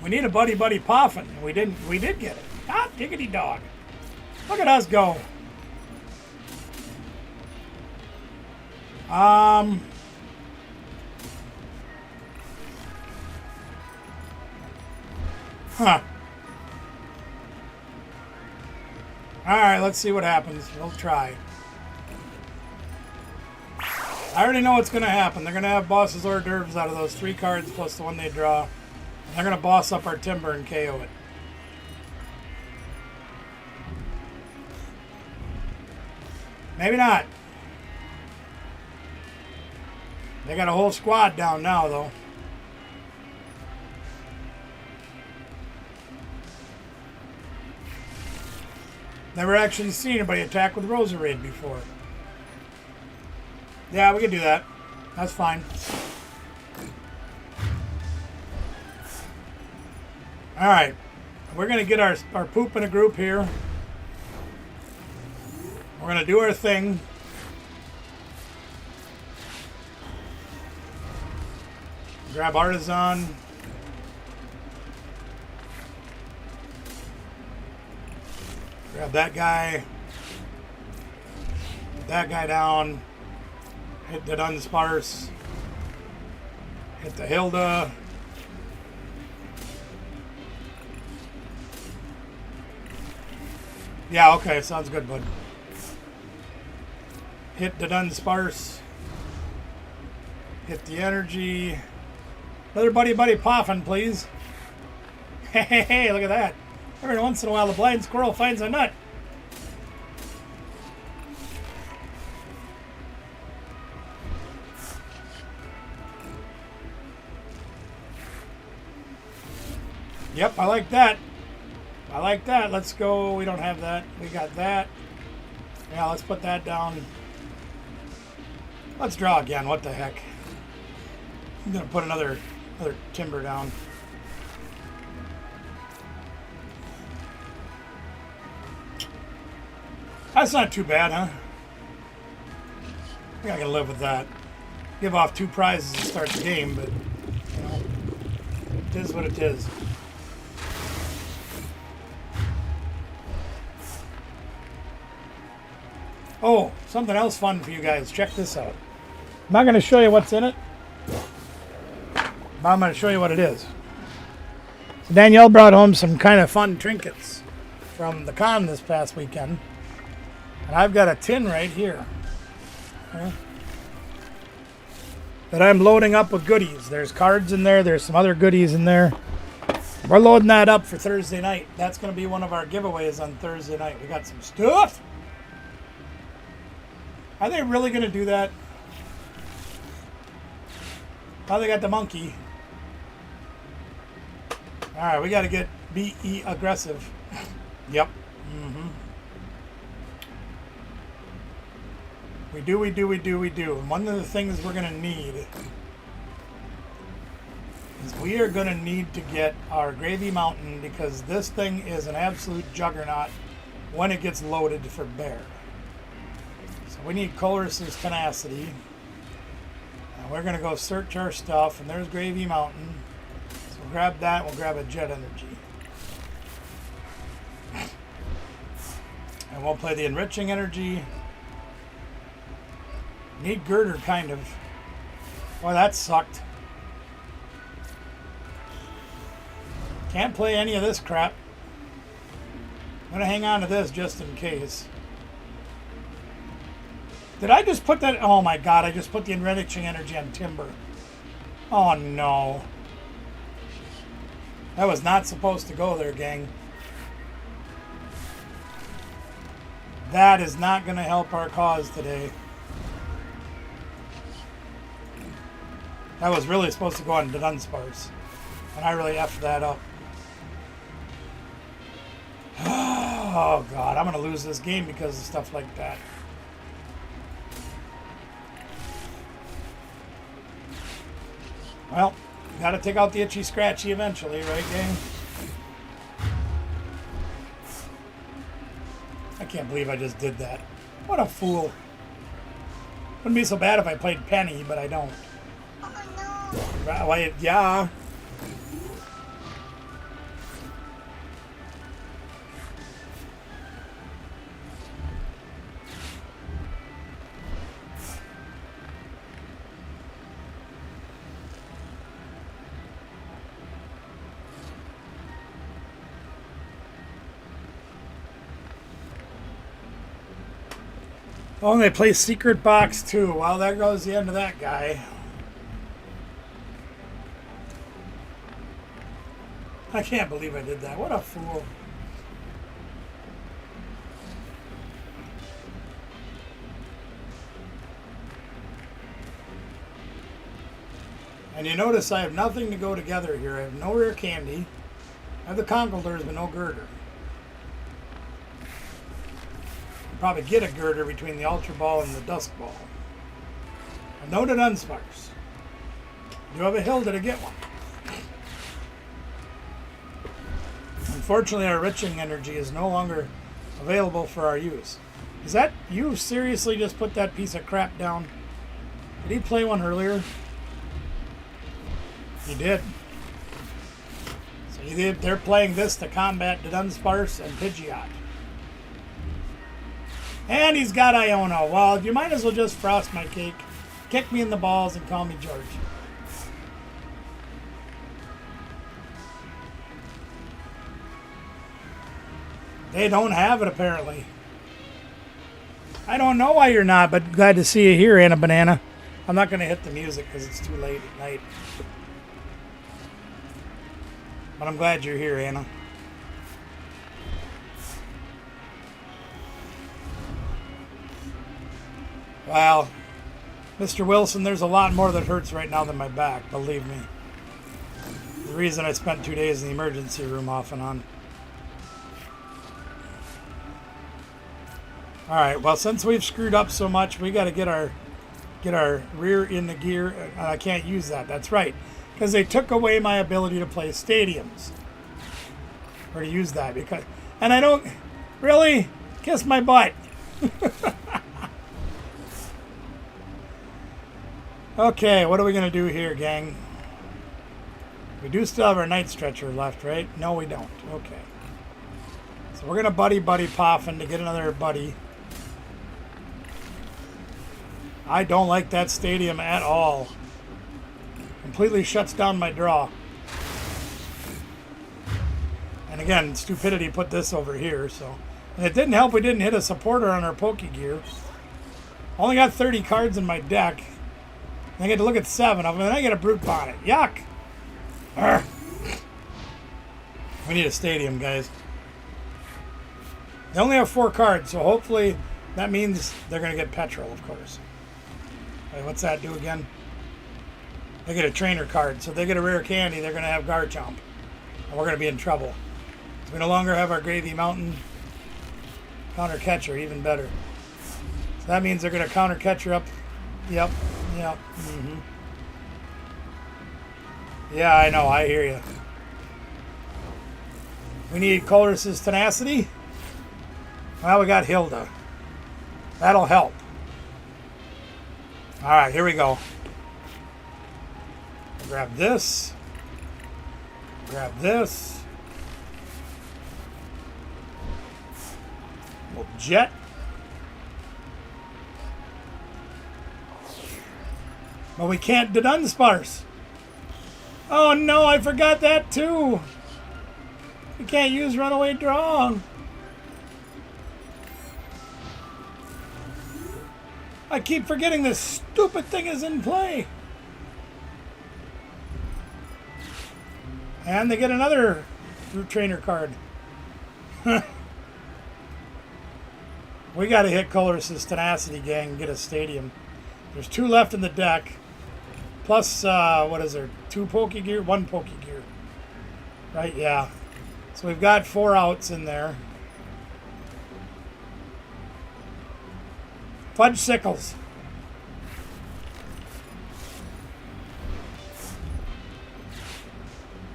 We need a Buddy Poffin. We did get it. Ah, diggity dog. Look at us go. Huh. Alright, let's see what happens. We'll try. I already know what's going to happen. They're going to have Boss's hors d'oeuvres out of those 3 cards plus the one they draw. They're going to boss up our Timber and KO it. Maybe not. They got a whole squad down now, though. Never actually seen anybody attack with Roserade before. Yeah, we can do that. That's fine. Alright. We're going to get our poop in a group here. We're going to do our thing. Grab Artisan. Grab that guy. Put that guy down. Hit the Dunsparce. Hit the Hilda. Yeah, okay, sounds good, bud. Hit the Dunsparce. Hit the energy. Another buddy poffin, please. Hey, look at that. Every once in a while, the blind squirrel finds a nut. Yep, I like that. I like that. Let's go. We don't have that. We got that. Yeah, let's put that down. Let's draw again. What the heck? I'm going to put another timber down. That's not too bad, huh? I think I can live with that. Give off 2 prizes to start the game, but you know, it is what it is. Oh, something else fun for you guys. Check this out. I'm not going to show you what's in it, but I'm going to show you what it is. So Danielle brought home some kind of fun trinkets from the con this past weekend. And I've got a tin right here that I'm loading up with goodies. There's cards in there. There's some other goodies in there. We're loading that up for Thursday night. That's going to be one of our giveaways on Thursday night. We got some stuff. Are they really going to do that? Oh, they got the monkey. All right, we got to be aggressive. Yep. Mm-hmm. We do. And one of the things we're going to need is we are going to need to get our Gravy Mountain, because this thing is an absolute juggernaut when it gets loaded for bear. So we need Colress's Tenacity. And we're going to go search our stuff, and there's Gravy Mountain. So we'll grab that, we'll grab a Jet Energy. And we'll play the Enriching Energy. Need Girder, kind of. Boy, that sucked. Can't play any of this crap. I'm going to hang on to this just in case. Did I just put that? Oh my god, I just put the Enriching Energy on Timber. Oh no. That was not supposed to go there, gang. That is not going to help our cause today. That was really supposed to go on Dunsparce. And I really effed that up. Oh god, I'm going to lose this game because of stuff like that. Well, got to take out the itchy scratchy eventually, right, gang? I can't believe I just did that. What a fool. Wouldn't be so bad if I played Penny, but I don't. Well, yeah. Oh, and they play Secret Box too. Well, there goes the end of that guy. I can't believe I did that. What a fool. And you notice I have nothing to go together here. I have no rare candy. I have the Conkeldurrs, but no Girder. I'll probably get a Girder between the Ultra Ball and the Dusk Ball. I know the Dunsparce. Do have a Hilda to get one. Unfortunately, our Enriching Energy is no longer available for our use. Is that you seriously just put that piece of crap down? Did he play one earlier? He did. So they're playing this to combat the Dunsparce and Pidgeot. And he's got Iona. Well, you might as well just frost my cake, kick me in the balls, and call me George. They don't have it, apparently. I don't know why you're not, but glad to see you here, Anna Banana. I'm not going to hit the music because it's too late at night. But I'm glad you're here, Anna. Well, Mr. Wilson, there's a lot more that hurts right now than my back, believe me. The reason I spent 2 days in the emergency room off and on. Alright, well, since we've screwed up so much, we got to get our rear in the gear. I can't use that. That's right. Because they took away my ability to play stadiums. Or to use that. And I don't... Really? Kiss my butt. Okay, what are we going to do here, gang? We do still have our night stretcher left, right? No, we don't. Okay. So we're going to buddy Poffin to get another buddy. I don't like that stadium at all. Completely shuts down my draw. And again, stupidity put this over here, so... And it didn't help we didn't hit a supporter on our Pokegear. Only got 30 cards in my deck. I get to look at 7 of them, and I get a Brute Bonnet. Yuck! Urgh. We need a stadium, guys. They only have 4 cards, so hopefully that means they're going to get Petrol, of course. Wait, what's that do again? They get a trainer card, so if they get a rare candy, they're going to have Garchomp. And we're going to be in trouble. We no longer have our Gravy Mountain counter catcher, even better. So that means they're going to counter catcher up. Yep. Mm-hmm. Yeah, I know. I hear you. We need Colress's Tenacity. Well, we got Hilda. That'll help. All right, here we go. Grab this. Grab this. We'll jet. But we can't do Dunsparce. Oh no, I forgot that too. We can't use Runaway Draw. I keep forgetting this stupid thing is in play. And they get another Root Trainer card. We got to hit Colress's Tenacity, gang, and get a stadium. There's 2 left in the deck. Plus, what is there? 2 Pokegear? 1 Pokegear. Right, yeah. So we've got 4 outs in there. Fudge Sickles.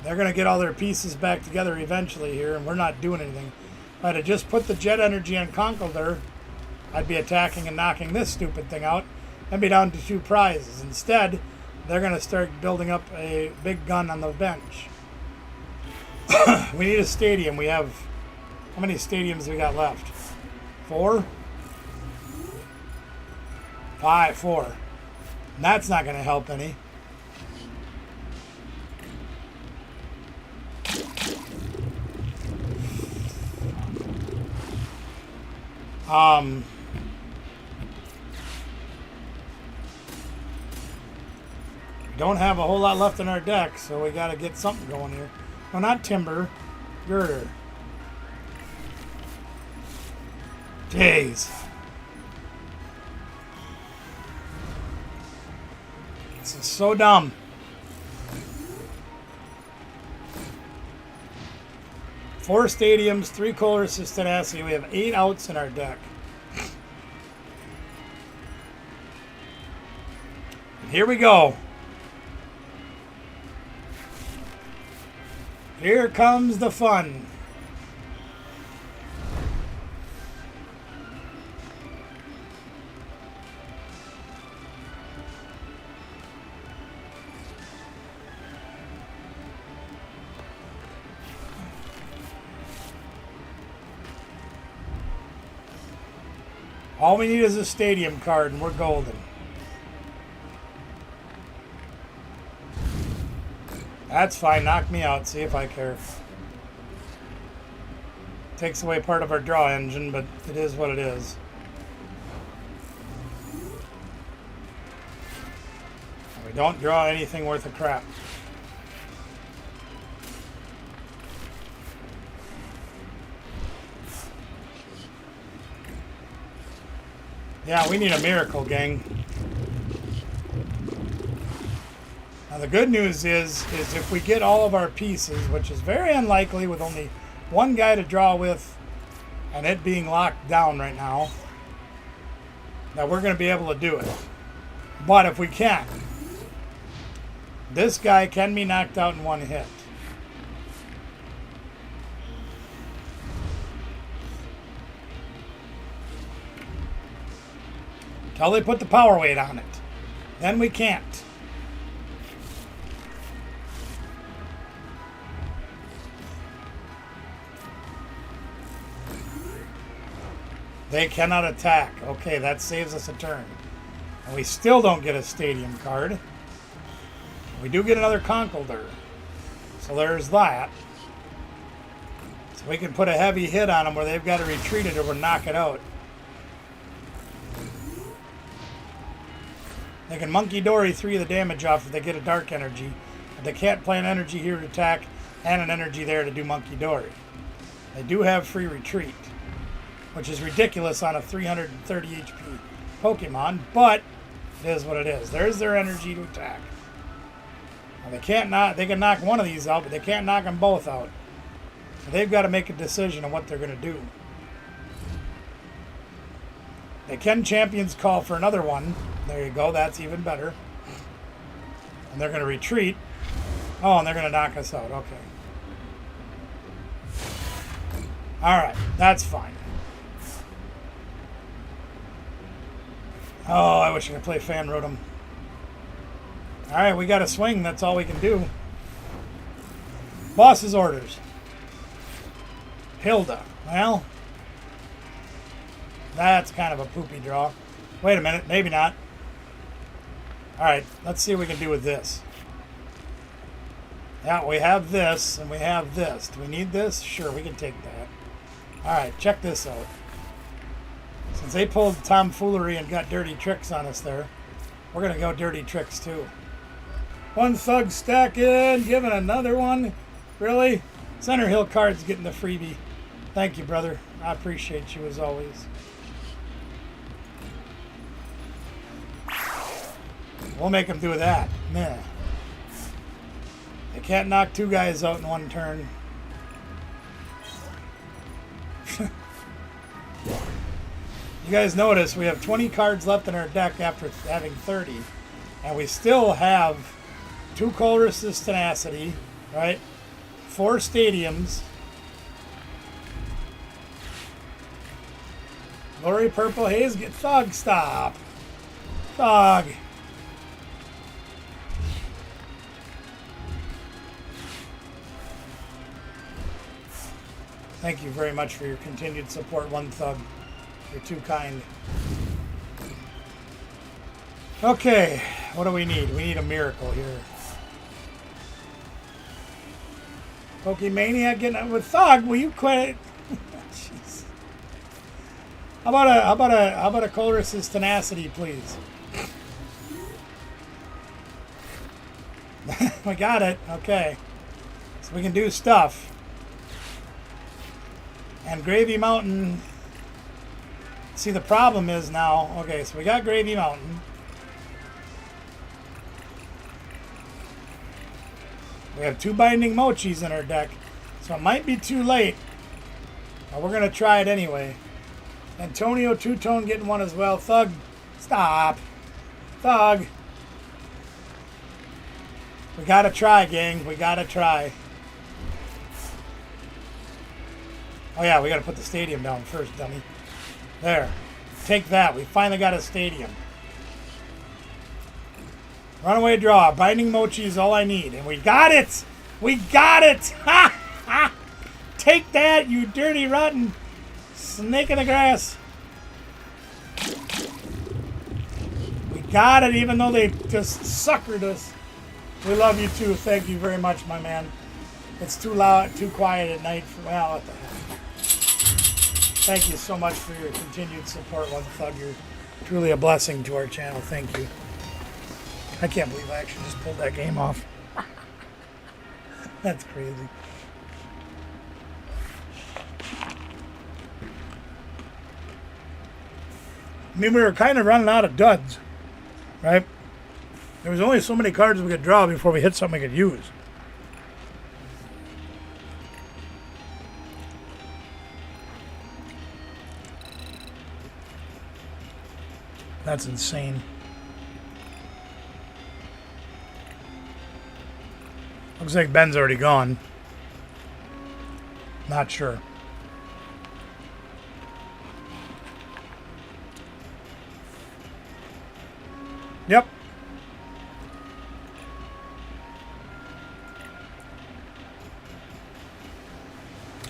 They're going to get all their pieces back together eventually here, and we're not doing anything. If I'd have just put the Jet Energy on Conkeldurr, I'd be attacking and knocking this stupid thing out and be down to 2 prizes. Instead, they're going to start building up a big gun on the bench. We need a stadium. We have... How many stadiums we got left? 4? 5, 4. And that's not going to help any. Don't have a whole lot left in our deck, so we got to get something going here. No, not Timber. Girder. Jeez. This is so dumb. Four stadiums, 3 Colress's Tenacity. We have 8 outs in our deck. And here we go. Here comes the fun. All we need is a stadium card and we're golden. That's fine. Knock me out. See if I care. Takes away part of our draw engine, but it is what it is. We don't draw anything worth a crap. Yeah, we need a miracle, gang. Now the good news is if we get all of our pieces, which is very unlikely with only one guy to draw with and it being locked down right now, that we're going to be able to do it. But if we can't, this guy can be knocked out in one hit. Till they put the power weight on it. Then we can't. They cannot attack. Okay, that saves us a turn. And we still don't get a stadium card. We do get another Conkeldurr. So there's that. So we can put a heavy hit on them where they've got to retreat it or we'll knock it out. They can Monkey Dory 3 of the damage off if they get a dark energy. But they can't play an energy here to attack and an energy there to do Monkey Dory. They do have free retreat, which is ridiculous on a 330 HP Pokemon, but it is what it is. There's their energy to attack. Now they can knock one of these out, but they can't knock them both out. So they've got to make a decision on what they're going to do. They can Champions Call for another one. There you go. That's even better. And they're going to retreat. Oh, and they're going to knock us out. Okay. All right. That's fine. Oh, I wish I could play Fan Rotom. All right, we got a swing. That's all we can do. Boss's orders. Hilda. Well, that's kind of a poopy draw. Wait a minute. Maybe not. All right, let's see what we can do with this. Yeah, we have this and we have this. Do we need this? Sure, we can take that. All right, check this out. Since they pulled tomfoolery and got dirty tricks on us there, we're going to go dirty tricks too. One thug stacking, giving another one. Really? Center Hill card's getting the freebie. Thank you, brother. I appreciate you as always. We'll make them do that. Meh. They can't knock two guys out in one turn. You guys notice we have 20 cards left in our deck after having 30. And we still have 2 Colress's Tenacity, right? 4 Stadiums. Glory Purple Haze, get Thug, stop. Thug. Thank you very much for your continued support, One Thug. You're too kind. Okay, what do we need? We need a miracle here. Pokemaniac getting up with Thug. Will you quit? Jeez. How about a Colress's Tenacity, please? We got it. Okay, so we can do stuff. And Gravy Mountain. See, the problem is now, okay, so we got Gravy Mountain. We have 2 Binding Mochis in our deck, so it might be too late. But we're going to try it anyway. Antonio Two-Tone getting one as well. Thug, stop. Thug. We got to try, gang. We got to try. Oh, yeah, we got to put the stadium down first, dummy. There. Take that. We finally got a stadium. Runaway draw. Binding Mochi is all I need. And we got it! We got it! Ha! Ha! Take that, you dirty, rotten snake in the grass. got it, even though they just suckered us. We love you too. Thank you very much, my man. It's too loud, too quiet at night for, well, what the heck. Thank you so much for your continued support, One Thug. You're truly a blessing to our channel. Thank you. I can't believe I actually just pulled that game off. That's crazy. I mean, we were kind of running out of duds, right? There was only so many cards we could draw before we hit something we could use. That's insane. Looks like Ben's already gone. Not sure. Yep.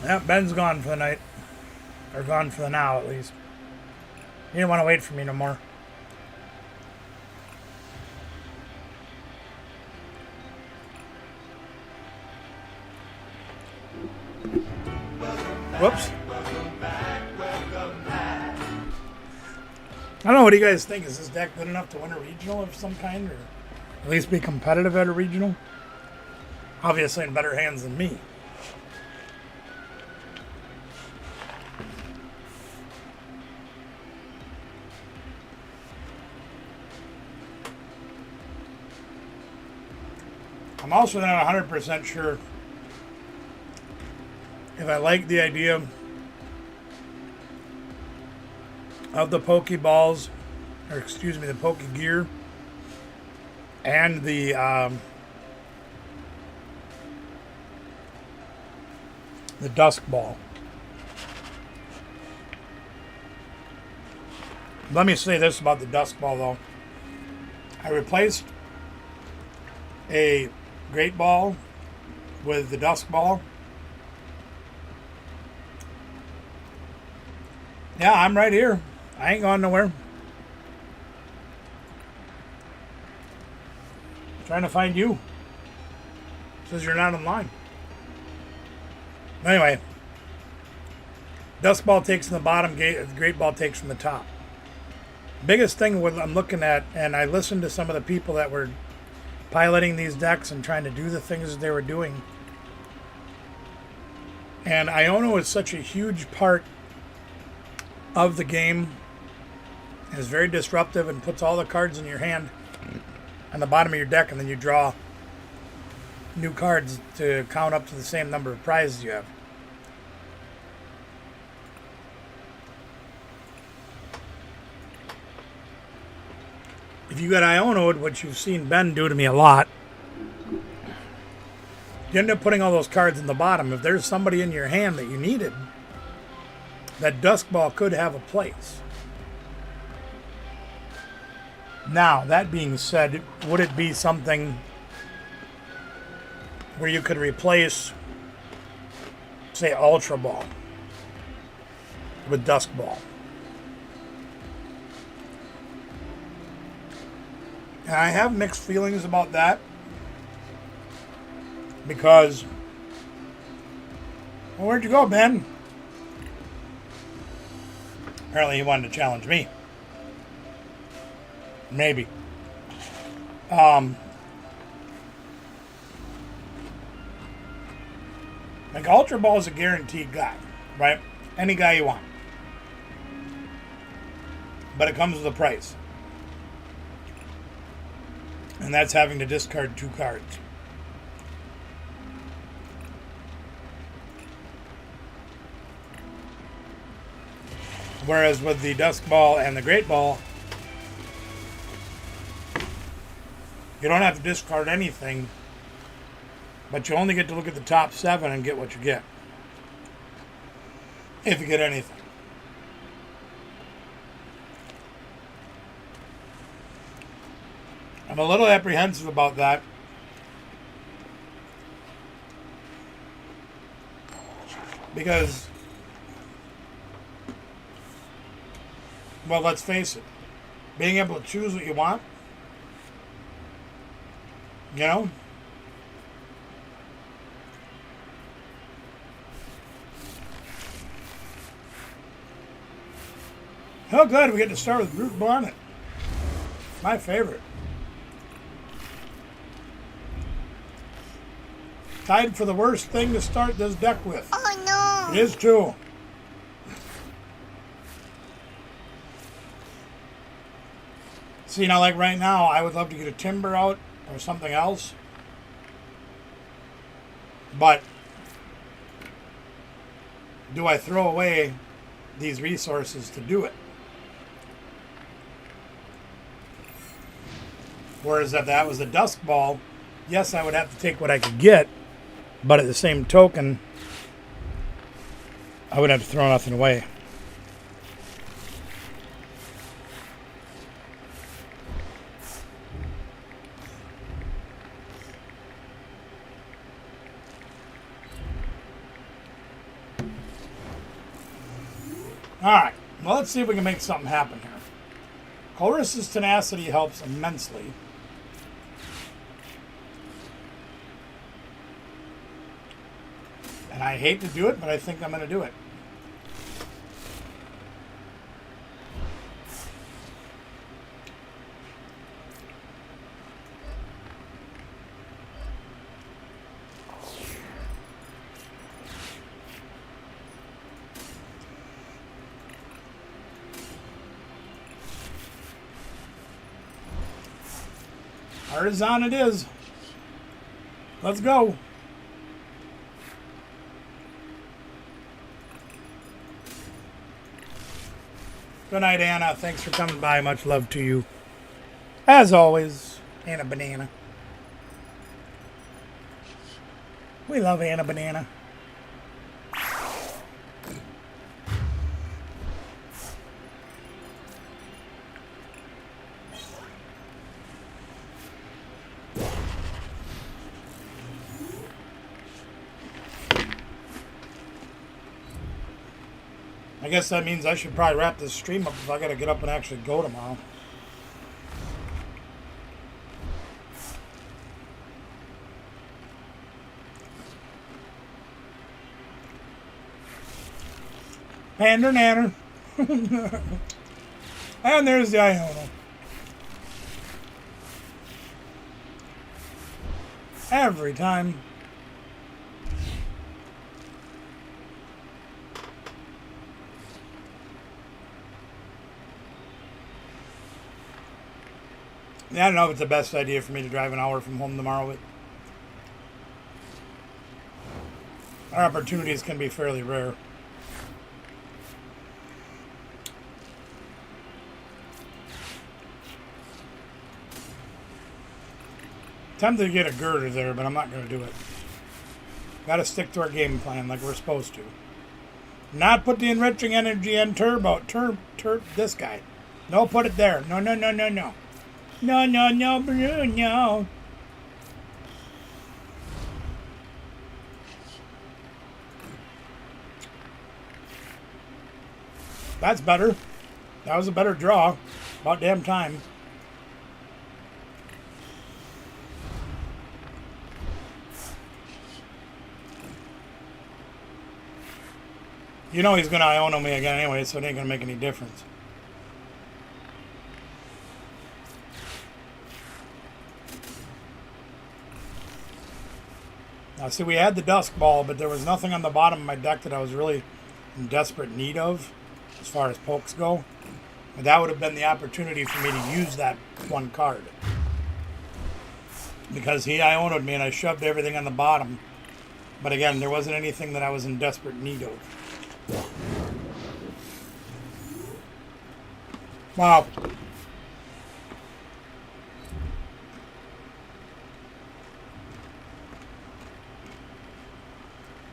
Yep, Ben's gone for the night. Or gone for the now, at least. He didn't want to wait for me no more. Whoops. I don't know, what do you guys think? Is this deck good enough to win a regional of some kind? Or at least be competitive at a regional? Obviously in better hands than me. I'm also not 100% sure if I like the idea of the Pokeballs, or excuse me, the Poke Gear, and the Dusk Ball. Let me say this about the Dusk Ball, though. I replaced a Great Ball with the Dusk Ball. Yeah, I'm right here. I ain't going nowhere. Trying to find you. Says you're not online. Anyway, Dusk Ball takes from the bottom, Great Ball takes from the top. Biggest thing I'm looking at, and I listened to some of the people that were piloting these decks and trying to do the things that they were doing. And Iono is such a huge part of the game. It's very disruptive and puts all the cards in your hand on the bottom of your deck, and then you draw new cards to count up to the same number of prizes you have. If you got Iono'd, which you've seen Ben do to me a lot, you end up putting all those cards in the bottom. If there's somebody in your hand that you needed, that Dusk Ball could have a place. Now, that being said, would it be something where you could replace, say, Ultra Ball with Dusk Ball? And I have mixed feelings about that, because, well, where'd you go, Ben? Apparently he wanted to challenge me. Maybe. Like, Ultra Ball is a guaranteed guy, right? Any guy you want. But it comes with a price. And that's having to discard 2 cards. Whereas with the Dusk Ball and the Great Ball, you don't have to discard anything, but you only get to look at the top 7 and get what you get. If you get anything. I'm a little apprehensive about that, because, well, let's face it, being able to choose what you want You know? How glad we get to start with Brute Bonnet. My favorite. Tied for the worst thing to start this deck with. Oh It no! is too. See, now, like right now, I would love to get a Timber out or something else. But do I throw away these resources to do it? Whereas if that was a Dusk Ball, yes, I would have to take what I could get, but at the same token, I would have to throw nothing away. Alright, well, let's see if we can make something happen here. Colress's Tenacity helps immensely. And I hate to do it, but I think I'm going to do it. Artisan it is. Let's go. Good night, Anna. Thanks for coming by. Much love to you. As always, Anna Banana. We love Anna Banana. I guess that means I should probably wrap this stream up if I gotta get up and actually go tomorrow. Pander nanner. And there's the Iono. Every time. I don't know if it's the best idea for me to drive an hour from home tomorrow, but our opportunities can be fairly rare. Tempted to get a girder there, but I'm not going to do it. Got to stick to our game plan like we're supposed to. Not put the enriching energy in turbo. This guy. No, put it there. No. No, Bruno. That's better. That was a better draw. About damn time. You know he's going to Iono me again anyway, so it ain't going to make any difference. Now, see, we had the Dusk Ball, but there was nothing on the bottom of my deck that I was really in desperate need of as far as pokes go. And that would have been the opportunity for me to use that one card. Because he Iono'd me and I shoved everything on the bottom. But again, there wasn't anything that I was in desperate need of. Wow.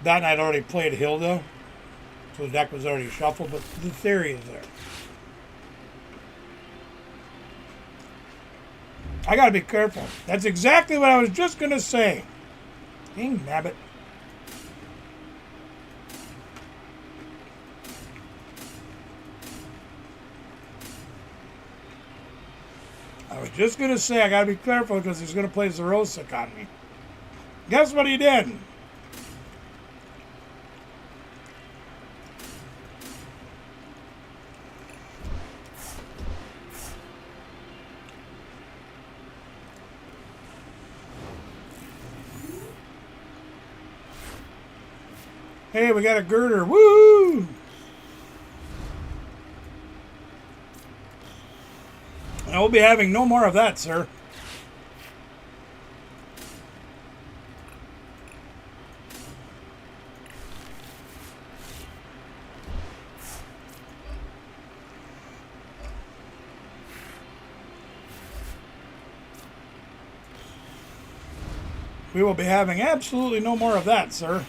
That night I already played Hilda, so the deck was already shuffled, but the theory is there. I gotta be careful. That's exactly what I was just gonna say. Dang nabbit. I was just going to say I got to be careful because he's going to play Zerosic on me. Guess what he did? Hey, we got a girder. Woo! I will be having no more of that, sir. We will be having absolutely no more of that, sir.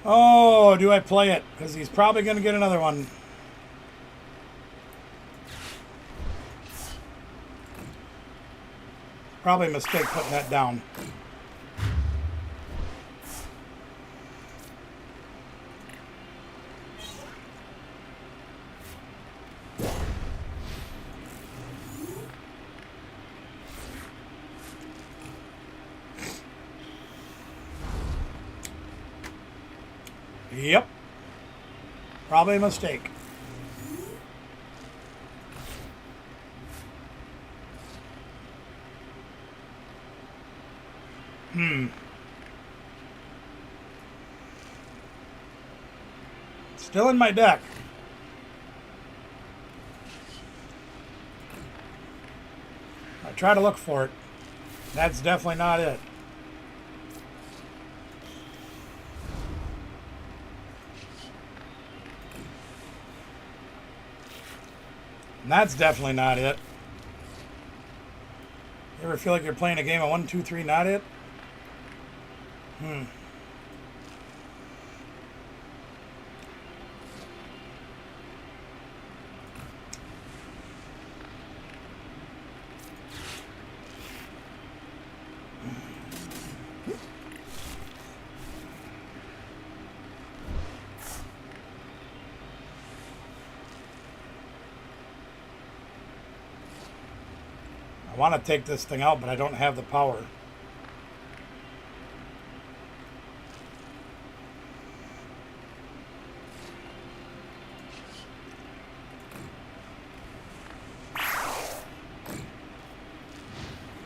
Oh, do I play it? Because he's probably going to get another one. Probably a mistake putting that down. Yep. Probably a mistake. Still in my deck. I try to look for it. That's definitely not it. And that's definitely not it. You ever feel like you're playing a game of 1, 2, 3, not it? I want to take this thing out, but I don't have the power.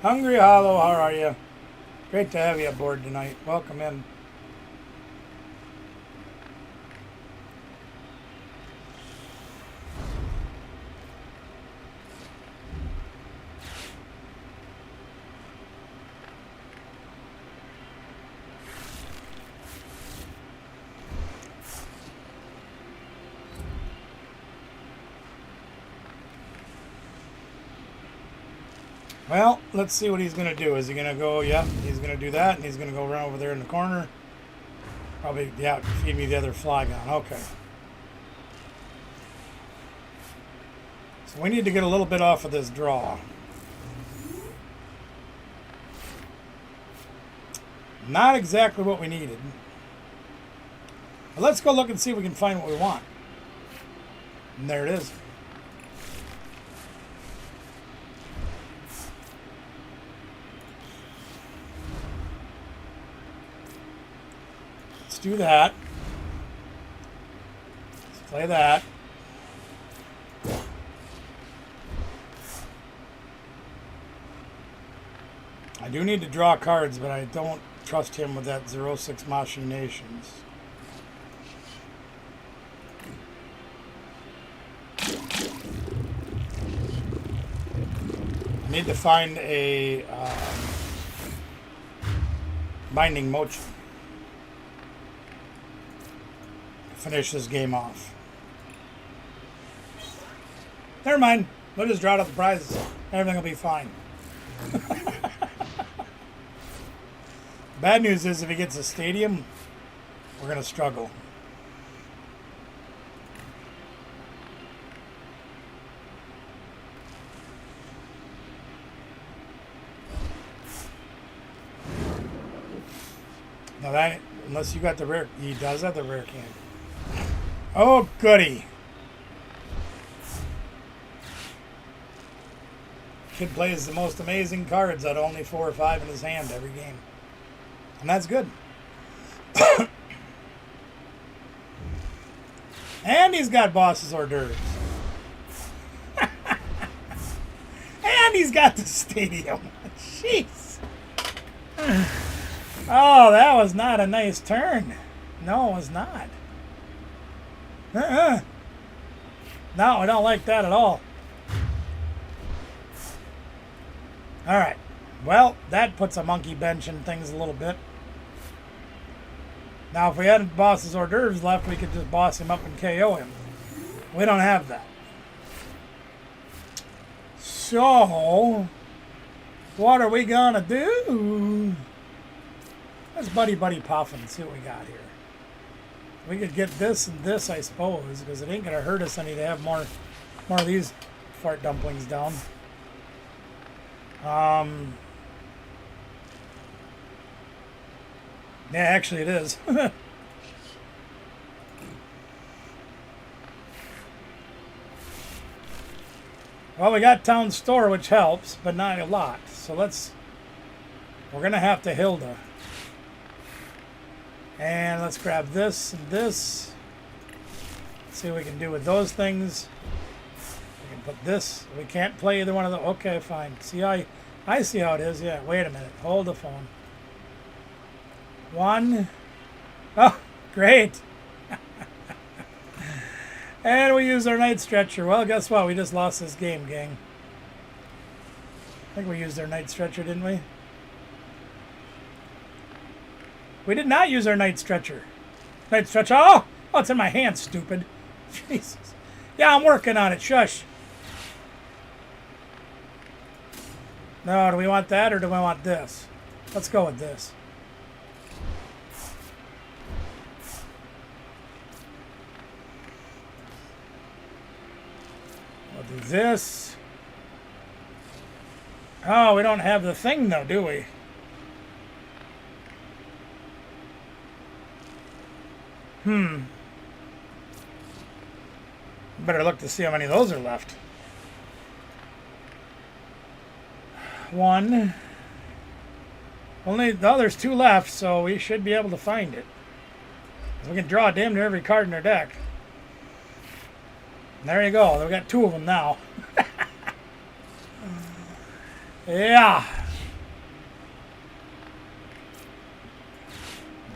Hungry Hollow, how are you? Great to have you aboard tonight. Welcome in. Well, let's see what he's going to do. Is he going to go, yeah, he's going to do that, and he's going to go run over there in the corner. Probably, yeah, feed me the other Flygon. Okay. So we need to get a little bit off of this draw. Not exactly what we needed. But let's go look and see if we can find what we want. And there it is. Let's do that. Let's play that. I do need to draw cards, but I don't trust him with that 0-6 machinations. I need to find a binding motion to finish this game off. Never mind. We'll just draw out the prizes. Everything will be fine. Bad news is if he gets a stadium, we're going to struggle. Now that, unless you got the rare, he does have the rare can. Oh, goody. Kid plays the most amazing cards at only 4 or 5 in his hand every game. And that's good. And he's got boss's hors d'oeuvres. And he's got the stadium. Jeez. Oh, that was not a nice turn. No, it was not. No, I don't like that at all. All right. Well, that puts a monkey bench in things a little bit. Now, if we had boss's hors d'oeuvres left, we could just boss him up and KO him. We don't have that. So, what are we gonna do? Let's buddy puff and see what we got here. We could get this and this, I suppose, because it ain't gonna hurt us any to have more of these fart dumplings down. Yeah, actually it is. Well, we got town store, which helps, but not a lot. So we're going to have to Hilda. And let's grab this and this. See what we can do with those things. We can put this. We can't play either one of them. Okay, fine. See how I see how it is. Yeah, wait a minute. Hold the phone. 1. Oh, great. And we used our night stretcher. Well, guess what? We just lost this game, gang. I think we used our night stretcher, didn't we? We did not use our night stretcher. Night stretcher. Oh, it's in my hand, stupid. Jesus. Yeah, I'm working on it. Shush. No, do we want that or do we want this? Let's go with this. We'll do this. Oh, we don't have the thing though, do we? Better look to see how many of those are left. 1. Only, oh, there's 2 left, so we should be able to find it. We can draw damn near every card in our deck. There you go. We've got 2 of them now. Yeah.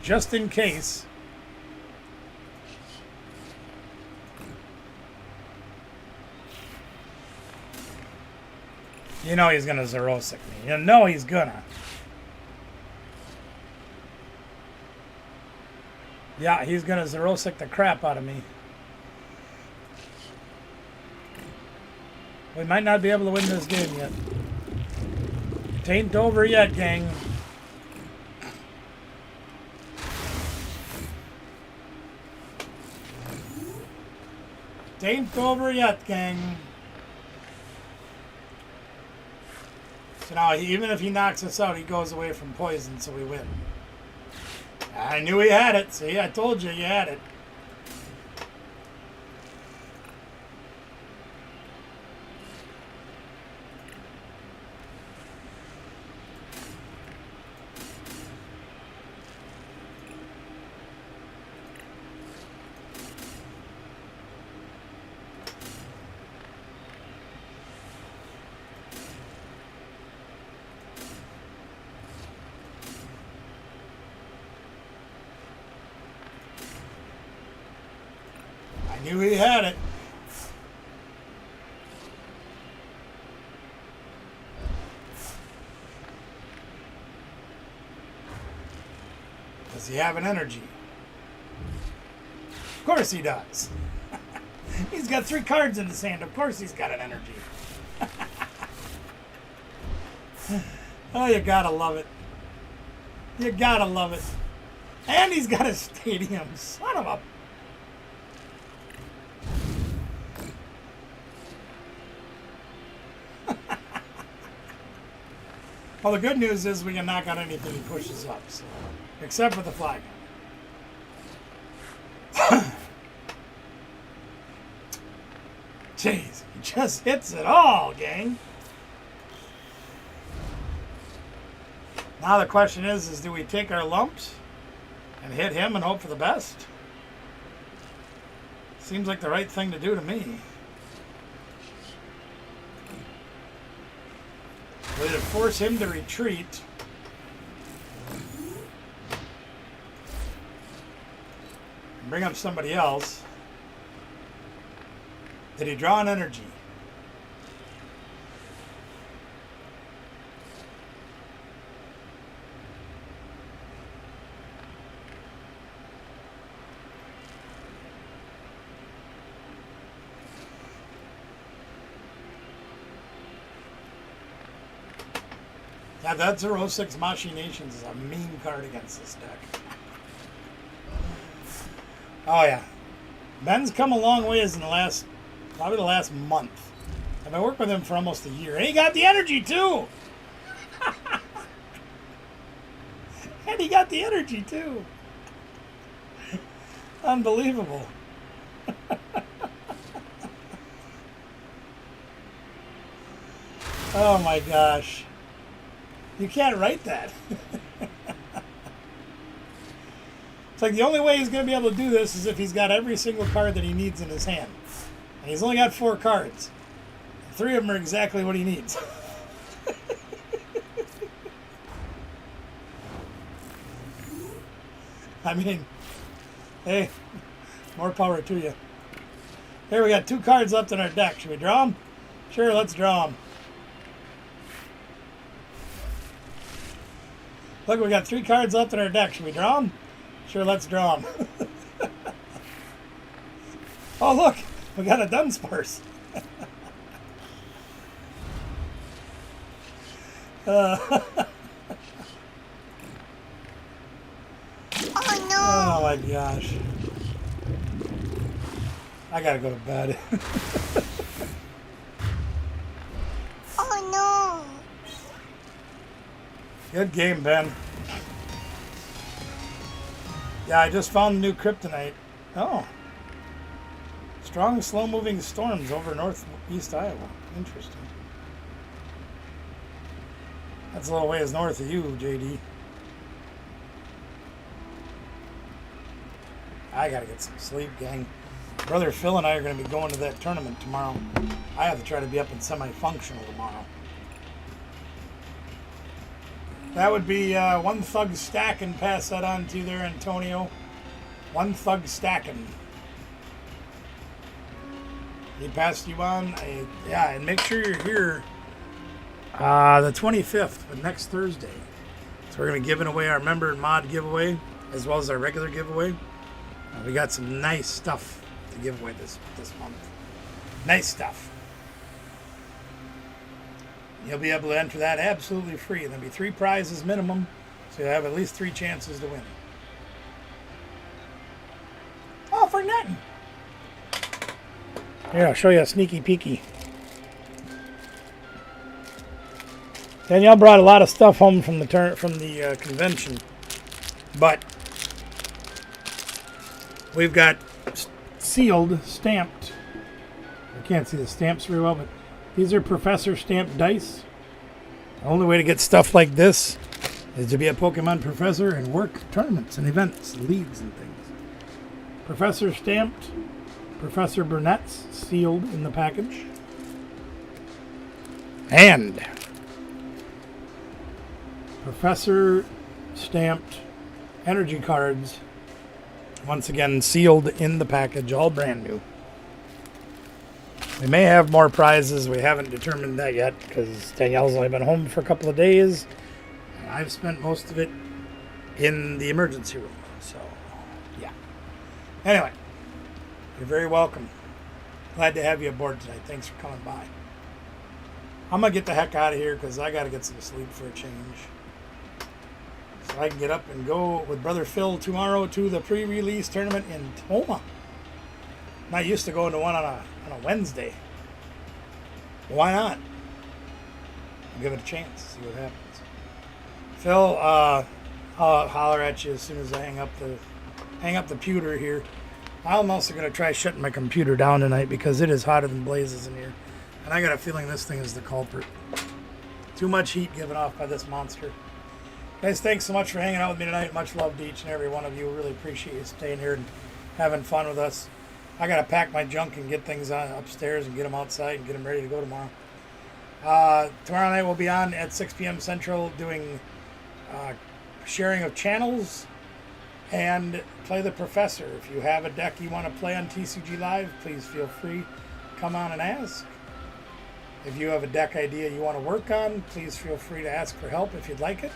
Just in case. You know he's gonna Zerosic me. You know he's gonna. Yeah, he's gonna Zerosic the crap out of me. We might not be able to win this game yet. It ain't over yet, gang. It ain't over yet, gang. So now, even if he knocks us out, he goes away from poison, so we win. I knew he had it. See, I told you had it. I knew he had it. Does he have an energy? Of course he does. He's got 3 cards in his hand. Of course he's got an energy. Oh, you gotta love it. You gotta love it. And he's got a stadium. Son of a... Well, the good news is we can knock out anything he pushes up, so, except for the flag. Jeez, he just hits it all, gang. Now the question is do we take our lumps and hit him and hope for the best? Seems like the right thing to do to me. Will it force him to retreat? Bring up somebody else. Did he draw an energy? Yeah, that 06 Machinations is a mean card against this deck. Oh yeah. Ben's come a long ways in the last, probably the last month. I've been working with him for almost a year. And he got the energy too! And he got the energy too. Unbelievable. Oh my gosh. You can't write that. It's like the only way he's going to be able to do this is if he's got every single card that he needs in his hand. And he's only got 4 cards. 3 of them are exactly what he needs. I mean, hey, more power to you. Here we got 2 cards left in our deck. Should we draw them? Sure, let's draw them. Look, we got 3 cards left in our deck. Should we draw them? Sure, let's draw them. Oh, look, we got a Dunsparce. Oh no! Oh my gosh. I gotta go to bed. Oh no! Good game, Ben. Yeah, I just found the new kryptonite. Oh. Strong, slow-moving storms over northeast Iowa. Interesting. That's a little ways north of you, JD. I gotta get some sleep, gang. Brother Phil and I are going to be going to that tournament tomorrow. I have to try to be up and semi-functional tomorrow. That would be One Thug Stackin'. Pass that on to you there, Antonio. One Thug Stackin'. He passed you on. Yeah, and make sure you're here the 25th, but next Thursday. So we're going to be giving away our member and mod giveaway, as well as our regular giveaway. We got some nice stuff to give away this month. Nice stuff. You'll be able to enter that absolutely free. There'll be 3 prizes minimum, so you'll have at least 3 chances to win. Oh, for nothing. Here, I'll show you a sneaky peeky. Danielle brought a lot of stuff home from the convention, but we've got sealed, stamped. I can't see the stamps very well, but these are professor stamped dice. The only way to get stuff like this is to be a Pokemon professor and work tournaments and events, leagues and things. Professor stamped, Professor Burnett's sealed in the package. And Professor stamped energy cards, once again sealed in the package, all brand new. We may have more prizes. We haven't determined that yet because Danielle's only been home for a couple of days. And I've spent most of it in the emergency room. So, yeah. Anyway, you're very welcome. Glad to have you aboard tonight. Thanks for coming by. I'm going to get the heck out of here because I got to get some sleep for a change. So I can get up and go with Brother Phil tomorrow to the pre-release tournament in Toma. Not used to going to one on a Wednesday. Why not? I'll give it a chance. See what happens. Phil, I'll holler at you as soon as I hang up the pewter here. I'm also going to try shutting my computer down tonight because it is hotter than blazes in here. And I got a feeling this thing is the culprit. Too much heat given off by this monster. Guys, thanks so much for hanging out with me tonight. Much love to each and every one of you. Really appreciate you staying here and having fun with us. I got to pack my junk and get things upstairs and get them outside and get them ready to go tomorrow. Tomorrow night we'll be on at 6 p.m. Central doing sharing of channels and Play the Professor. If you have a deck you want to play on TCG Live, please feel free. Come on and ask. If you have a deck idea you want to work on, please feel free to ask for help if you'd like it.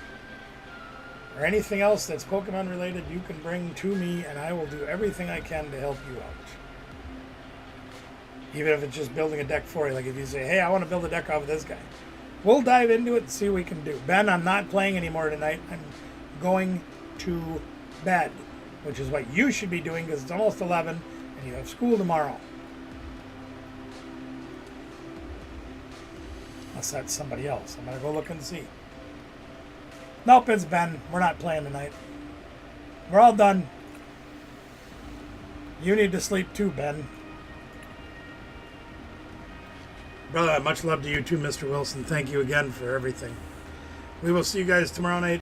Or anything else that's Pokemon related you can bring to me, and I will do everything I can to help you out. Even if it's just building a deck for you. Like if you say, hey, I want to build a deck off of this guy. We'll dive into it and see what we can do. Ben, I'm not playing anymore tonight. I'm going to bed, which is what you should be doing because it's almost 11 and you have school tomorrow. Unless that's somebody else. I'm going to go look and see. Nope, it's Ben. We're not playing tonight. We're all done. You need to sleep too, Ben. Brother, much love to you too, Mr. Wilson. Thank you again for everything. We will see you guys tomorrow night.